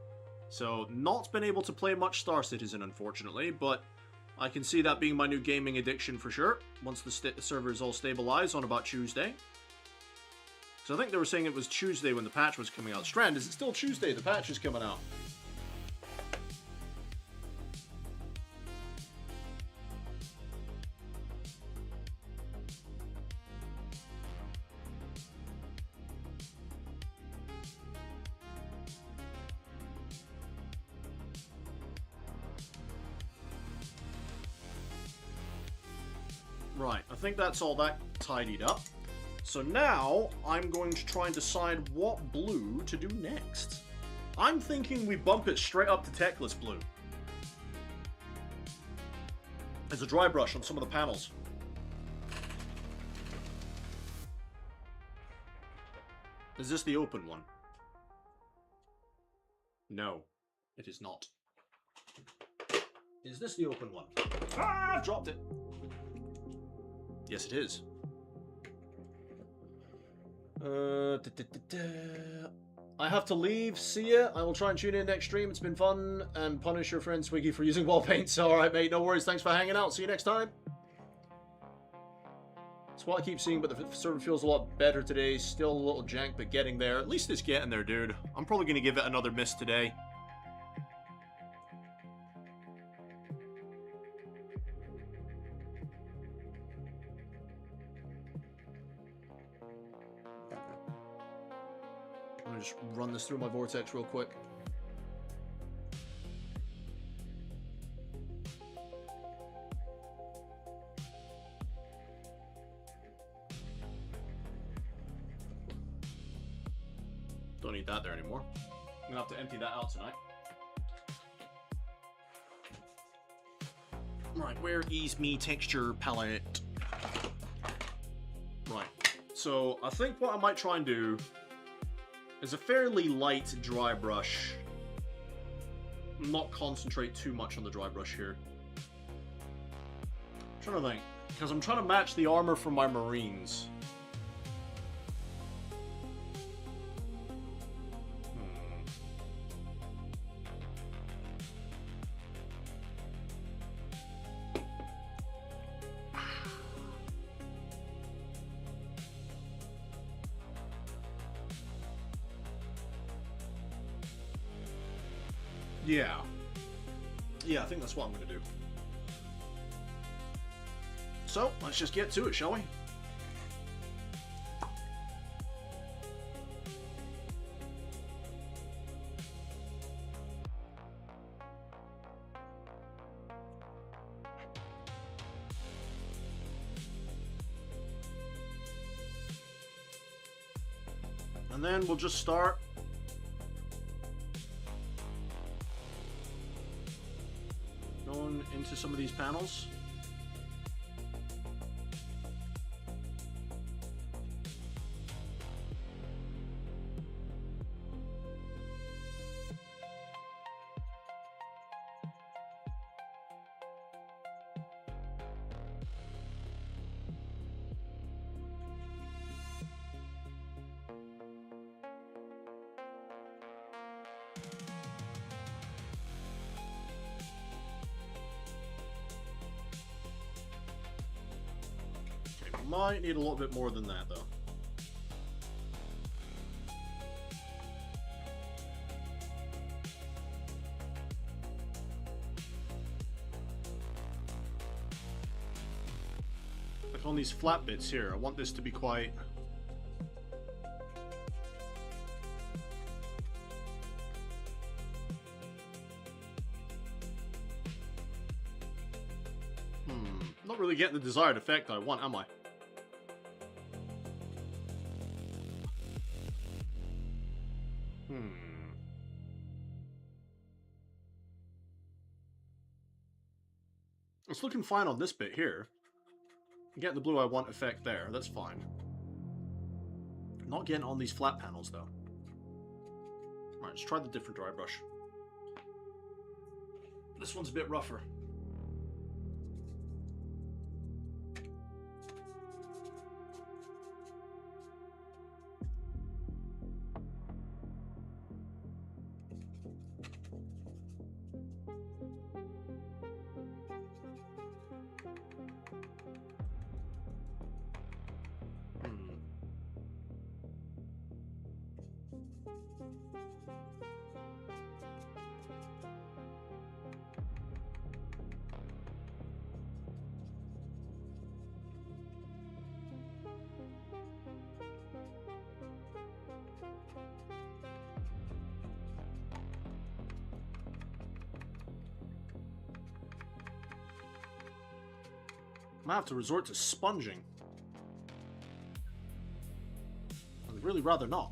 Speaker 2: So, not been able to play much Star Citizen, unfortunately, but I can see that being my new gaming addiction for sure, once the servers all stabilize on about Tuesday. So I think they were saying it was Tuesday when the patch was coming out. Strand, is it still Tuesday the patch is coming out? Right, I think that's all that tidied up. So now, I'm going to try and decide what blue to do next. I'm thinking we bump it straight up to Techless blue. As a dry brush on some of the panels. Is this the open one? No, it is not. Is this the open one? Ah, I've dropped it. Yes, it is. I have to leave. See ya. I will try and tune in next stream. It's been fun. And punish your friend Swiggy for using wall paint. So, alright, mate. No worries. Thanks for hanging out. See you next time. That's what I keep seeing, but the server feels a lot better today. Still a little jank, but getting there. At least it's getting there, dude. I'm probably going to give it another miss today. I'm going to just run this through my vortex real quick. Don't need that there anymore. I'm gonna have to empty that out tonight. Right, where is me texture palette? Right, so I think what I might try and do is a fairly light dry brush. Not concentrate too much on the dry brush here. I'm trying to think, because I'm trying to match the armor from my Marines. Yeah, I think that's what I'm going to do. So, let's just get to it, shall we? And then we'll just start going into some of these panels. Might need a little bit more than that, though. Like on these flat bits here, I want this to be quite... Not really getting the desired effect I want, am I? It's looking fine on this bit here. Getting the blue I want effect there, that's fine. Not getting on these flat panels though. Alright, let's try the different dry brush. This one's a bit rougher. I have to resort to sponging. I'd really rather not.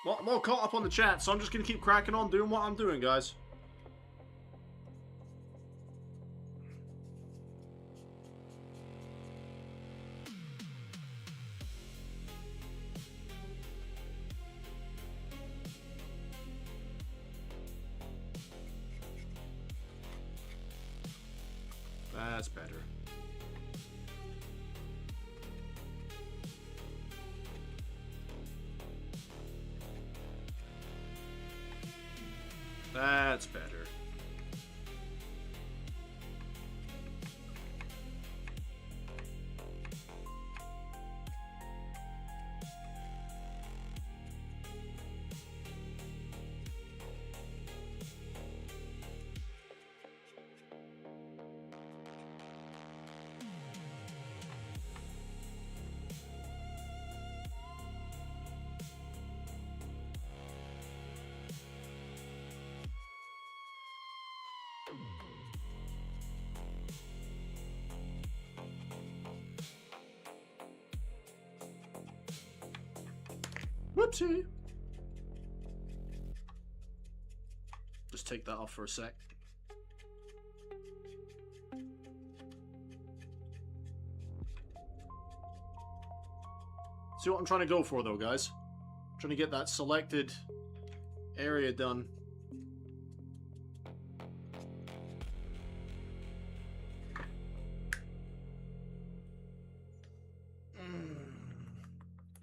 Speaker 2: Well, I'm all caught up on the chat, so I'm just gonna keep cracking on doing what I'm doing, guys. That's better. That's better. Whoopsie. Just take that off for a sec. See what I'm trying to go for though, guys? I'm trying to get that selected area done.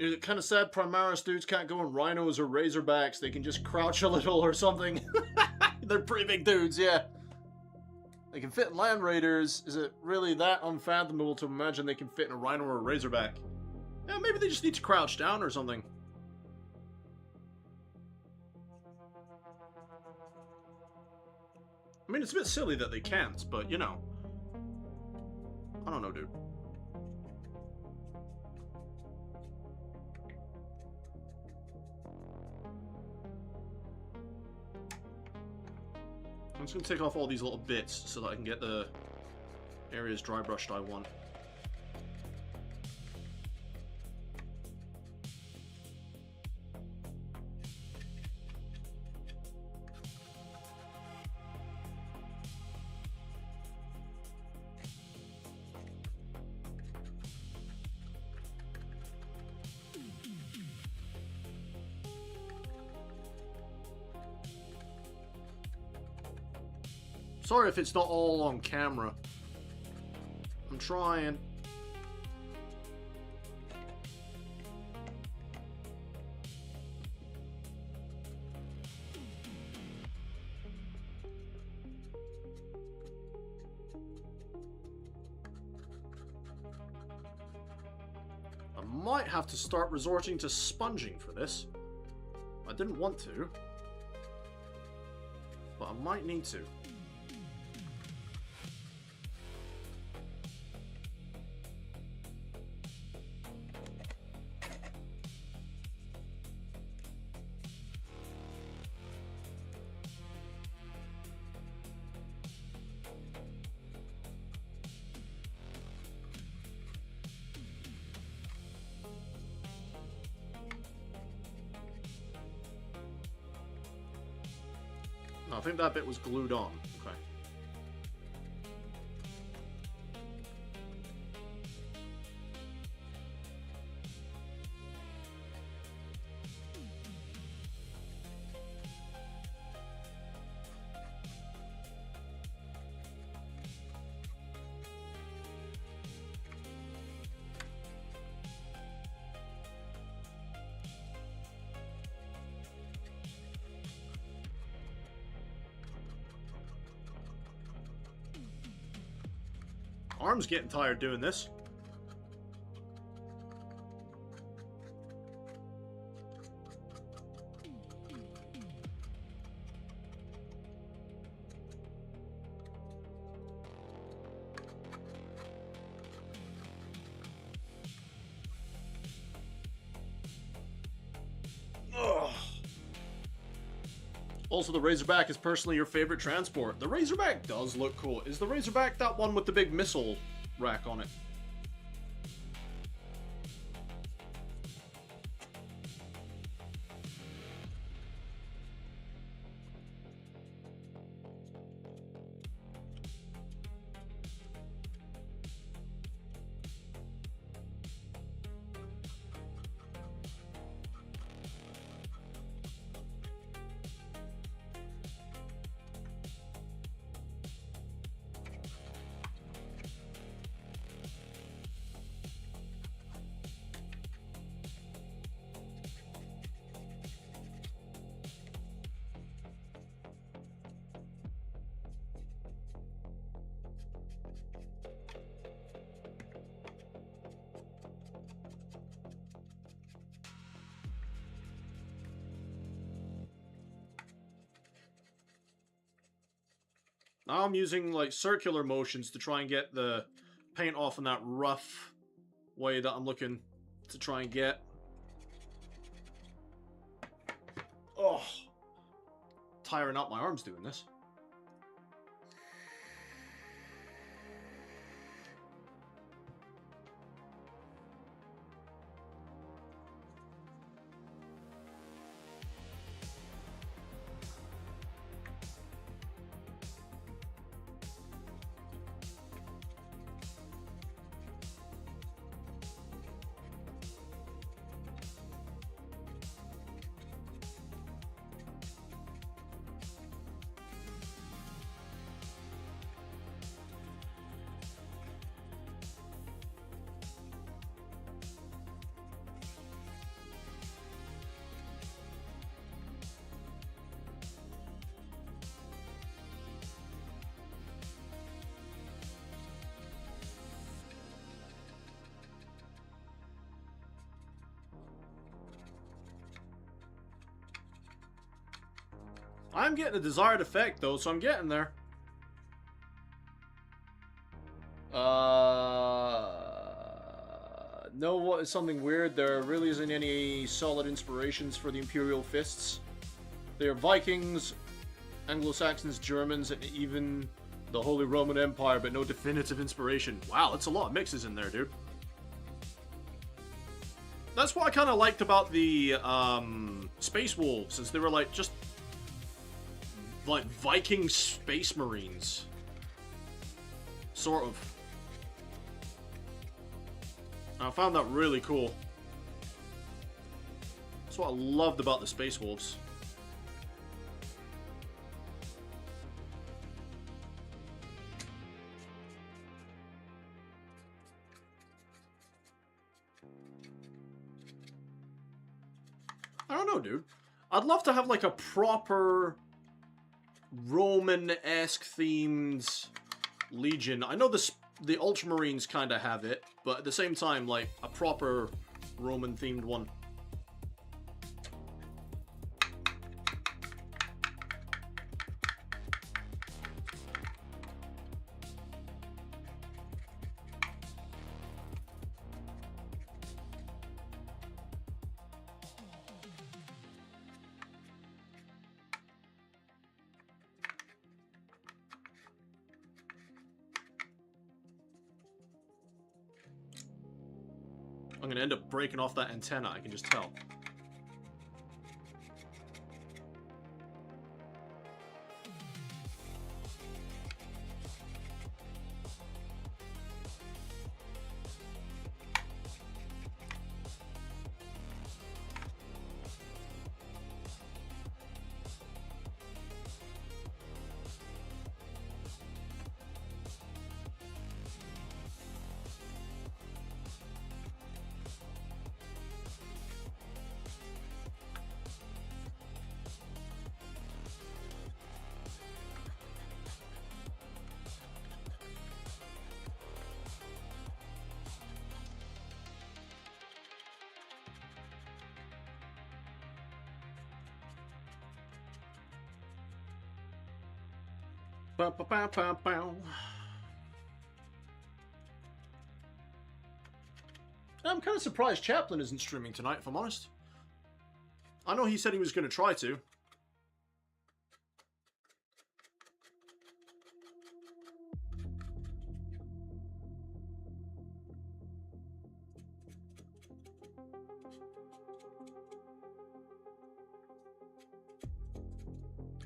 Speaker 2: It's kind of sad Primaris dudes can't go in rhinos or razorbacks. They can just crouch a little or something. They're pretty big dudes, yeah. They can fit in Land Raiders. Is it really that unfathomable to imagine they can fit in a rhino or a razorback? Yeah, maybe they just need to crouch down or something. I mean, it's a bit silly that they can't, but, you know. I don't know, dude. I'm just going to take off all these little bits so that I can get the areas dry brushed I want. Sorry if it's not all on camera. I'm trying. I might have to start resorting to sponging for this. I didn't want to, but I might need to. I think that bit was glued on. Okay. Arm's getting tired doing this. Ugh. Also, the Razorback is personally your favorite transport. The Razorback does look cool. Is the Razorback that one with the big missile rack on it? Now I'm using like circular motions to try and get the paint off in that rough way that I'm looking to try and get. Oh, tiring out my arms doing this. I'm getting the desired effect, though, so I'm getting there. No, what is something weird? There really isn't any solid inspirations for the Imperial Fists. They are Vikings, Anglo-Saxons, Germans, and even the Holy Roman Empire, but no definitive inspiration. Wow, that's a lot of mixes in there, dude. That's what I kind of liked about the Space Wolves, since they were like just like Viking Space Marines. Sort of. I found that really cool. That's what I loved about the Space Wolves. I don't know, dude. I'd love to have like a proper Roman-esque themed Legion. I know the Ultramarines kind of have it, but at the same time, like, a proper Roman-themed one. I'm gonna end up breaking off that antenna, I can just tell. I'm kind of surprised Chaplin isn't streaming tonight, if I'm honest. I know he said he was going to try to.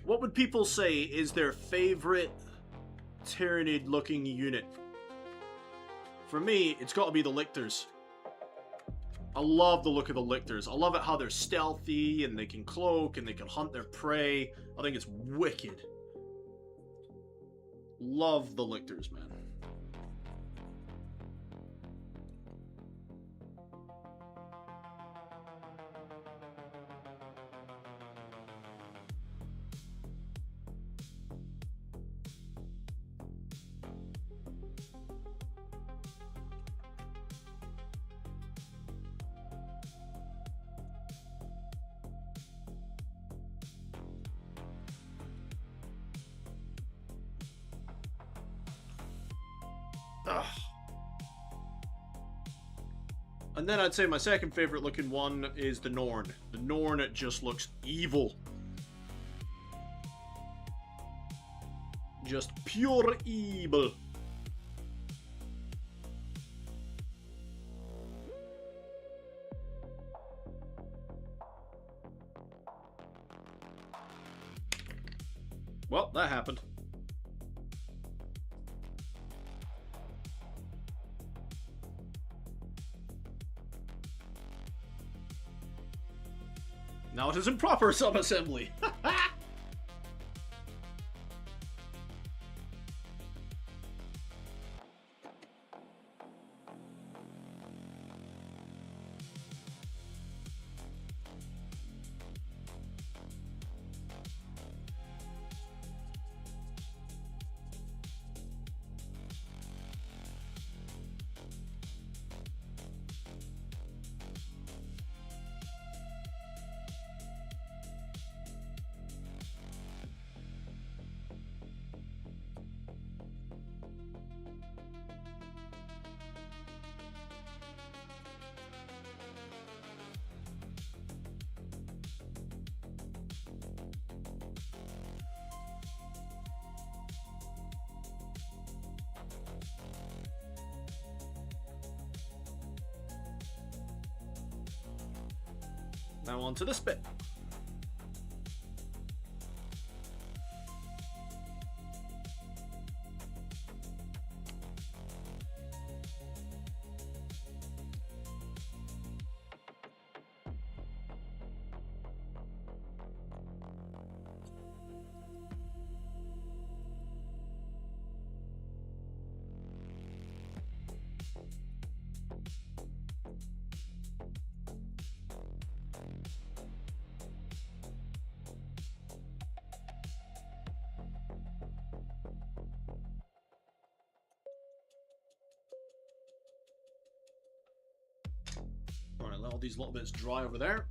Speaker 2: What would people say is their favorite Tyranid-looking unit? For me, it's got to be the Lictors. I love the look of the Lictors. I love it how they're stealthy, and they can cloak, and they can hunt their prey. I think it's wicked. Love the Lictors, man. Ugh. And then I'd say my second favorite looking one is the Norn. The Norn, it just looks evil. Just pure evil. Well, that happened. Now it is in proper sub-assembly. Now on to the spit. Alright, let all these little bits dry over there.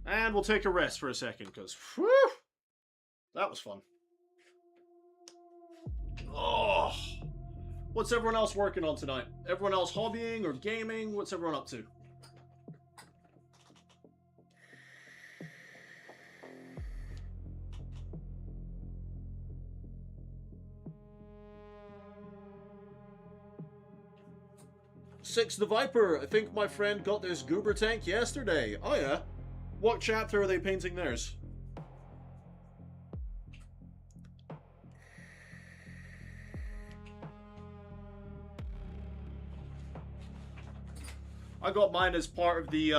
Speaker 2: And we'll take a rest for a second, because, whew, that was fun. Oh, what's everyone else working on tonight? Everyone else hobbying or gaming? What's everyone up to? Six the Viper. I think my friend got this goober tank yesterday. Oh yeah. What chapter are they painting theirs? I got mine as part of the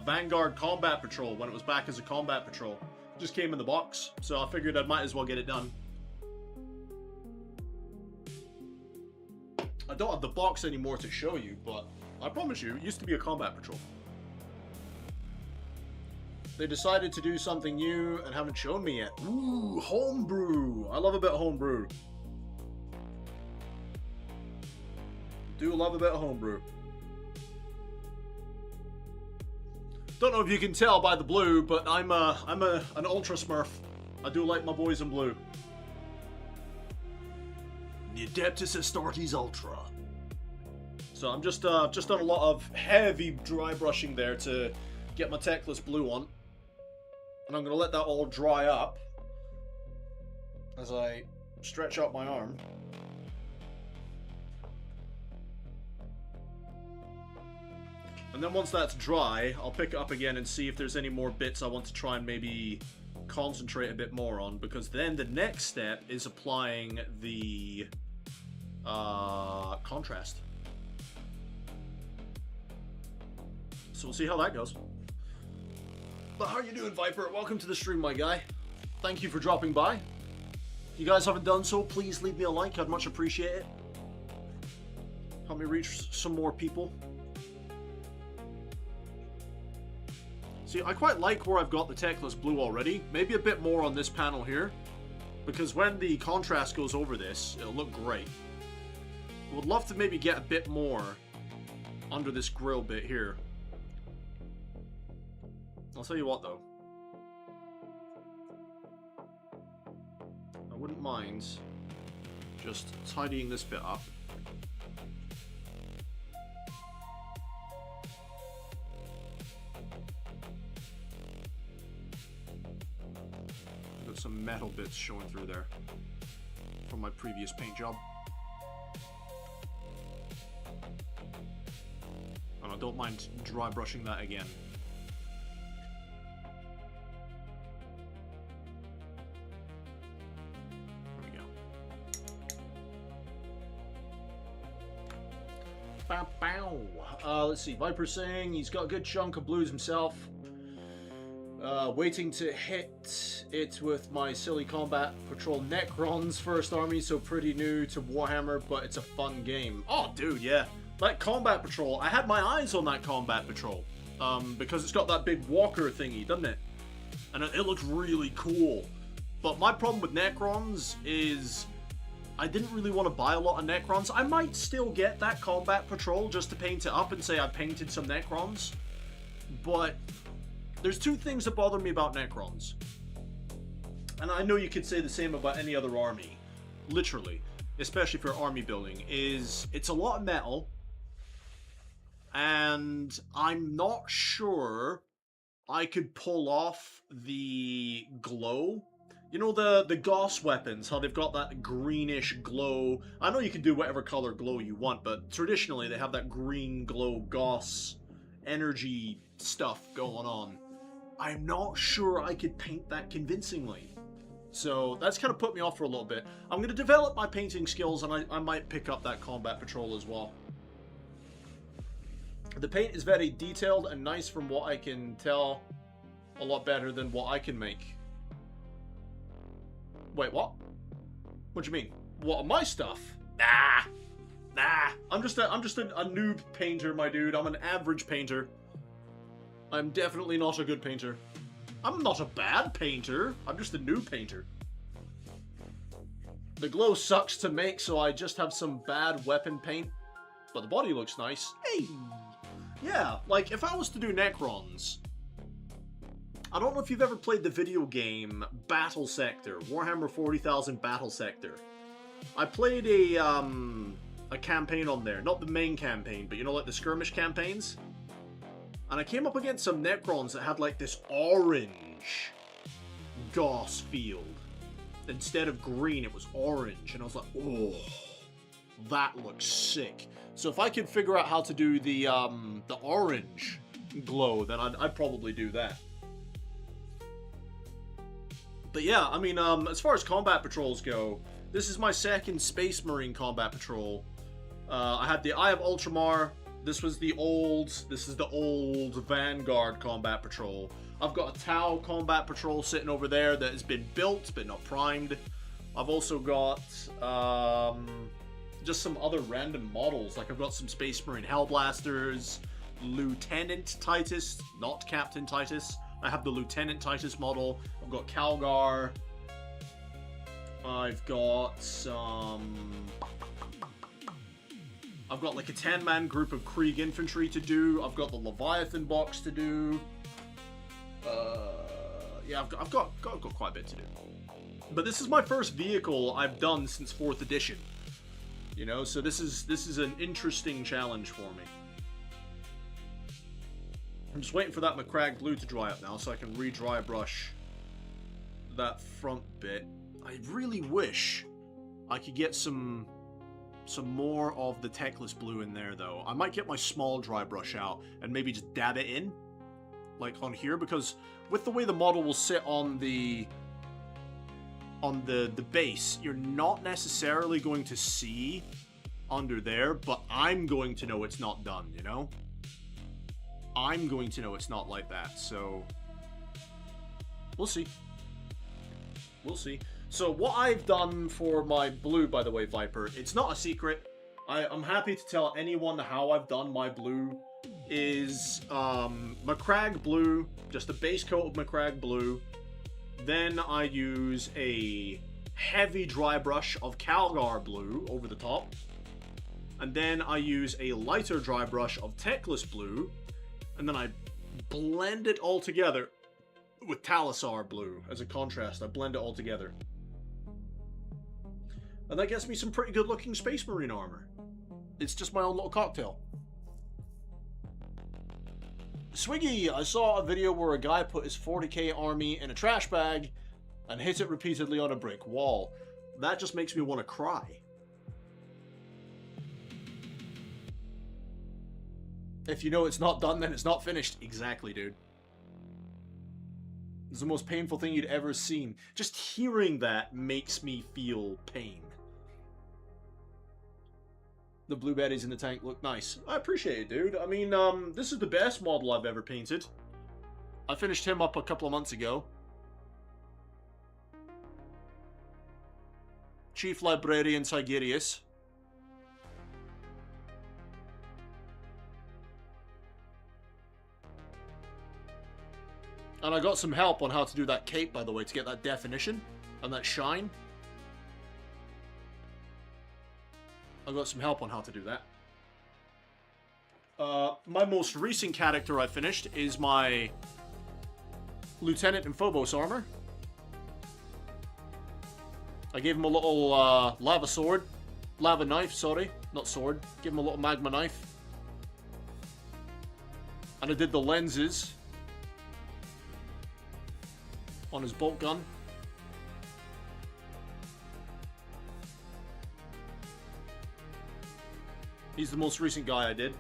Speaker 2: Vanguard Combat Patrol when it was back as a Combat Patrol. Just came in the box, so I figured I might as well get it done. I don't have the box anymore to show you, but I promise you, it used to be a Combat Patrol. They decided to do something new and haven't shown me yet. Ooh, homebrew! I love a bit of homebrew. Do love a bit of homebrew. Don't know if you can tell by the blue, but I'm an ultra smurf. I do like my boys in blue. The Adeptus Astartes Ultra. So I'm just done a lot of heavy dry brushing there to get my Teclis blue on, and I'm gonna let that all dry up as I stretch out my arm. And then once that's dry, I'll pick it up again and see if there's any more bits I want to try and maybe concentrate a bit more on, because then the next step is applying the contrast. So we'll see how that goes. But how are you doing, Viper? Welcome to the stream, my guy. Thank you for dropping by. If you guys haven't done so, please leave me a like. I'd much appreciate it. Help me reach some more people. See, I quite like where I've got the Teclis blue already. Maybe a bit more on this panel here, because when the contrast goes over this, it'll look great. I would love to maybe get a bit more under this grill bit here. I'll tell you what, though. I wouldn't mind Just tidying this bit up. Got some metal bits showing through there from my previous paint job. And I don't mind dry brushing that again. There we go. Bow, bow. Let's see. Viper's saying he's got a good chunk of blues himself. Waiting to hit it with my silly combat patrol Necron's first army, so pretty new to Warhammer, but it's a fun game. Oh, dude, yeah. That combat patrol, I had my eyes on that combat patrol, because it's got that big walker thingy, doesn't it? And it looks really cool. But my problem with Necrons is I didn't really want to buy a lot of Necrons. I might still get that combat patrol just to paint it up and say I painted some Necrons, but there's two things that bother me about Necrons. And I know you could say the same about any other army. Literally. Especially for army building. Is it's a lot of metal. And I'm not sure I could pull off the glow. You know the Gauss weapons, how they've got that greenish glow. I know you can do whatever color glow you want, but traditionally they have that green glow Gauss energy stuff going on. I'm not sure I could paint that convincingly. So that's kind of put me off for a little bit. I'm going to develop my painting skills, and I might pick up that combat patrol as well. The paint is very detailed and nice from what I can tell. A lot better than what I can make. Wait, what? What do you mean? What, my stuff? Nah. I'm just a noob painter, my dude. I'm an average painter. I'm definitely not a good painter. I'm not a bad painter. I'm just a new painter. The glow sucks to make, so I just have some bad weapon paint. But the body looks nice. Hey! Yeah, like, if I was to do Necrons, I don't know if you've ever played the video game Battle Sector, Warhammer 40,000 Battle Sector. I played a campaign on there. Not the main campaign, but you know, like the skirmish campaigns? And I came up against some Necrons that had like this orange Gauss field. Instead of green, it was orange. And I was like, oh, that looks sick. So if I could figure out how to do the orange glow, then I'd probably do that. But yeah, I mean, as far as combat patrols go, this is my second Space Marine combat patrol. I had the Eye of Ultramar. This is the old Vanguard combat patrol. I've got a Tau combat patrol sitting over there that has been built but not primed. I've also got just some other random models. Like I've got some Space Marine Hellblasters, Lieutenant Titus, not Captain Titus. I have the Lieutenant Titus model. I've got Calgar. I've got like a 10-man group of Krieg infantry to do. I've got the Leviathan box to do. Yeah, I've got quite a bit to do. But this is my first vehicle I've done since 4th edition. You know, so this is an interesting challenge for me. I'm just waiting for that McCrag blue to dry up now so I can re-dry brush that front bit. I really wish I could get some more of the Teclis blue in there, though. I might get my small dry brush out and maybe just dab it in, like on here, because with the way the model will sit on the base, you're not necessarily going to see under there, but I'm going to know it's not done, you know? I'm going to know it's not like that, so we'll see. We'll see. So what I've done for my blue, by the way, Viper, it's not a secret. I'm happy to tell anyone how I've done my blue. Is McCrag blue, just a base coat of McCrag blue. Then I use a heavy dry brush of Calgar blue over the top. And then I use a lighter dry brush of Teclis blue. And then I blend it all together with Talisar blue as a contrast. I blend it all together. And that gets me some pretty good looking Space Marine armor. It's just my own little cocktail. Swiggy, I saw a video where a guy put his 40k army in a trash bag and hit it repeatedly on a brick wall. That just makes me want to cry. If you know it's not done, then it's not finished. Exactly, dude. It's the most painful thing you'd ever seen. Just hearing that makes me feel pain. The blue betties in the tank look nice. I appreciate it, dude. I mean, this is the best model I've ever painted. I finished him up a couple of months ago. Chief Librarian Tigerius. And I got some help on how to do that cape, by the way, to get that definition and that shine. I got some help on how to do that. My most recent character I finished is my Lieutenant in Phobos armor. I gave him a little lava sword. Lava knife, sorry. Not sword. Give him a little magma knife. And I did the lenses on his bolt gun. He's the most recent guy I did.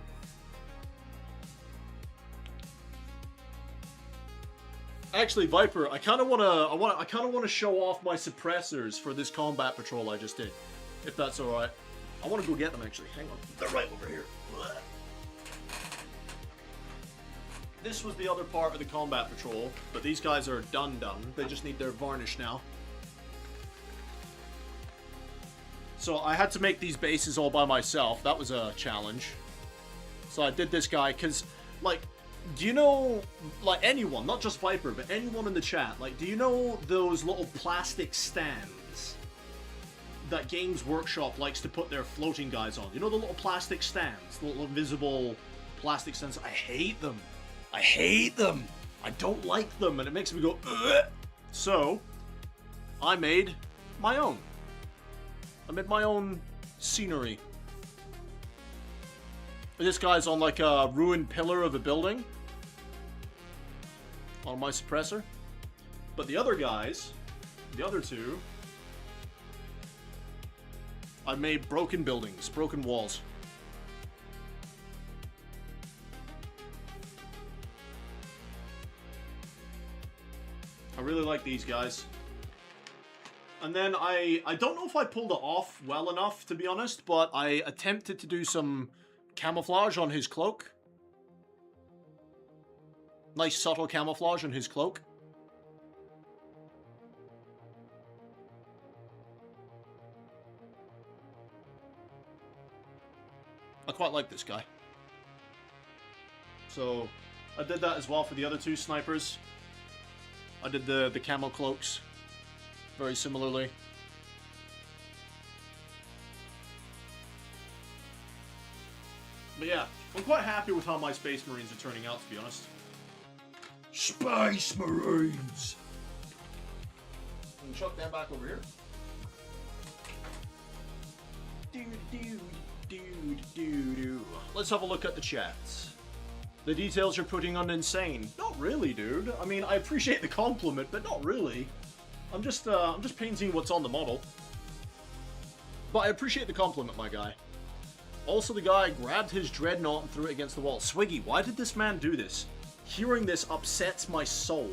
Speaker 2: Actually, Viper, I kind of want to show off my suppressors for this combat patrol I just did, if that's all right. I want to go get them actually. Hang on, they're right over here. This was the other part of the combat patrol, but these guys are done. They just need their varnish now. So I had to make these bases all by myself. That was a challenge. So I did this guy, because, like, do you know, like, anyone, not just Viper, but anyone in the chat, like, do you know those little plastic stands that Games Workshop likes to put their floating guys on? You know the little plastic stands? The little invisible plastic stands? I hate them. I hate them. I don't like them, and it makes me go, ugh. So, I made my own. I made my own scenery. This guy's on like a ruined pillar of a building on my suppressor. But the other guys, the other two, I made broken buildings, broken walls. I really like these guys. And then I don't know if I pulled it off well enough, to be honest, but I attempted to do some camouflage on his cloak. Nice subtle camouflage on his cloak. I quite like this guy. So, I did that as well for the other two snipers. I did the camo cloaks very similarly. But yeah, I'm quite happy with how my Space Marines are turning out, to be honest. Space Marines! And chuck them back over here. Let's have a look at the chats. The details you're putting on insane. Not really, dude. I mean, I appreciate the compliment, but not really. I'm just painting what's on the model. But I appreciate the compliment, my guy. Also, the guy grabbed his dreadnought and threw it against the wall. Swiggy, why did this man do this? Hearing this upsets my soul.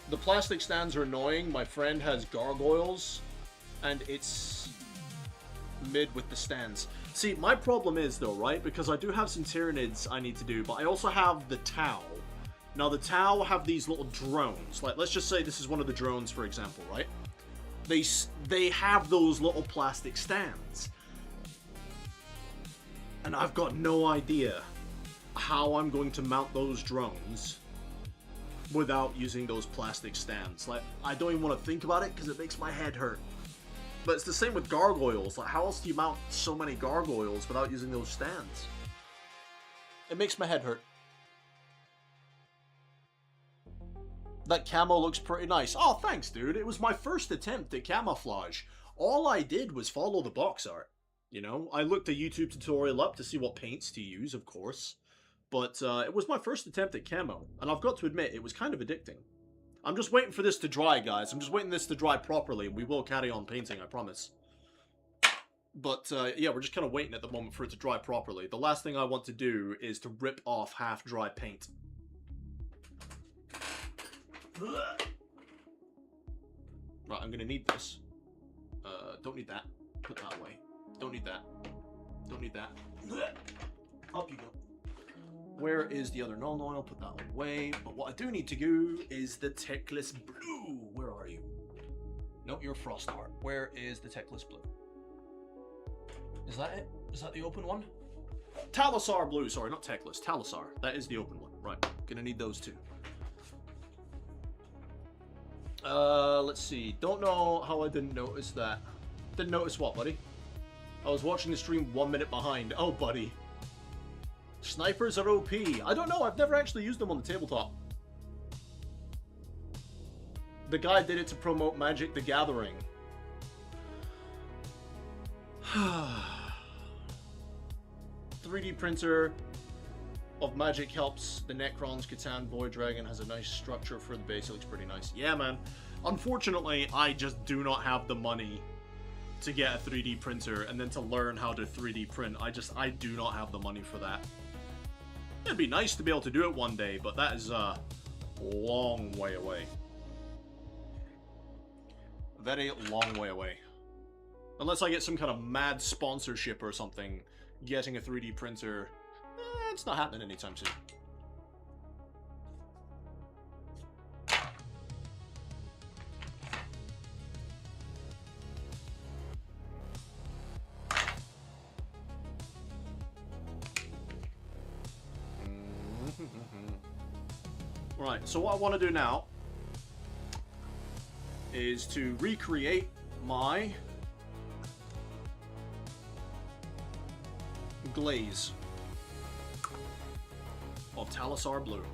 Speaker 2: The plastic stands are annoying. My friend has gargoyles, and it's mid with the stands. See, my problem is, though, right? Because I do have some Tyranids I need to do, but I also have the Tau. Now, the Tau have these little drones. Like, let's just say this is one of the drones, for example, right? They have those little plastic stands. And I've got no idea how I'm going to mount those drones without using those plastic stands. Like, I don't even want to think about it because it makes my head hurt. But it's the same with gargoyles. Like, how else do you mount so many gargoyles without using those stands? It makes my head hurt. That camo looks pretty nice. Oh, thanks, dude. It was my first attempt at camouflage. All I did was follow the box art. You know, I looked a YouTube tutorial up to see what paints to use, of course. But it was my first attempt at camo. And I've got to admit, it was kind of addicting. I'm just waiting for this to dry, guys. I'm just waiting for this to dry properly. We will carry on painting, I promise. But, yeah, we're just kind of waiting at the moment for it to dry properly. The last thing I want to do is to rip off half-dry paint. Right, I'm gonna need this. Don't need that. Put that away. Don't need that. Don't need that. Up you go. Where is the other null oil? Put that away. But what I do need to do is the Techless Blue. Where are you? No, you're Frost Art. Where is the Techless Blue? Is that it? Is that the open one? Talisar Blue. Sorry, not Techless. Talisar. That is the open one. Right. Gonna need those two. Let's see. Don't know how I didn't notice that. Didn't notice what, buddy? I was watching the stream 1 minute behind. Oh, buddy. Snipers are OP. I don't know. I've never actually used them on the tabletop. The guy did it to promote Magic the Gathering. 3D printer of Magic helps the Necrons. Catan Void Dragon has a nice structure for the base. It looks pretty nice. Yeah, man. Unfortunately, I just do not have the money to get a 3D printer and then to learn how to 3D print. I do not have the money for that. It'd be nice to be able to do it one day, but that is a long way away. Very long way away. Unless I get some kind of mad sponsorship or something, getting a 3D printer, it's not happening anytime soon. Right, so what I want to do now is to recreate my glaze of Talisar Blue.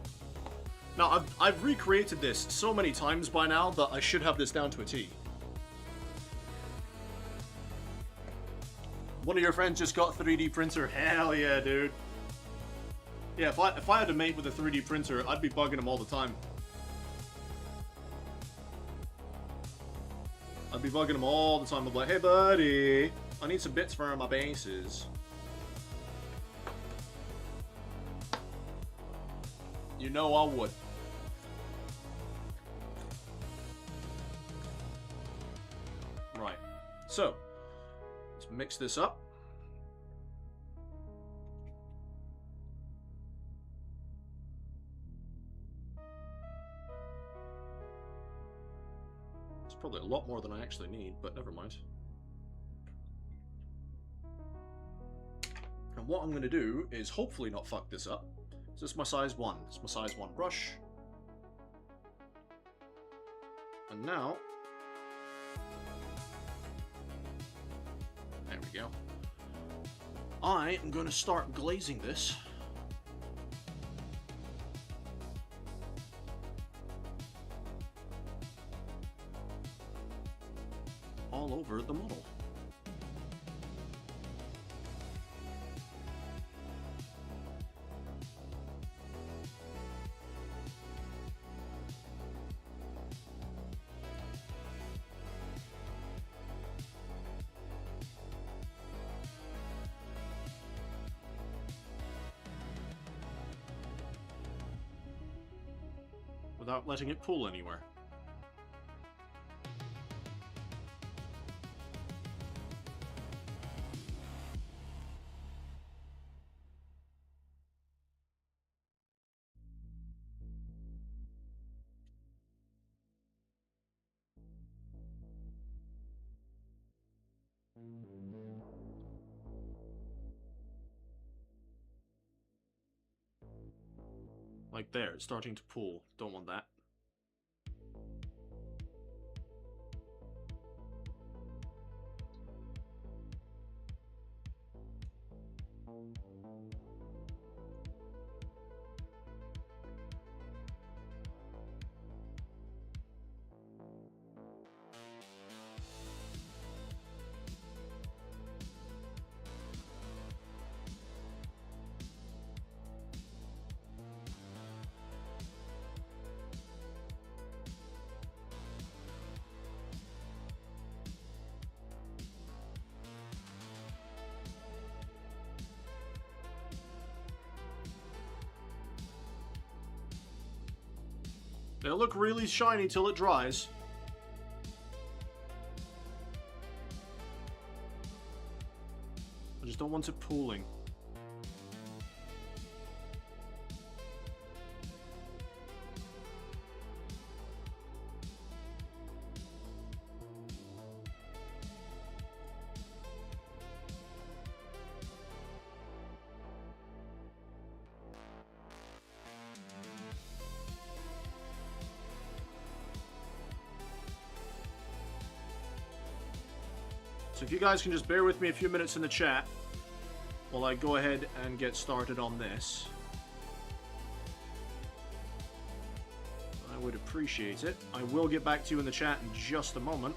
Speaker 2: Now, I've recreated this so many times by now that I should have this down to a T. One of your friends just got a 3D printer. Hell yeah, dude. Yeah, if I had a mate with a 3D printer, I'd be bugging him all the time. I'd be bugging him all the time. I'd be like, hey buddy, I need some bits for my bases. You know I would. Right. So, let's mix this up. It's probably a lot more than I actually need, but never mind. And what I'm going to do is hopefully not fuck this up. So this is my size 1. It's my size 1 brush. And now, there we go. I am going to start glazing this. All over the model. Without letting it pull anywhere. Like there, it's starting to pull. Don't want that. It'll look really shiny till it dries. I just don't want it pooling. So if you guys can just bear with me a few minutes in the chat while I go ahead and get started on this, I would appreciate it. I will get back to you in the chat in just a moment.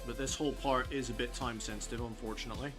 Speaker 2: But this whole part is a bit time sensitive, unfortunately.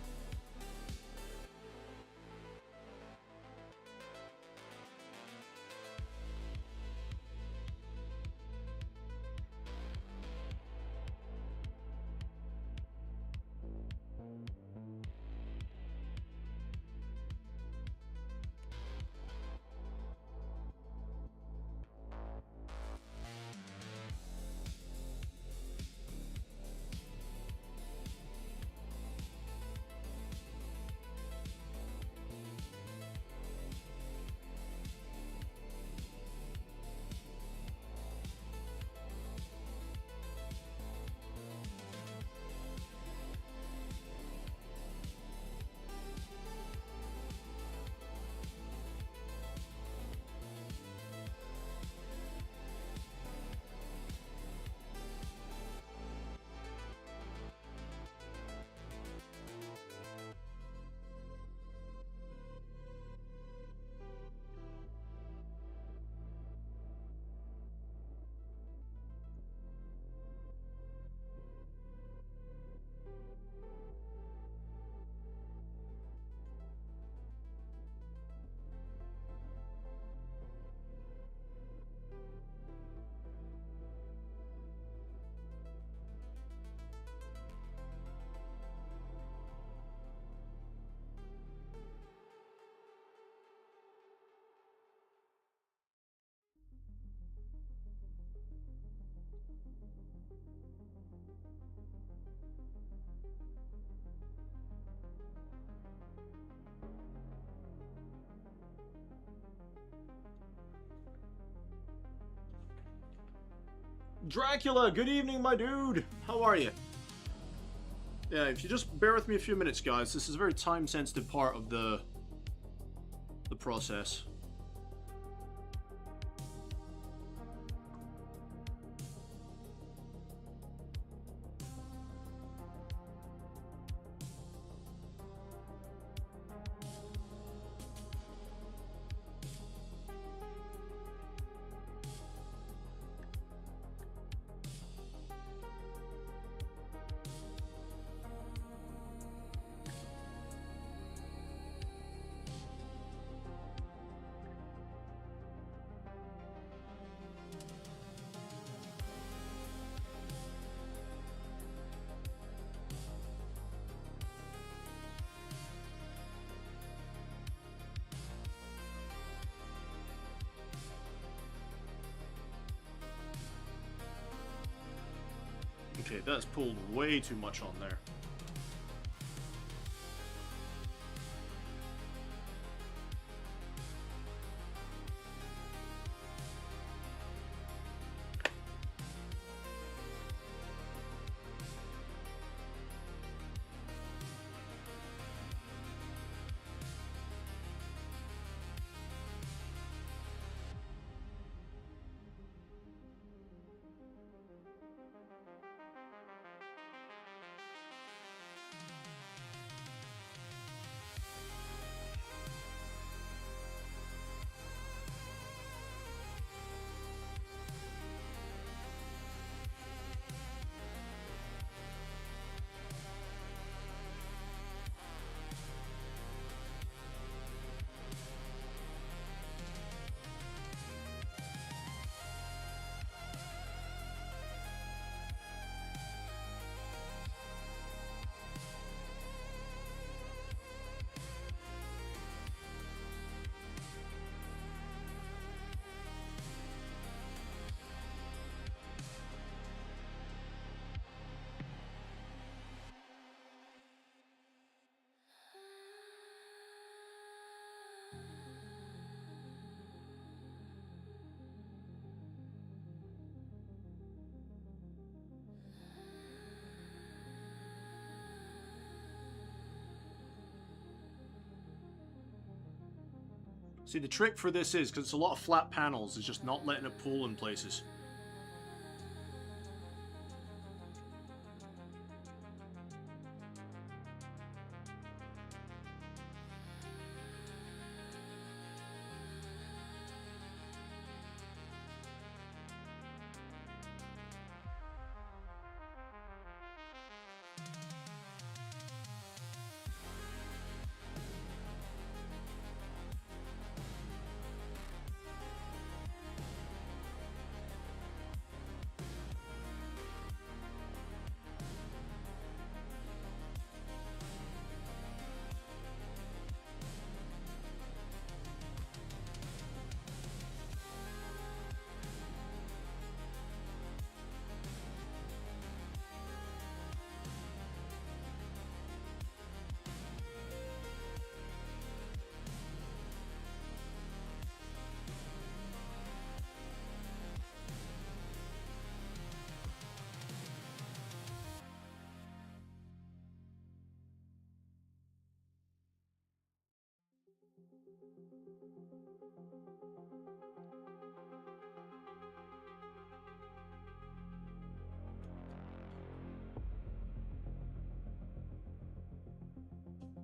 Speaker 2: Dracula, good evening, my dude. How are you? Yeah, if you just bear with me a few minutes, guys. This is a very time-sensitive part of the process. Okay, that's pulled way too much on there. See, the trick for this is, because it's a lot of flat panels, is just not letting it pull in places.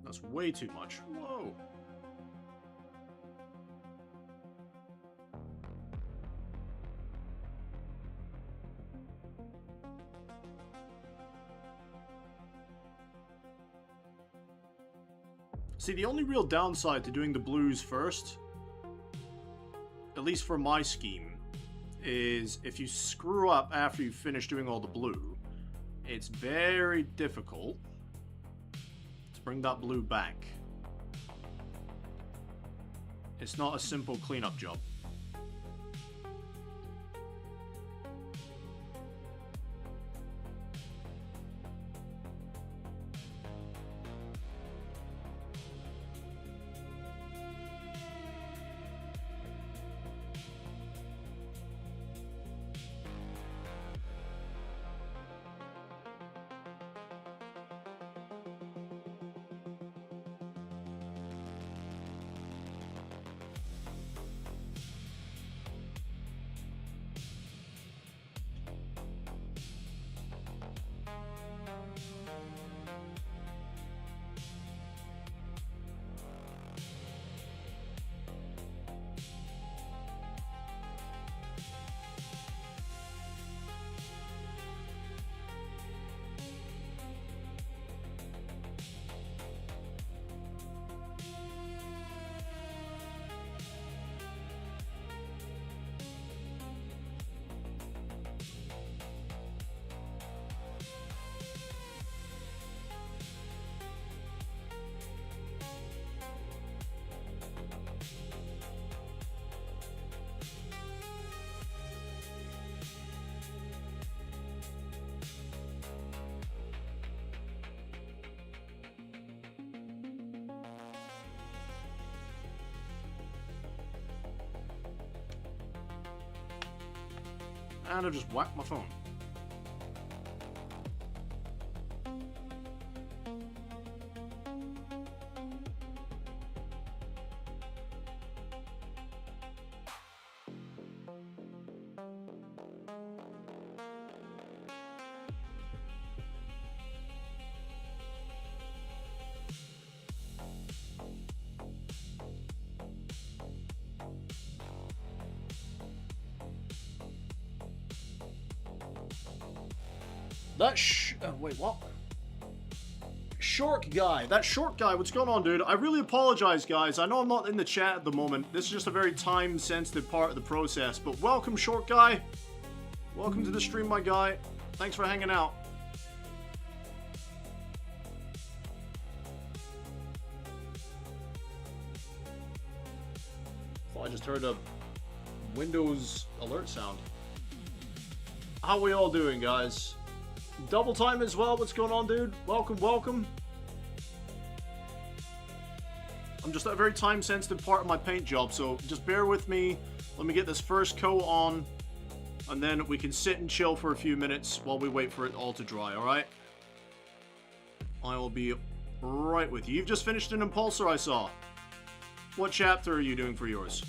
Speaker 2: That's way too much. Whoa. See, the only real downside to doing the blues first, at least for my scheme, is if you screw up after you finish doing all the blue, it's very difficult to bring that blue back. It's not a simple cleanup job. And I just whacked my phone. Wait, what? Short guy. That short guy, what's going on, dude? I really apologize, guys. I know I'm not in the chat at the moment. This is just a very time-sensitive part of the process. But welcome, short guy. Welcome to the stream, my guy. Thanks for hanging out. Oh, I just heard a Windows alert sound. How we all doing, guys? Double time as well. What's going on, dude? Welcome, welcome. I'm just at a very time-sensitive part of my paint job, so just bear with me. Let me get this first coat on, and then we can sit and chill for a few minutes while we wait for it all to dry, alright? I will be right with you. You've just finished an Impulsor, I saw. What chapter are you doing for yours?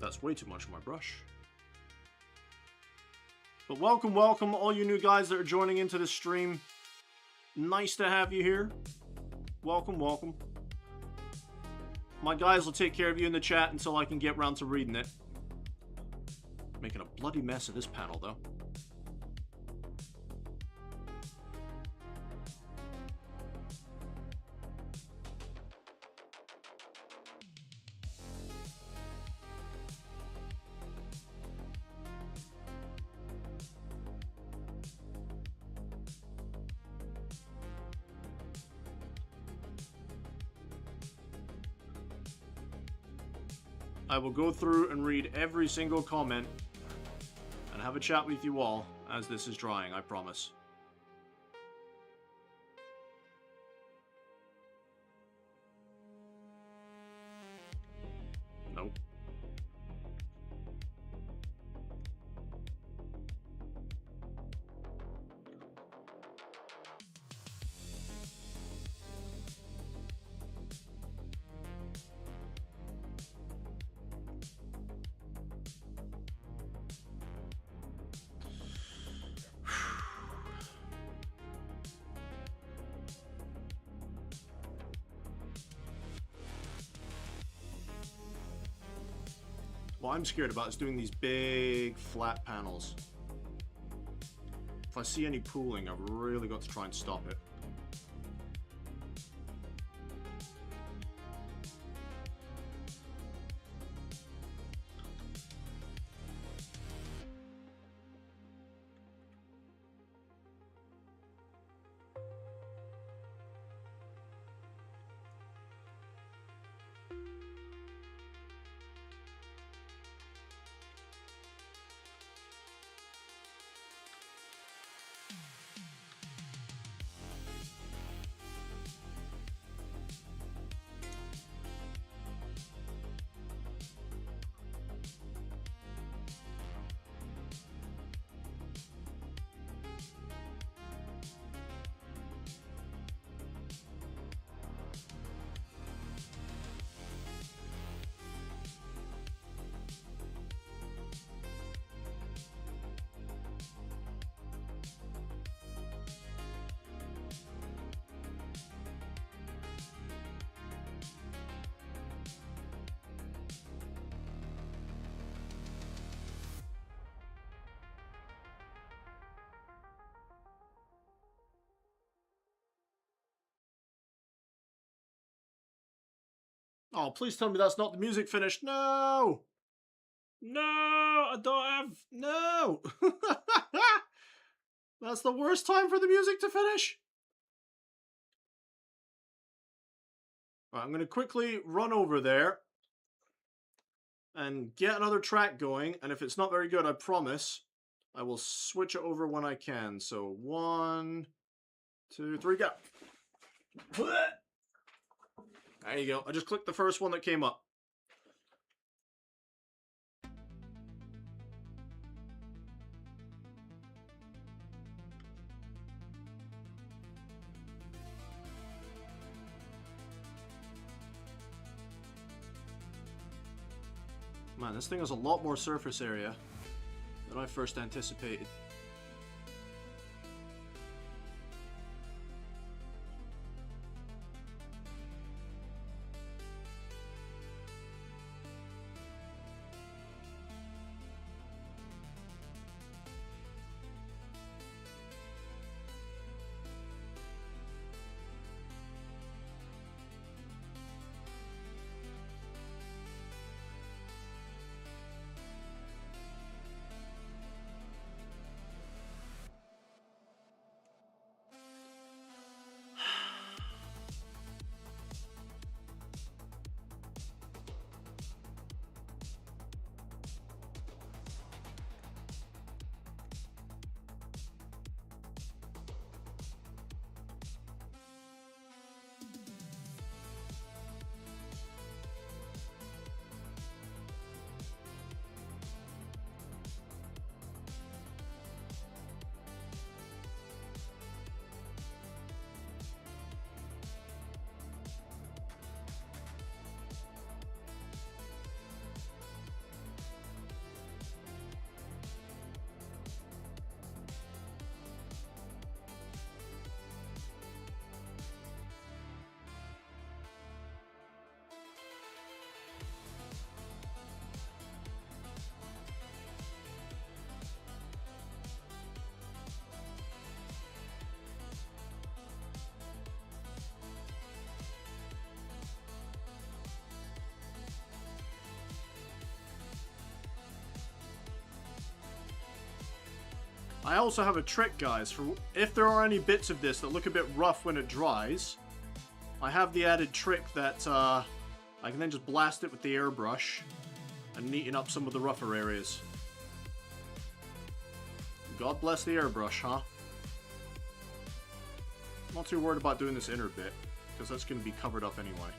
Speaker 2: That's way too much of my brush. But welcome, welcome, all you new guys that are joining into the stream. Nice to have you here. Welcome, welcome. My guys will take care of you in the chat until I can get round to reading it. Making a bloody mess of this panel, though. I will go through and read every single comment and have a chat with you all as this is drying, I promise. Nope. What I'm scared about is doing these big flat panels. If I see any pooling, I've really got to try and stop it. Oh, please tell me that's not the music finished. No! No! I don't have... No! That's the worst time for the music to finish. Right, I'm going to quickly run over there and get another track going. And if it's not very good, I promise I will switch it over when I can. So 1, 2, 3, go. There you go. I just clicked the first one that came up. Man, this thing has a lot more surface area than I first anticipated. I also have a trick, guys, for if there are any bits of this that look a bit rough when it dries, I have the added trick that I can then just blast it with the airbrush and neaten up some of the rougher areas. God bless the airbrush, huh? I'm not too worried about doing this inner bit, because that's going to be covered up anyway.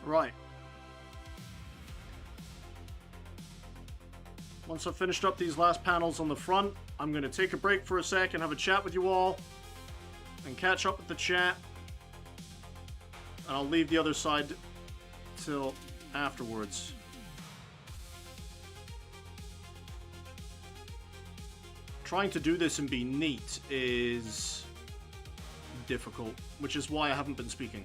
Speaker 2: Right. Once I've finished up these last panels on the front, I'm going to take a break for a sec and have a chat with you all, and catch up with the chat, and I'll leave the other side till afterwards. Trying to do this and be neat is difficult, which is why I haven't been speaking.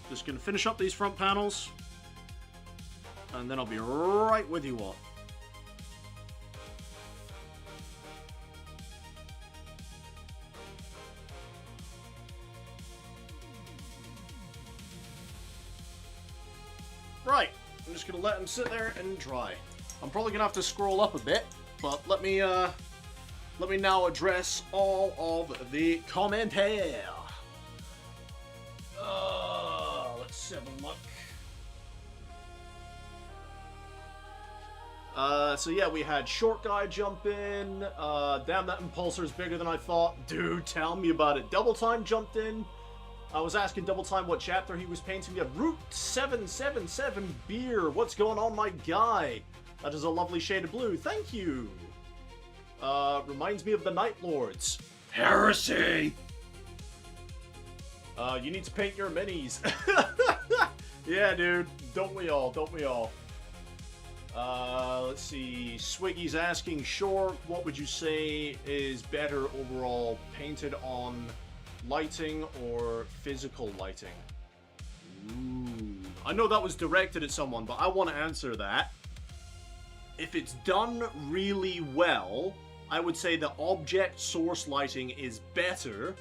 Speaker 2: Just gonna finish up these front panels, and then I'll be right with you all. Right, I'm just gonna let them sit there and dry. I'm probably gonna have to scroll up a bit, but let me now address all of the commentaires. Let's have a look. So yeah, we had Short Guy jump in. Damn, that Impulsor is bigger than I thought. Dude, tell me about it. Double Time jumped in. I was asking Double Time what chapter he was painting. We had Route 777 Beer. What's going on, my guy? That is a lovely shade of blue. Thank you. Reminds me of the Night Lords. Heresy! You need to paint your minis. Yeah, dude. Don't we all? Don't we all? Let's see. Swiggy's asking, Short, what would you say is better overall, painted on lighting or physical lighting? Ooh. I know that was directed at someone, but I want to answer that. If it's done really well, I would say the object source lighting is better.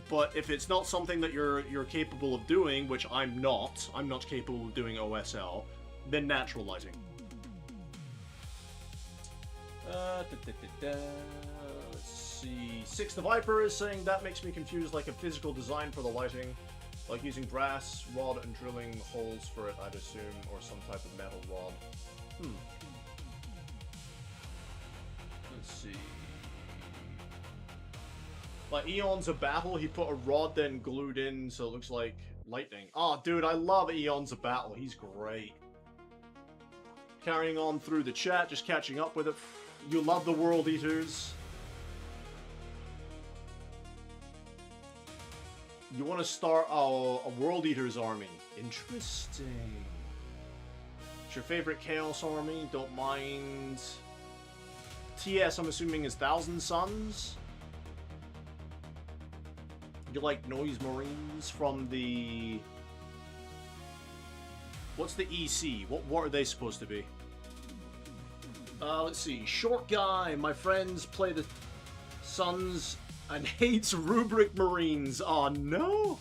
Speaker 2: But if it's not something that you're capable of doing, which I'm not capable of doing OSL, then natural lighting. Let's see. Six the Viper is saying that makes me confused, like a physical design for the lighting. Like using brass rod and drilling holes for it, I'd assume, or some type of metal rod. Let's see. Like Eons of Battle, he put a rod then glued in so it looks like lightning. Oh, dude, I love Eons of Battle. He's great. Carrying on through the chat, just catching up with it. You love the World Eaters. You want to start a World Eaters army. Interesting. It's your favorite Chaos army? Don't mind. TS, I'm assuming, is Thousand Suns. You like Noise Marines from the... What's the EC? What are they supposed to be? Let's see. Short guy. My friends play the Suns and hates Rubric Marines. Oh, no.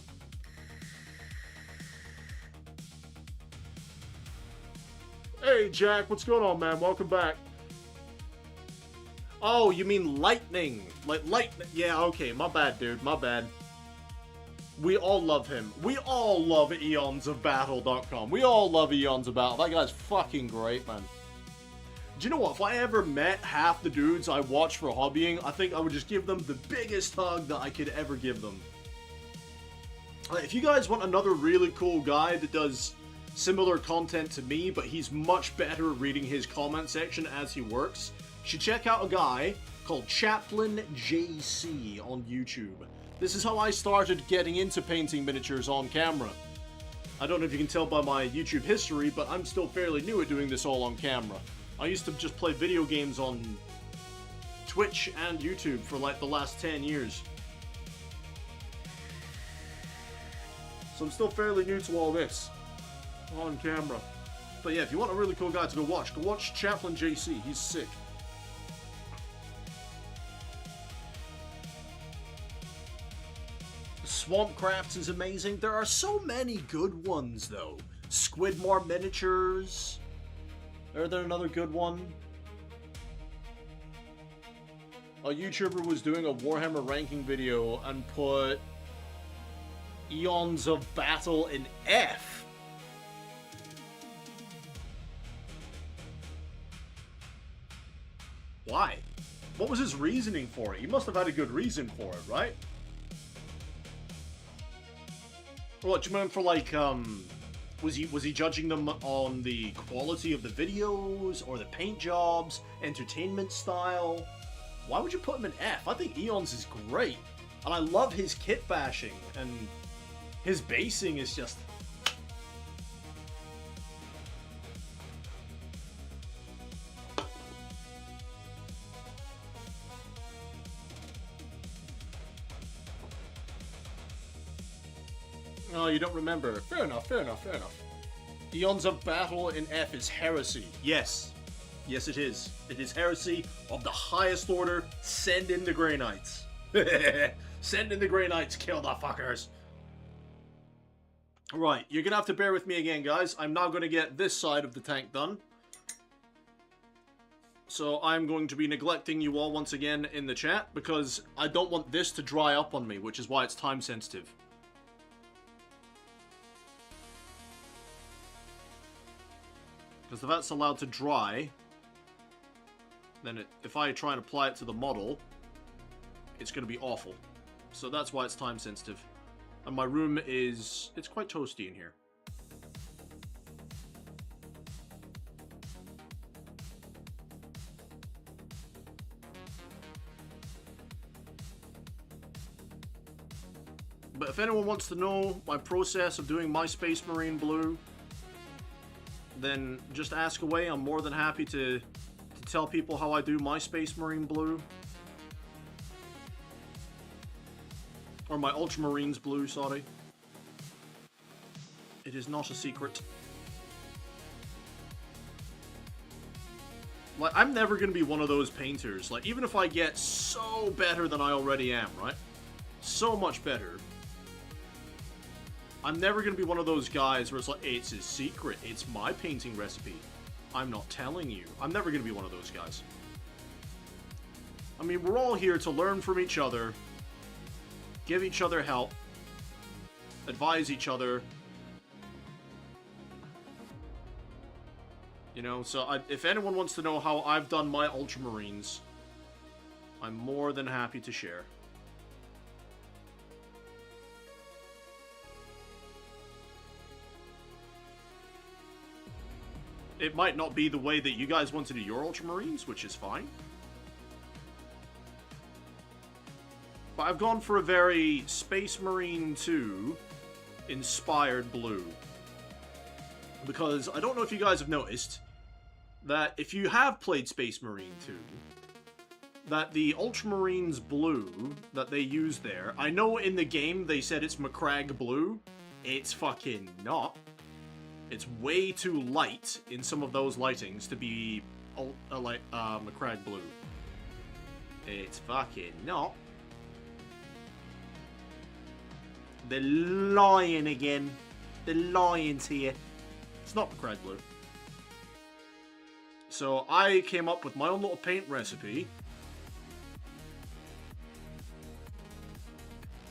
Speaker 2: Hey, Jack. What's going on, man? Welcome back. Oh, you mean Lightning. Like, Lightning. Yeah, okay. My bad, dude. My bad. We all love him. We all love eonsofbattle.com. We all love Eons of Battle. That guy's fucking great, man. Do you know what? If I ever met half the dudes I watch for hobbying, I think I would just give them the biggest hug that I could ever give them. If you guys want another really cool guy that does similar content to me, but he's much better at reading his comment section as he works, you should check out a guy called Chaplain JC on YouTube. This is how I started getting into painting miniatures on camera. I don't know if you can tell by my YouTube history, but I'm still fairly new at doing this all on camera. I used to just play video games on Twitch and YouTube for like the last 10 years. So I'm still fairly new to all this on camera. But yeah, if you want a really cool guy to go watch Chaplain JC. He's sick. Swampcrafts is amazing. There are so many good ones, though. Squidmore Miniatures. Are there another good one? A YouTuber was doing a Warhammer ranking video and put Eons of Battle in F. Why? What was his reasoning for it? He must have had a good reason for it, right? What, do you mean for like, was he judging them on the quality of the videos, or the paint jobs, entertainment style? Why would you put him in F? I think Eons is great. And I love his kit bashing, and his basing is just... Oh, you don't remember. Fair enough, fair enough, fair enough. Eons of Battle in F is heresy. Yes. Yes, it is. It is heresy of the highest order. Send in the Grey Knights. Send in the Grey Knights. Kill the fuckers. Right, you're gonna have to bear with me again, guys. I'm now gonna get this side of the tank done. So I'm going to be neglecting you all once again in the chat, because I don't want this to dry up on me, which is why it's time sensitive. Because if that's allowed to dry, then if I try and apply it to the model, it's going to be awful. So that's why it's time sensitive. And my room is... it's quite toasty in here. But if anyone wants to know my process of doing my Space Marine blue, then just ask away. I'm more than happy to tell people how I do my Space Marine blue. Or my Ultramarines blue, sorry. It is not a secret. Like, I'm never going to be one of those painters. Like, even if I get so better than I already am, right? So much better. I'm never going to be one of those guys where it's like, hey, it's a secret. It's my painting recipe. I'm not telling you. I'm never going to be one of those guys. I mean, we're all here to learn from each other, give each other help, advise each other. You know, so if anyone wants to know how I've done my Ultramarines, I'm more than happy to share. It might not be the way that you guys want to do your Ultramarines, which is fine. But I've gone for a very Space Marine 2 inspired blue. Because I don't know if you guys have noticed that if you have played Space Marine 2, that the Ultramarines blue that they use there, I know in the game they said it's Macragge blue. It's fucking not. It's way too light in some of those lightings to be Macragge blue. It's fucking not. They're lying again. They're lying to you. It's not Macragge blue. So I came up with my own little paint recipe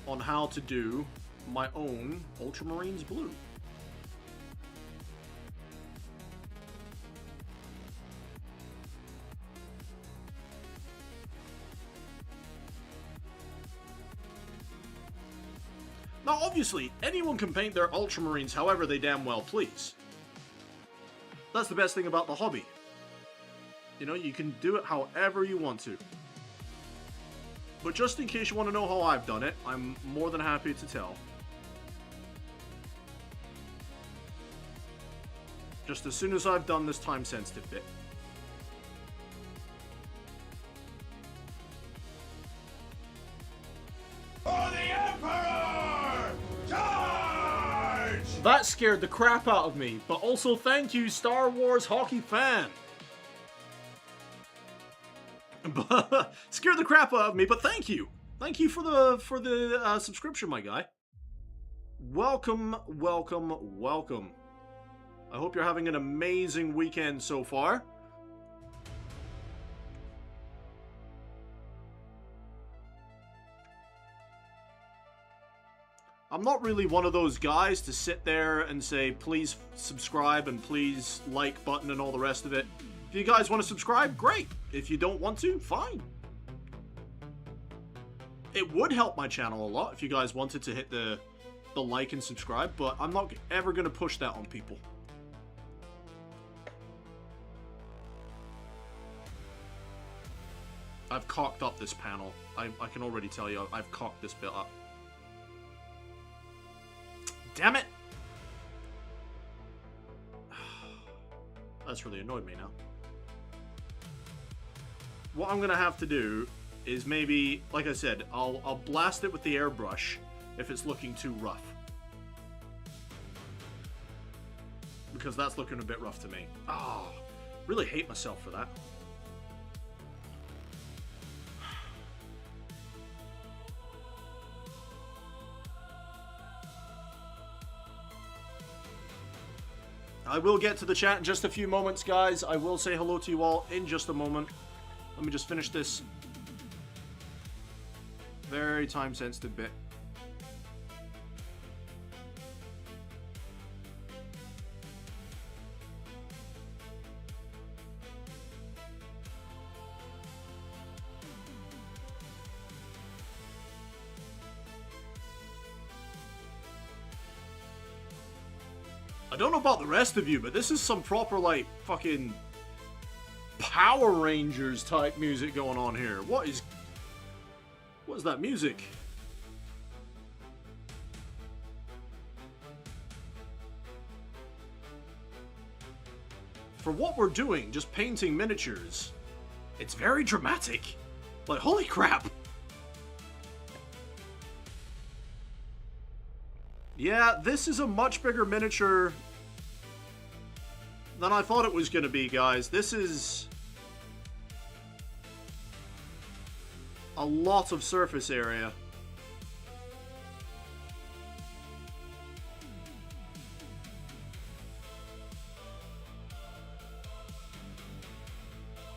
Speaker 2: on how to do my own Ultramarines blue. Now, obviously, anyone can paint their Ultramarines however they damn well please. That's the best thing about the hobby. You know, you can do it however you want to. But just in case you want to know how I've done it, I'm more than happy to tell. Just as soon as I've done this time-sensitive bit.
Speaker 1: For the Emperor! Charge!
Speaker 2: That scared the crap out of me, but also thank you, Star Wars hockey fan. Scared the crap out of me, but thank you. Thank you for the subscription, my guy. Welcome, welcome, welcome. I hope you're having an amazing weekend so far. I'm not really one of those guys to sit there and say, please subscribe and please like button and all the rest of it. If you guys want to subscribe, great. If you don't want to, fine. It would help my channel a lot if you guys wanted to hit the like and subscribe, but I'm not ever going to push that on people. I've cocked up this panel. I can already tell you, I've cocked this bit up. Damn it! That's really annoyed me now. What I'm gonna have to do is maybe, like I said, I'll blast it with the airbrush if it's looking too rough. Because that's looking a bit rough to me. Oh, really hate myself for that. I will get to the chat in just a few moments, guys. I will say hello to you all in just a moment. Let me just finish this very time-sensitive bit. I don't know about the rest of you, but this is some proper, like, fucking Power Rangers type music going on here. What is that music? For what we're doing, just painting miniatures, it's very dramatic. Like, holy crap. Yeah, this is a much bigger miniature than I thought it was going to be, guys. This is a lot of surface area.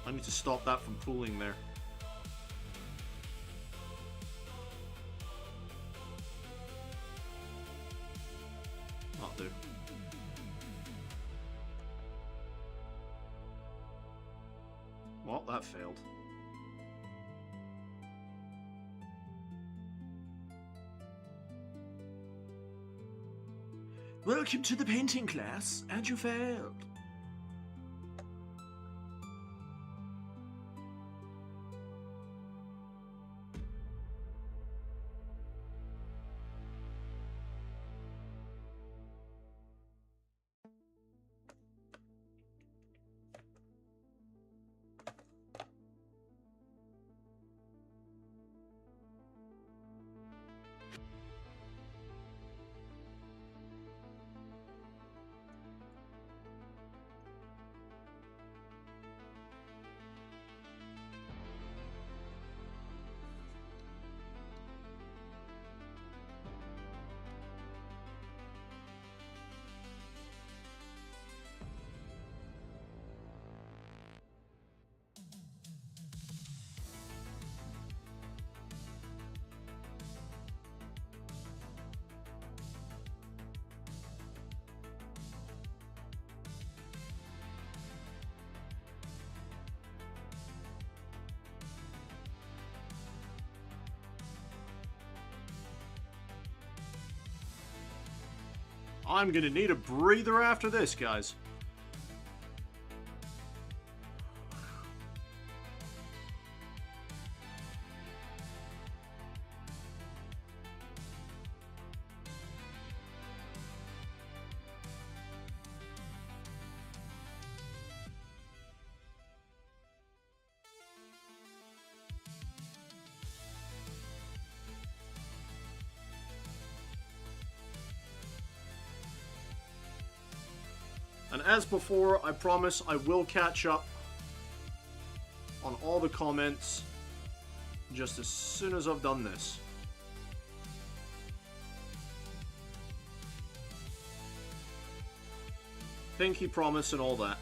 Speaker 2: I need to stop that from pooling there. not do. Well, that failed. Welcome to the painting class, and you failed. I'm gonna need a breather after this, guys. And as before, I promise I will catch up on all the comments just as soon as I've done this. Pinky promise and all that.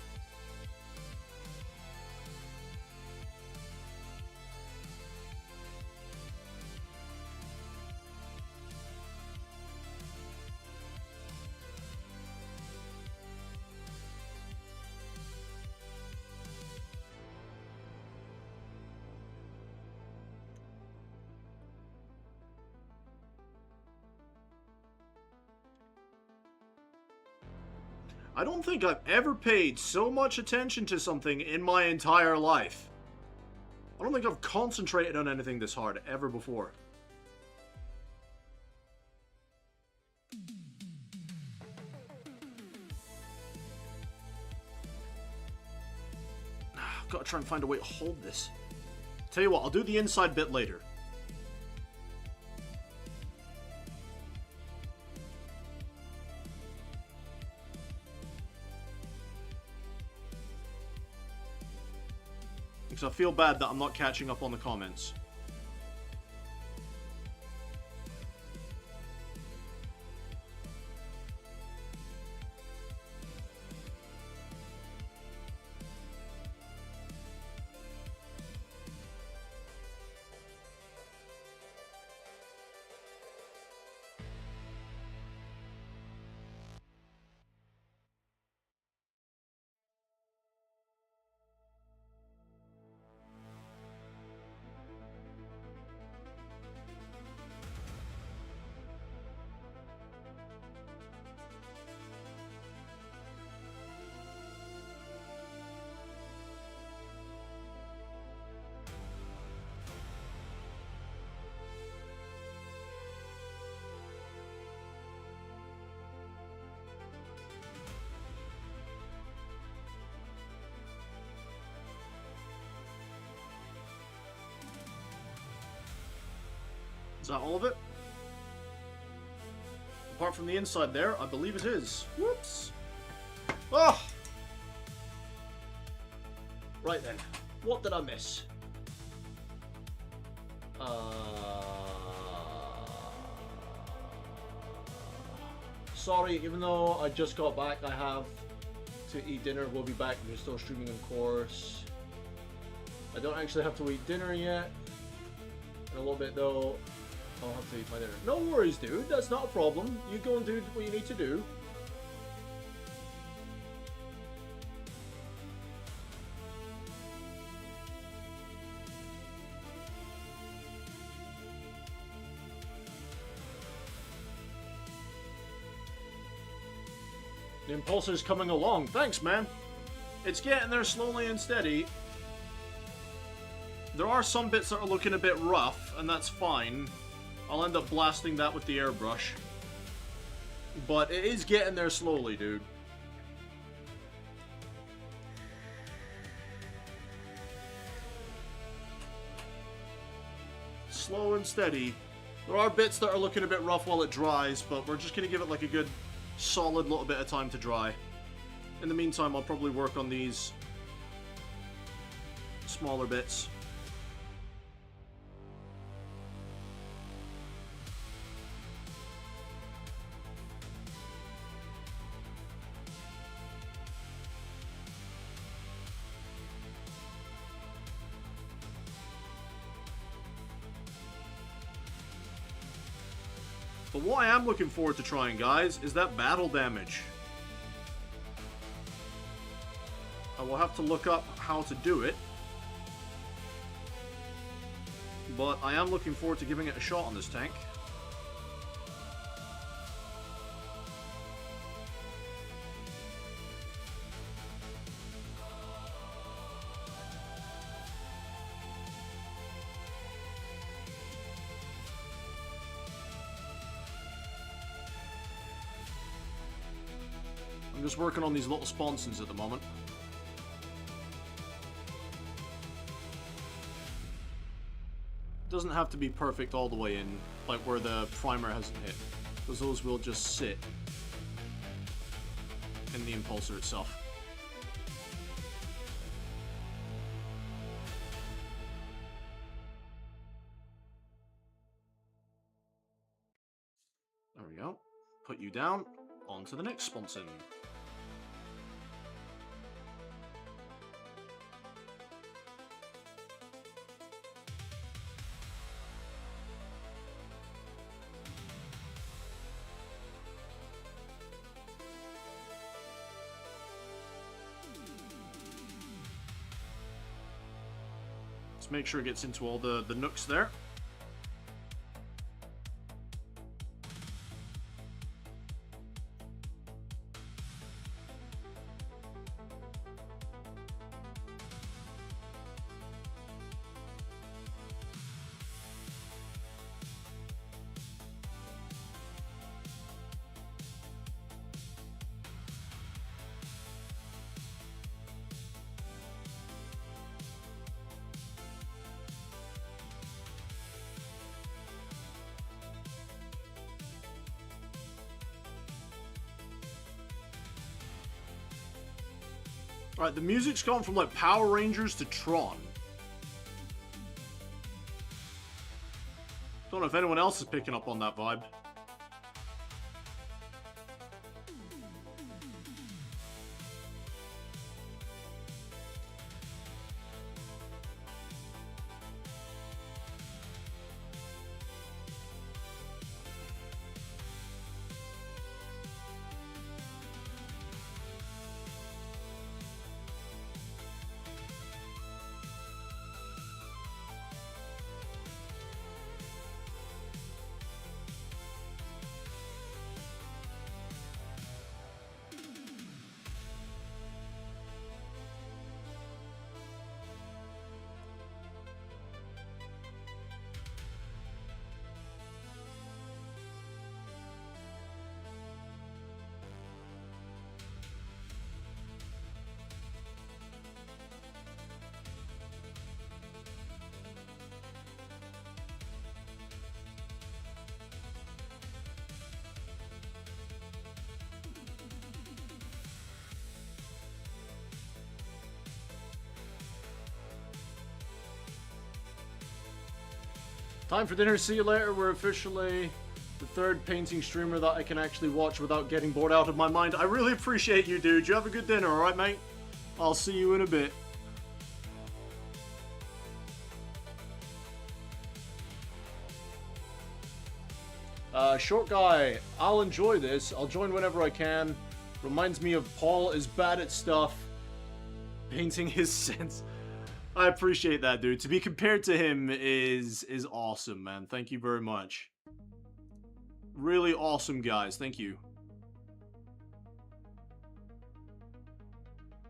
Speaker 2: I don't think I've ever paid so much attention to something in my entire life. I don't think I've concentrated on anything this hard ever before. I've got to try and find a way to hold this. Tell you what, I'll do the inside bit later. Because I feel bad that I'm not catching up on the comments. Is that all of it? Apart from the inside there, I believe it is. Whoops. Oh! Right then. What did I miss? Sorry, even though I just got back, I have to eat dinner. We'll be back. We're still streaming, of course. I don't actually have to eat dinner yet. In a little bit, though, I'll have to eat my dinner. No worries, dude. That's not a problem. You go and do what you need to do. The Impulsor's coming along. Thanks, man. It's getting there slowly and steady. There are some bits that are looking a bit rough, and that's fine. I'll end up blasting that with the airbrush. But it is getting there slowly, dude. Slow and steady. There are bits that are looking a bit rough while it dries, but we're just going to give it like a good solid little bit of time to dry. In the meantime, I'll probably work on these smaller bits. But what I am looking forward to trying, guys, is that battle damage. I will have to look up how to do it. But I am looking forward to giving it a shot on this tank. I'm just working on these little sponsons at the moment. Doesn't have to be perfect all the way in, like where the primer hasn't hit, because those will just sit in the Impulsor itself. There we go. Put you down, on to the next sponson. Let's make sure it gets into all the nooks there. Alright, the music's gone from like Power Rangers to Tron. Don't know if anyone else is picking up on that vibe. Time for dinner, see you later. We're officially the third painting streamer that I can actually watch without getting bored out of my mind. I really appreciate you, dude. You have a good dinner, alright, mate? I'll see you in a bit. Short guy, I'll enjoy this. I'll join whenever I can. Reminds me of Paul is bad at stuff. Painting his sense. I appreciate that, dude. To be compared to him is awesome, man. Thank you very much. Really awesome, guys. Thank you.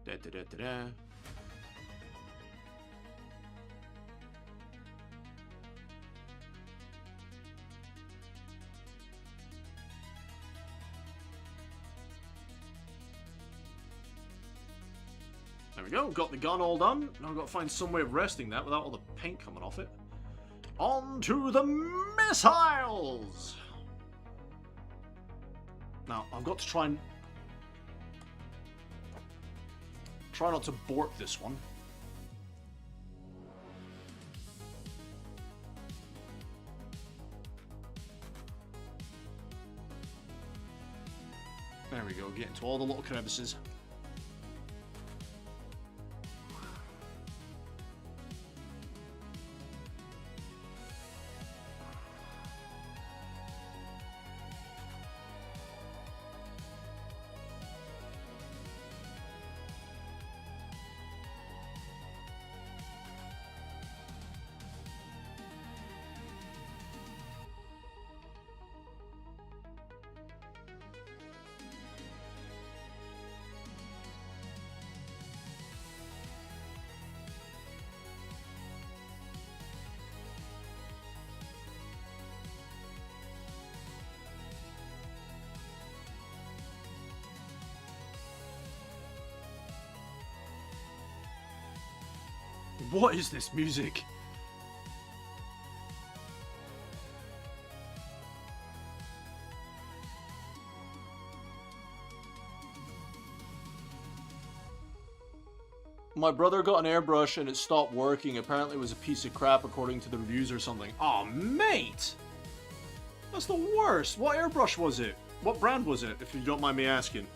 Speaker 2: Da, da, da, da, da. There we go, got the gun all done. Now I've got to find some way of resting that without all the paint coming off it. On to the missiles! Now, I've got to try not to bork this one. There we go, get into all the little crevices. What is this music? My brother got an airbrush and it stopped working. Apparently it was a piece of crap according to the reviews or something. Aw, mate! That's the worst! What airbrush was it? What brand was it, if you don't mind me asking?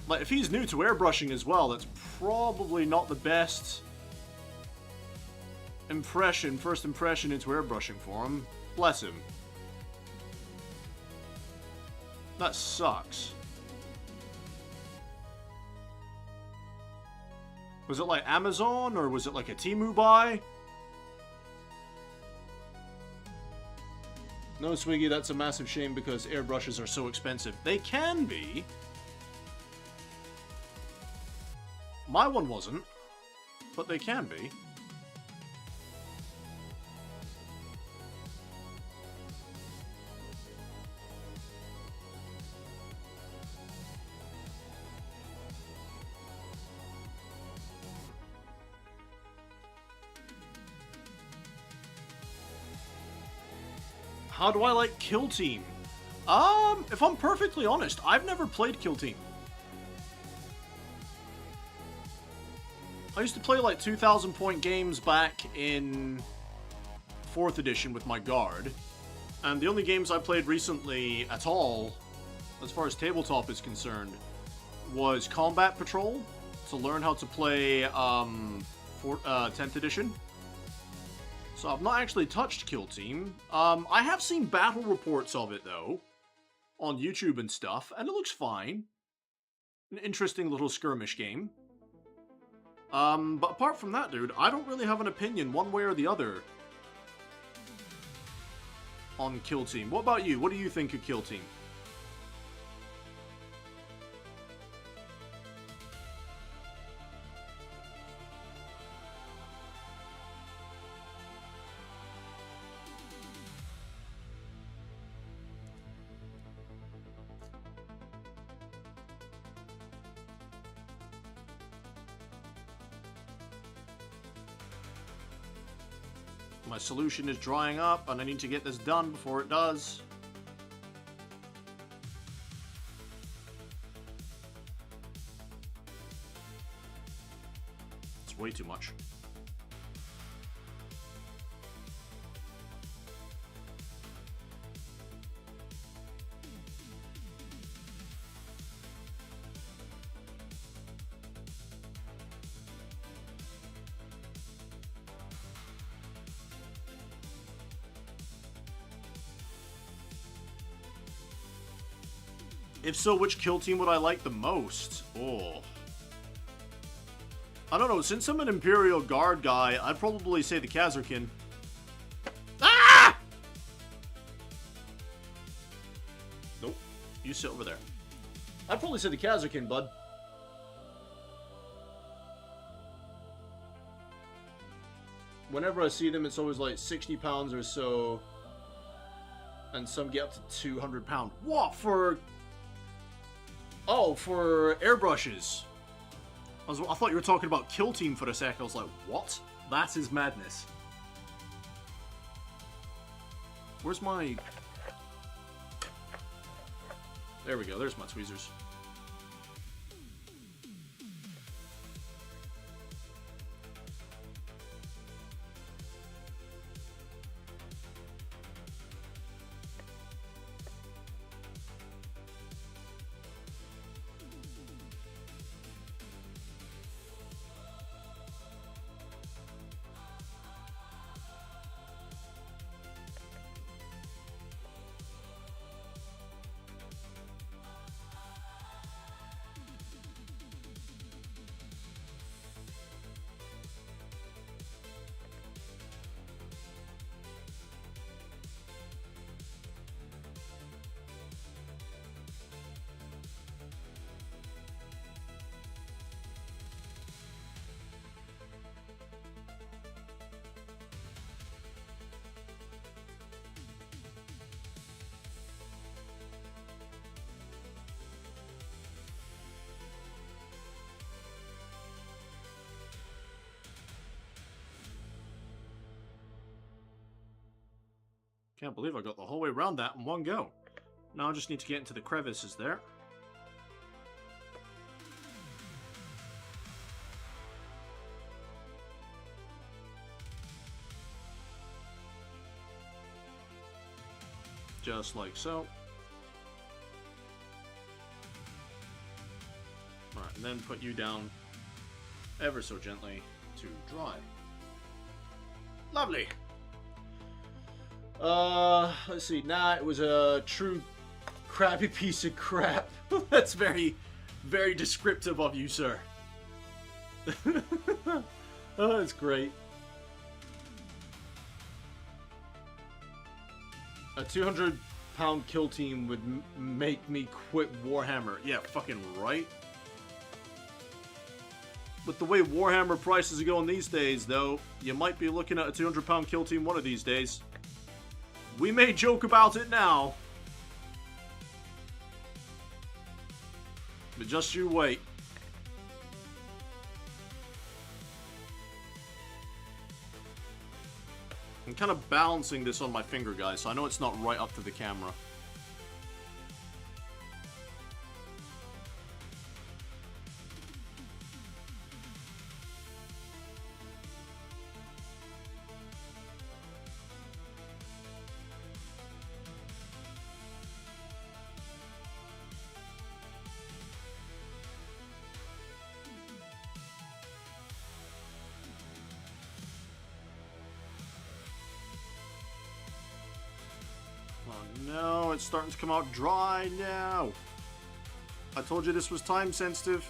Speaker 2: Like, if he's new to airbrushing as well, that's probably not the best first impression into airbrushing for him. Bless him. That sucks. Was it like Amazon, or was it like a Temu buy? No, Swiggy, that's a massive shame because airbrushes are so expensive. They can be. My one wasn't, but they can be. How do I like Kill Team? If I'm perfectly honest, I've never played Kill Team. I used to play like 2,000 point games back in 4th edition with my guard. And the only games I played recently at all, as far as tabletop is concerned, was Combat Patrol, to learn how to play 10th edition. So I've not actually touched Kill Team. I have seen battle reports of it though, on YouTube and stuff, and it looks fine. An interesting little skirmish game. But apart from that, dude, I don't really have an opinion one way or the other on Kill Team. What about you? What do you think of Kill Team? My solution is drying up, and I need to get this done before it does. It's way too much. If so, which Kill Team would I like the most? Oh. I don't know, since I'm an Imperial Guard guy, I'd probably say the Khazarkin. Ah! Nope. you sit over there. I'd probably say the Kazakin, bud. Whenever I see them, it's always like 60 pounds or so. And some get up to 200 pounds. What? For... Oh, for airbrushes. I thought you were talking about Kill Team for a sec. I was like, what? That is madness. Where's my... There we go. There's my tweezers. Can't believe I got the whole way around that in one go. Now I just need to get into the crevices there. Just like so. Alright, and then put you down ever so gently to dry. Lovely! Let's see. Nah, it was a true crappy piece of crap. That's very, very descriptive of you, sir. Oh, that's great. A 200-pound kill team would make me quit Warhammer. Yeah, fucking right. With the way Warhammer prices are going these days, though, you might be looking at a 200-pound kill team one of these days. We may joke about it now, but just you wait. I'm kind of balancing this on my finger, guys, so I know it's not right up to the camera. No, it's starting to come out dry now. I told you this was time sensitive.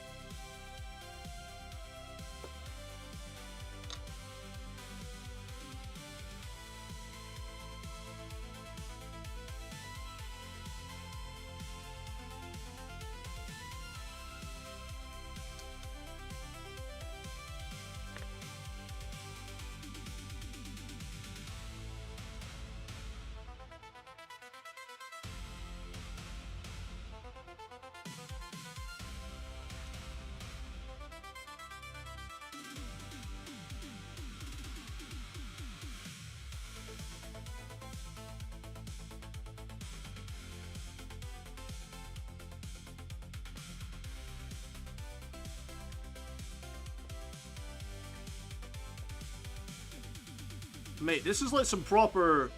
Speaker 2: Mate, this is like some proper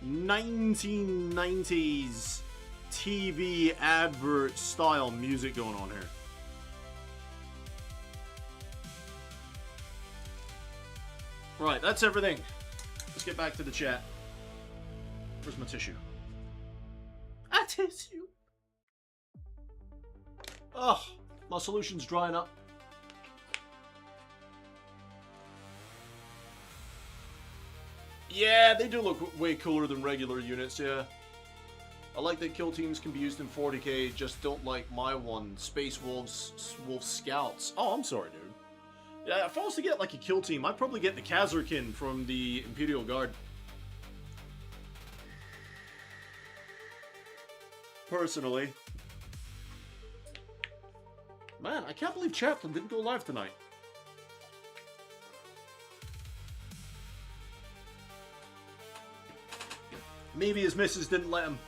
Speaker 2: 1990s TV advert style music going on here. Right, that's everything. Let's get back to the chat. Where's my tissue? A tissue! Ugh, my solution's drying up. Yeah, they do look way cooler than regular units, yeah. I like that kill teams can be used in 40k, just don't like my one, Space Wolves, Wolf Scouts. Oh, I'm sorry, dude. Yeah, if I was to get like a kill team, I'd probably get the Kazarkin from the Imperial Guard. Personally. Man, I can't believe Chaplin didn't go live tonight. Maybe his missus didn't let him.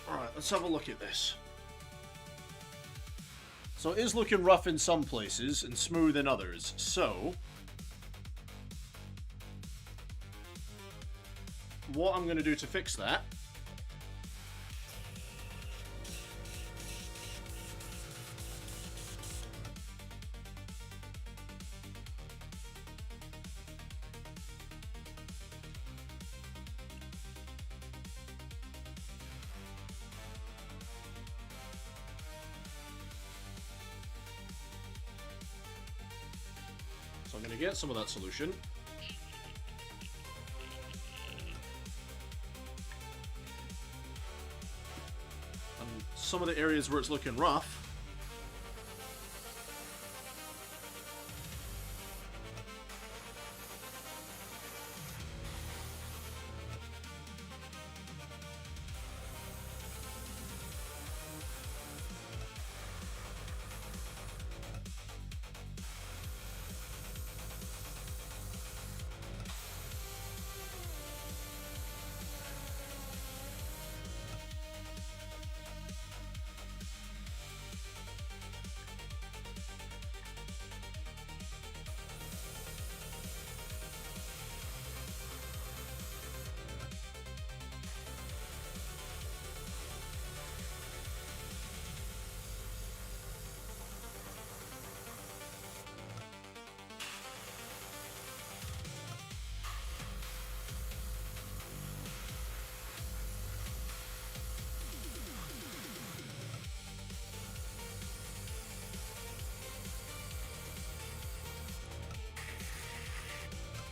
Speaker 2: Alright, let's have a look at this. So it is looking rough in some places and smooth in others. So what I'm going to do to fix that I'm going to get some of that solution. And some of the areas where it's looking rough,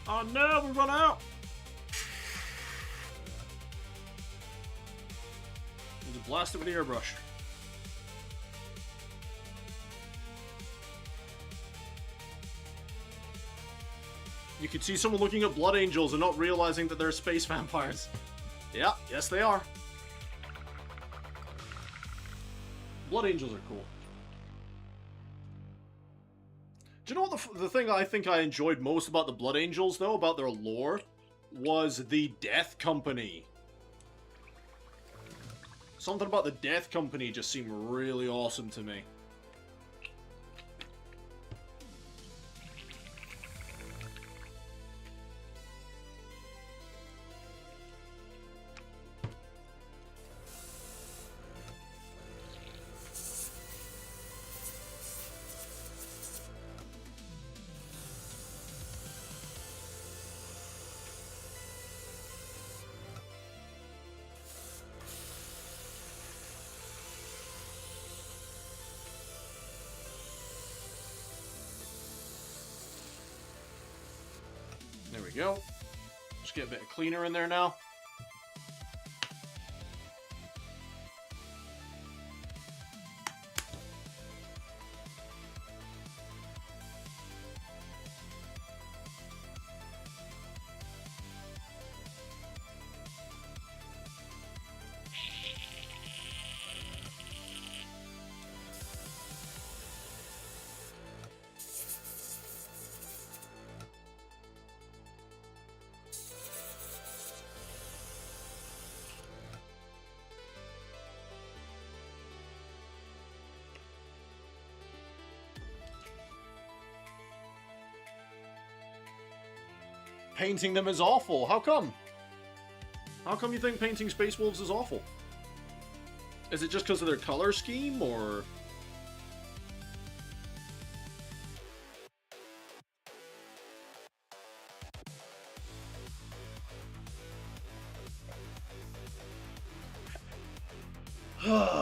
Speaker 2: oh no, we run out! Need to blast it with the airbrush. You could see someone looking at Blood Angels and not realizing that they're space vampires. Yeah, yes they are. Blood Angels are cool. Do you know what the thing I think I enjoyed most about the Blood Angels, though, about their lore, was the Death Company. Something about the Death Company just seemed really awesome to me. There we go. Just get a bit of cleaner in there now. Painting them is awful. How come? How come you think painting Space Wolves is awful? Is it just because of their color scheme, or...?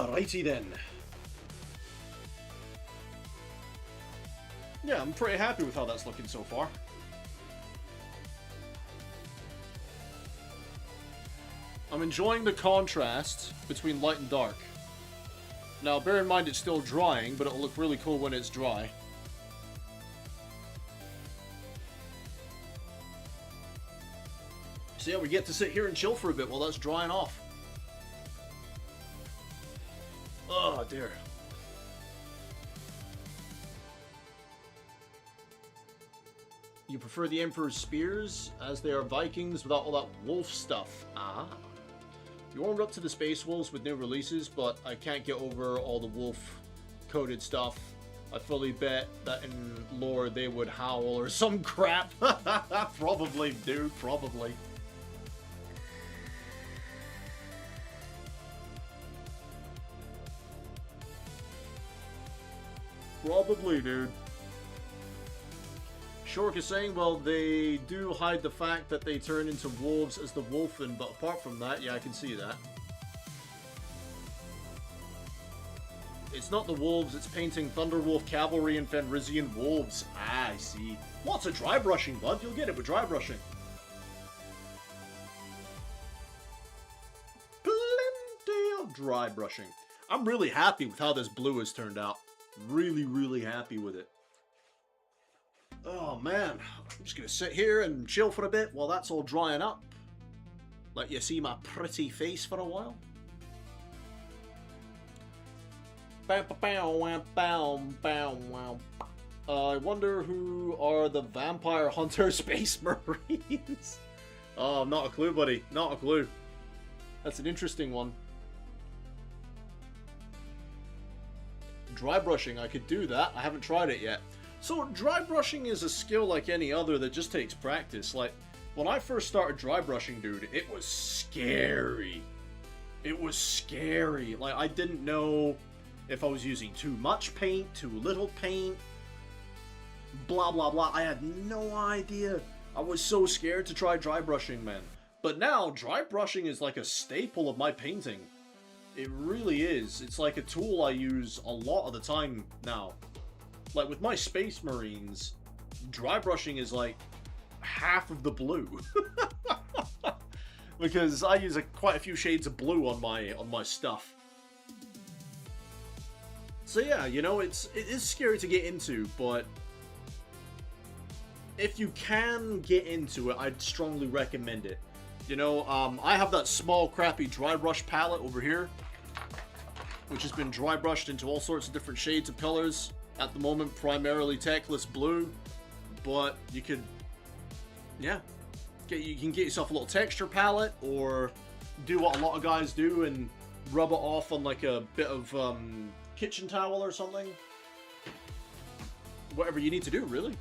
Speaker 2: Righty then. Yeah, I'm pretty happy with how that's looking so far. I'm enjoying the contrast between light and dark. Now, bear in mind it's still drying, but it'll look really cool when it's dry. So yeah, we get to sit here and chill for a bit while that's drying off. Oh, dear. You prefer the Emperor's spears, as they are Vikings without all that wolf stuff. Ah. You warmed up to the Space Wolves with new releases, but I can't get over all the wolf-coded stuff. I fully bet that in lore they would howl or some crap. Probably, dude, probably. Probably, dude. Shork is saying, well, they do hide the fact that they turn into wolves as the Wolfen, but apart from that, yeah, I can see that. It's not the wolves, it's painting Thunderwolf Cavalry and Fenrisian Wolves. Ah, I see. Lots of dry brushing, bud. You'll get it with dry brushing. Plenty of dry brushing. I'm really happy with how this blue has turned out. Really, really happy with it. Oh man, I'm just gonna sit here and chill for a bit while that's all drying up. Let you see my pretty face for a while. I wonder who are the Vampire Hunter Space Marines? Oh, not a clue, buddy. Not a clue. That's an interesting one. Dry brushing, I could do that. I haven't tried it yet. So, dry brushing is a skill like any other that just takes practice. Like, when I first started dry brushing, dude, it was scary. It was scary. Like, I didn't know if I was using too much paint, too little paint, blah, blah, blah. I had no idea. I was so scared to try dry brushing, man. But now, dry brushing is like a staple of my painting. It really is. It's like a tool I use a lot of the time now. Like, with my Space Marines, dry brushing is like half of the blue. Because I use quite a few shades of blue on my stuff. So yeah, you know, it is scary to get into, but if you can get into it, I'd strongly recommend it. You know, I have that small, crappy dry brush palette over here, which has been dry brushed into all sorts of different shades of colors. At the moment, primarily techless blue, but you could, yeah, you can get yourself a little texture palette, or do what a lot of guys do and rub it off on like a bit of kitchen towel or something. Whatever you need to do, really.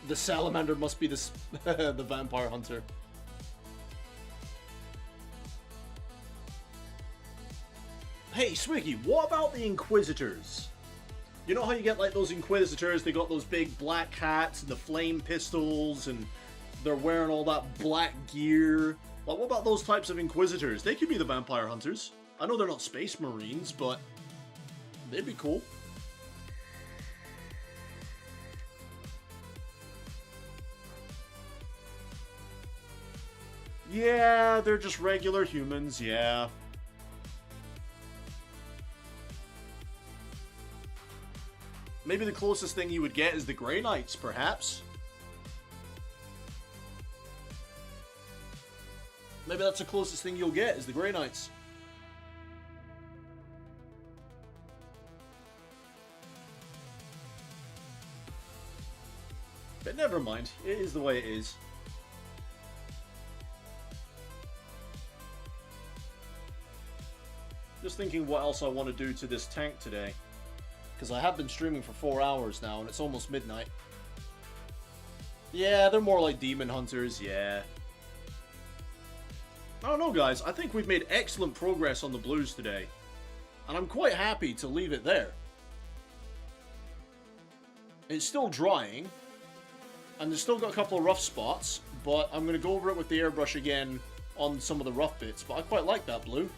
Speaker 2: The salamander must be the the vampire hunter. Hey, Swiggy, what about the Inquisitors? You know how you get like those Inquisitors, they got those big black hats and the flame pistols and they're wearing all that black gear. Like, what about those types of Inquisitors? They could be the vampire hunters. I know they're not Space Marines, but they'd be cool. Yeah, they're just regular humans, yeah. Maybe the closest thing you would get is the Grey Knights, perhaps. Maybe that's the closest thing you'll get, is the Grey Knights. But never mind, it is the way it is. Just thinking what else I want to do to this tank today. Because I have been streaming for 4 hours now, and it's almost midnight. Yeah, they're more like demon hunters, yeah. I don't know, guys. I think we've made excellent progress on the blues today. And I'm quite happy to leave it there. It's still drying. And there's still got a couple of rough spots. But I'm going to go over it with the airbrush again on some of the rough bits. But I quite like that blue.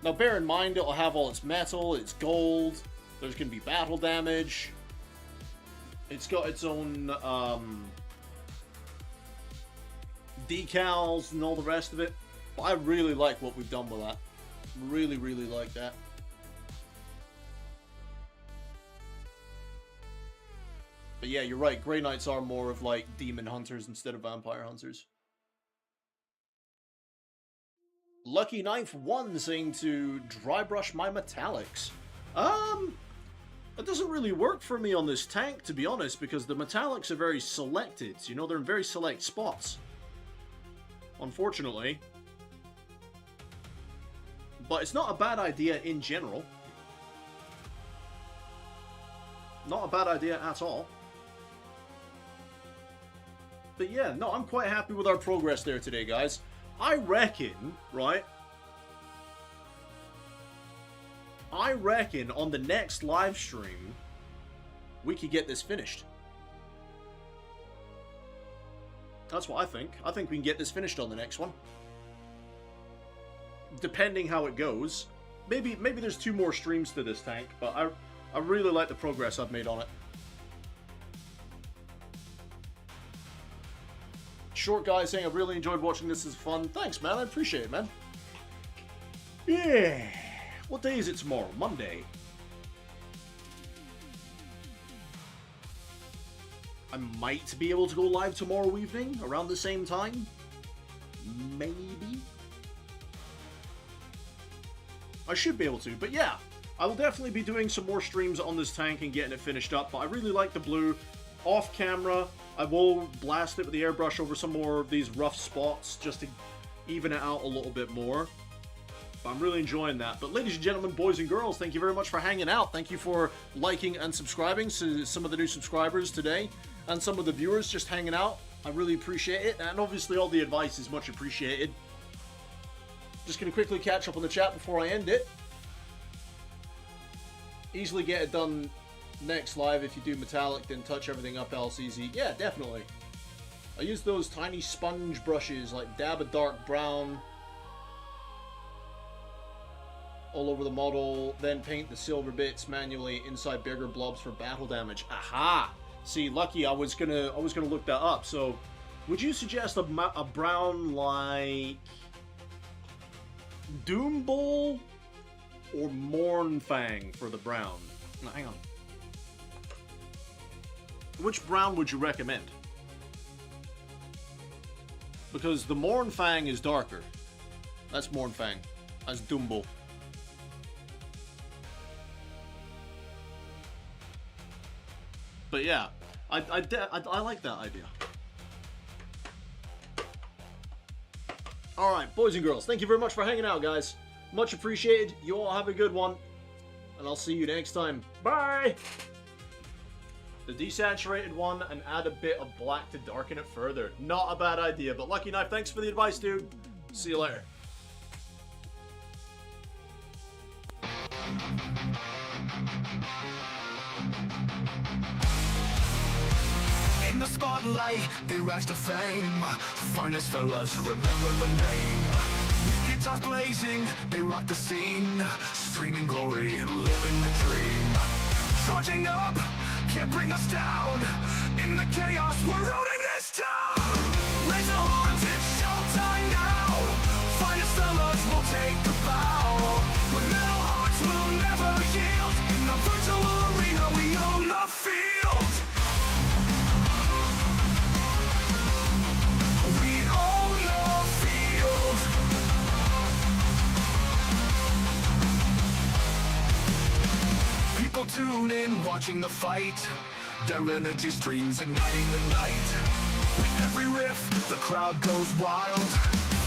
Speaker 2: Now bear in mind, it'll have all its metal, its gold, there's going to be battle damage. It's got its own decals and all the rest of it. But I really like what we've done with that. Really, really like that. But yeah, you're right. Grey Knights are more of like demon hunters instead of vampire hunters. Lucky Knife 1 saying to dry brush my metallics. It doesn't really work for me on this tank, to be honest, because the metallics are very selected. You know, they're in very select spots. Unfortunately. But it's not a bad idea in general. Not a bad idea at all. But yeah, no, I'm quite happy with our progress there today, guys. I reckon, right? I reckon on the next live stream, we could get this finished. That's what I think. I think we can get this finished on the next one. Depending how it goes. Maybe there's 2 more streams to this tank, but I really like the progress I've made on it. Short guy saying, I've really enjoyed watching this. Is fun. Thanks, man. I appreciate it, man. Yeah. What day is it tomorrow? Monday. I might be able to go live tomorrow evening around the same time. Maybe. I should be able to, but yeah. I will definitely be doing some more streams on this tank and getting it finished up, but I really like the blue. Off camera, I will blast it with the airbrush over some more of these rough spots just to even it out a little bit more. But I'm really enjoying that. But ladies and gentlemen, boys and girls, thank you very much for hanging out. Thank you for liking and subscribing to some of the new subscribers today and some of the viewers just hanging out. I really appreciate it. And obviously all the advice is much appreciated. Just going to quickly catch up on the chat before I end it. Easily get it done next live. If you do metallic, then touch everything up else easy. Yeah, definitely. I use those tiny sponge brushes, like dab a dark brown all over the model, then paint the silver bits manually inside bigger blobs for battle damage. Aha! See, lucky I was gonna look that up. So, would you suggest a brown like Doom Bowl or Mornfang for the brown? No, hang on. Which brown would you recommend? Because the Mornfang is darker. That's Mornfang. That's Doom Bowl. But yeah, I like that idea. Alright, boys and girls, thank you very much for hanging out, guys. Much appreciated. You all have a good one. And I'll see you next time. Bye! The desaturated one and add a bit of black to darken it further. Not a bad idea, but Lucky Knife, thanks for the advice, dude. See you later.
Speaker 1: In the spotlight, they rise to fame. Finest fellas, remember the name. Guitars blazing, they rock the scene. Streaming glory and living the dream. Charging up, can't bring us down. In the chaos, we're owning this town. Raise the horns, it's showtime now. Finest fellas will take the bow. With metal hearts, we'll never yield. In the virtual arena, we own the field. We own the field. People tune in, watching the fight. Their energy streams igniting the night. With every riff, the crowd goes wild.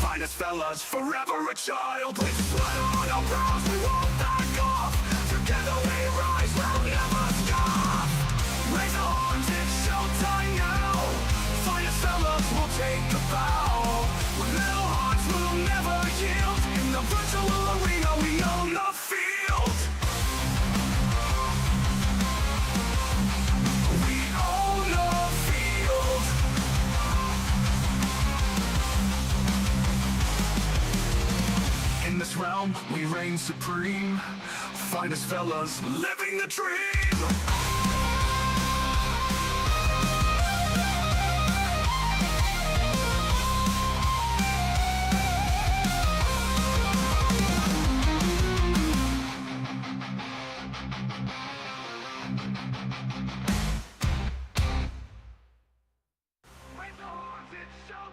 Speaker 1: Finest fellas, forever a child. With sweat on our brows, we won't back off. Together we rise, we'll never scoff. Raise the horns, it's showtime now. Finest fellas will take the bow. With little hearts, we'll never yield. In the virtual arena, we own the field. We own the field. In this realm, we reign supreme. Finest fellas living the dream.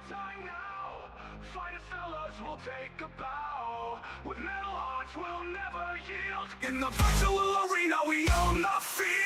Speaker 1: time now. Finest fellas will take a bow. With metal hearts we'll never yield. In the virtual arena we own the field.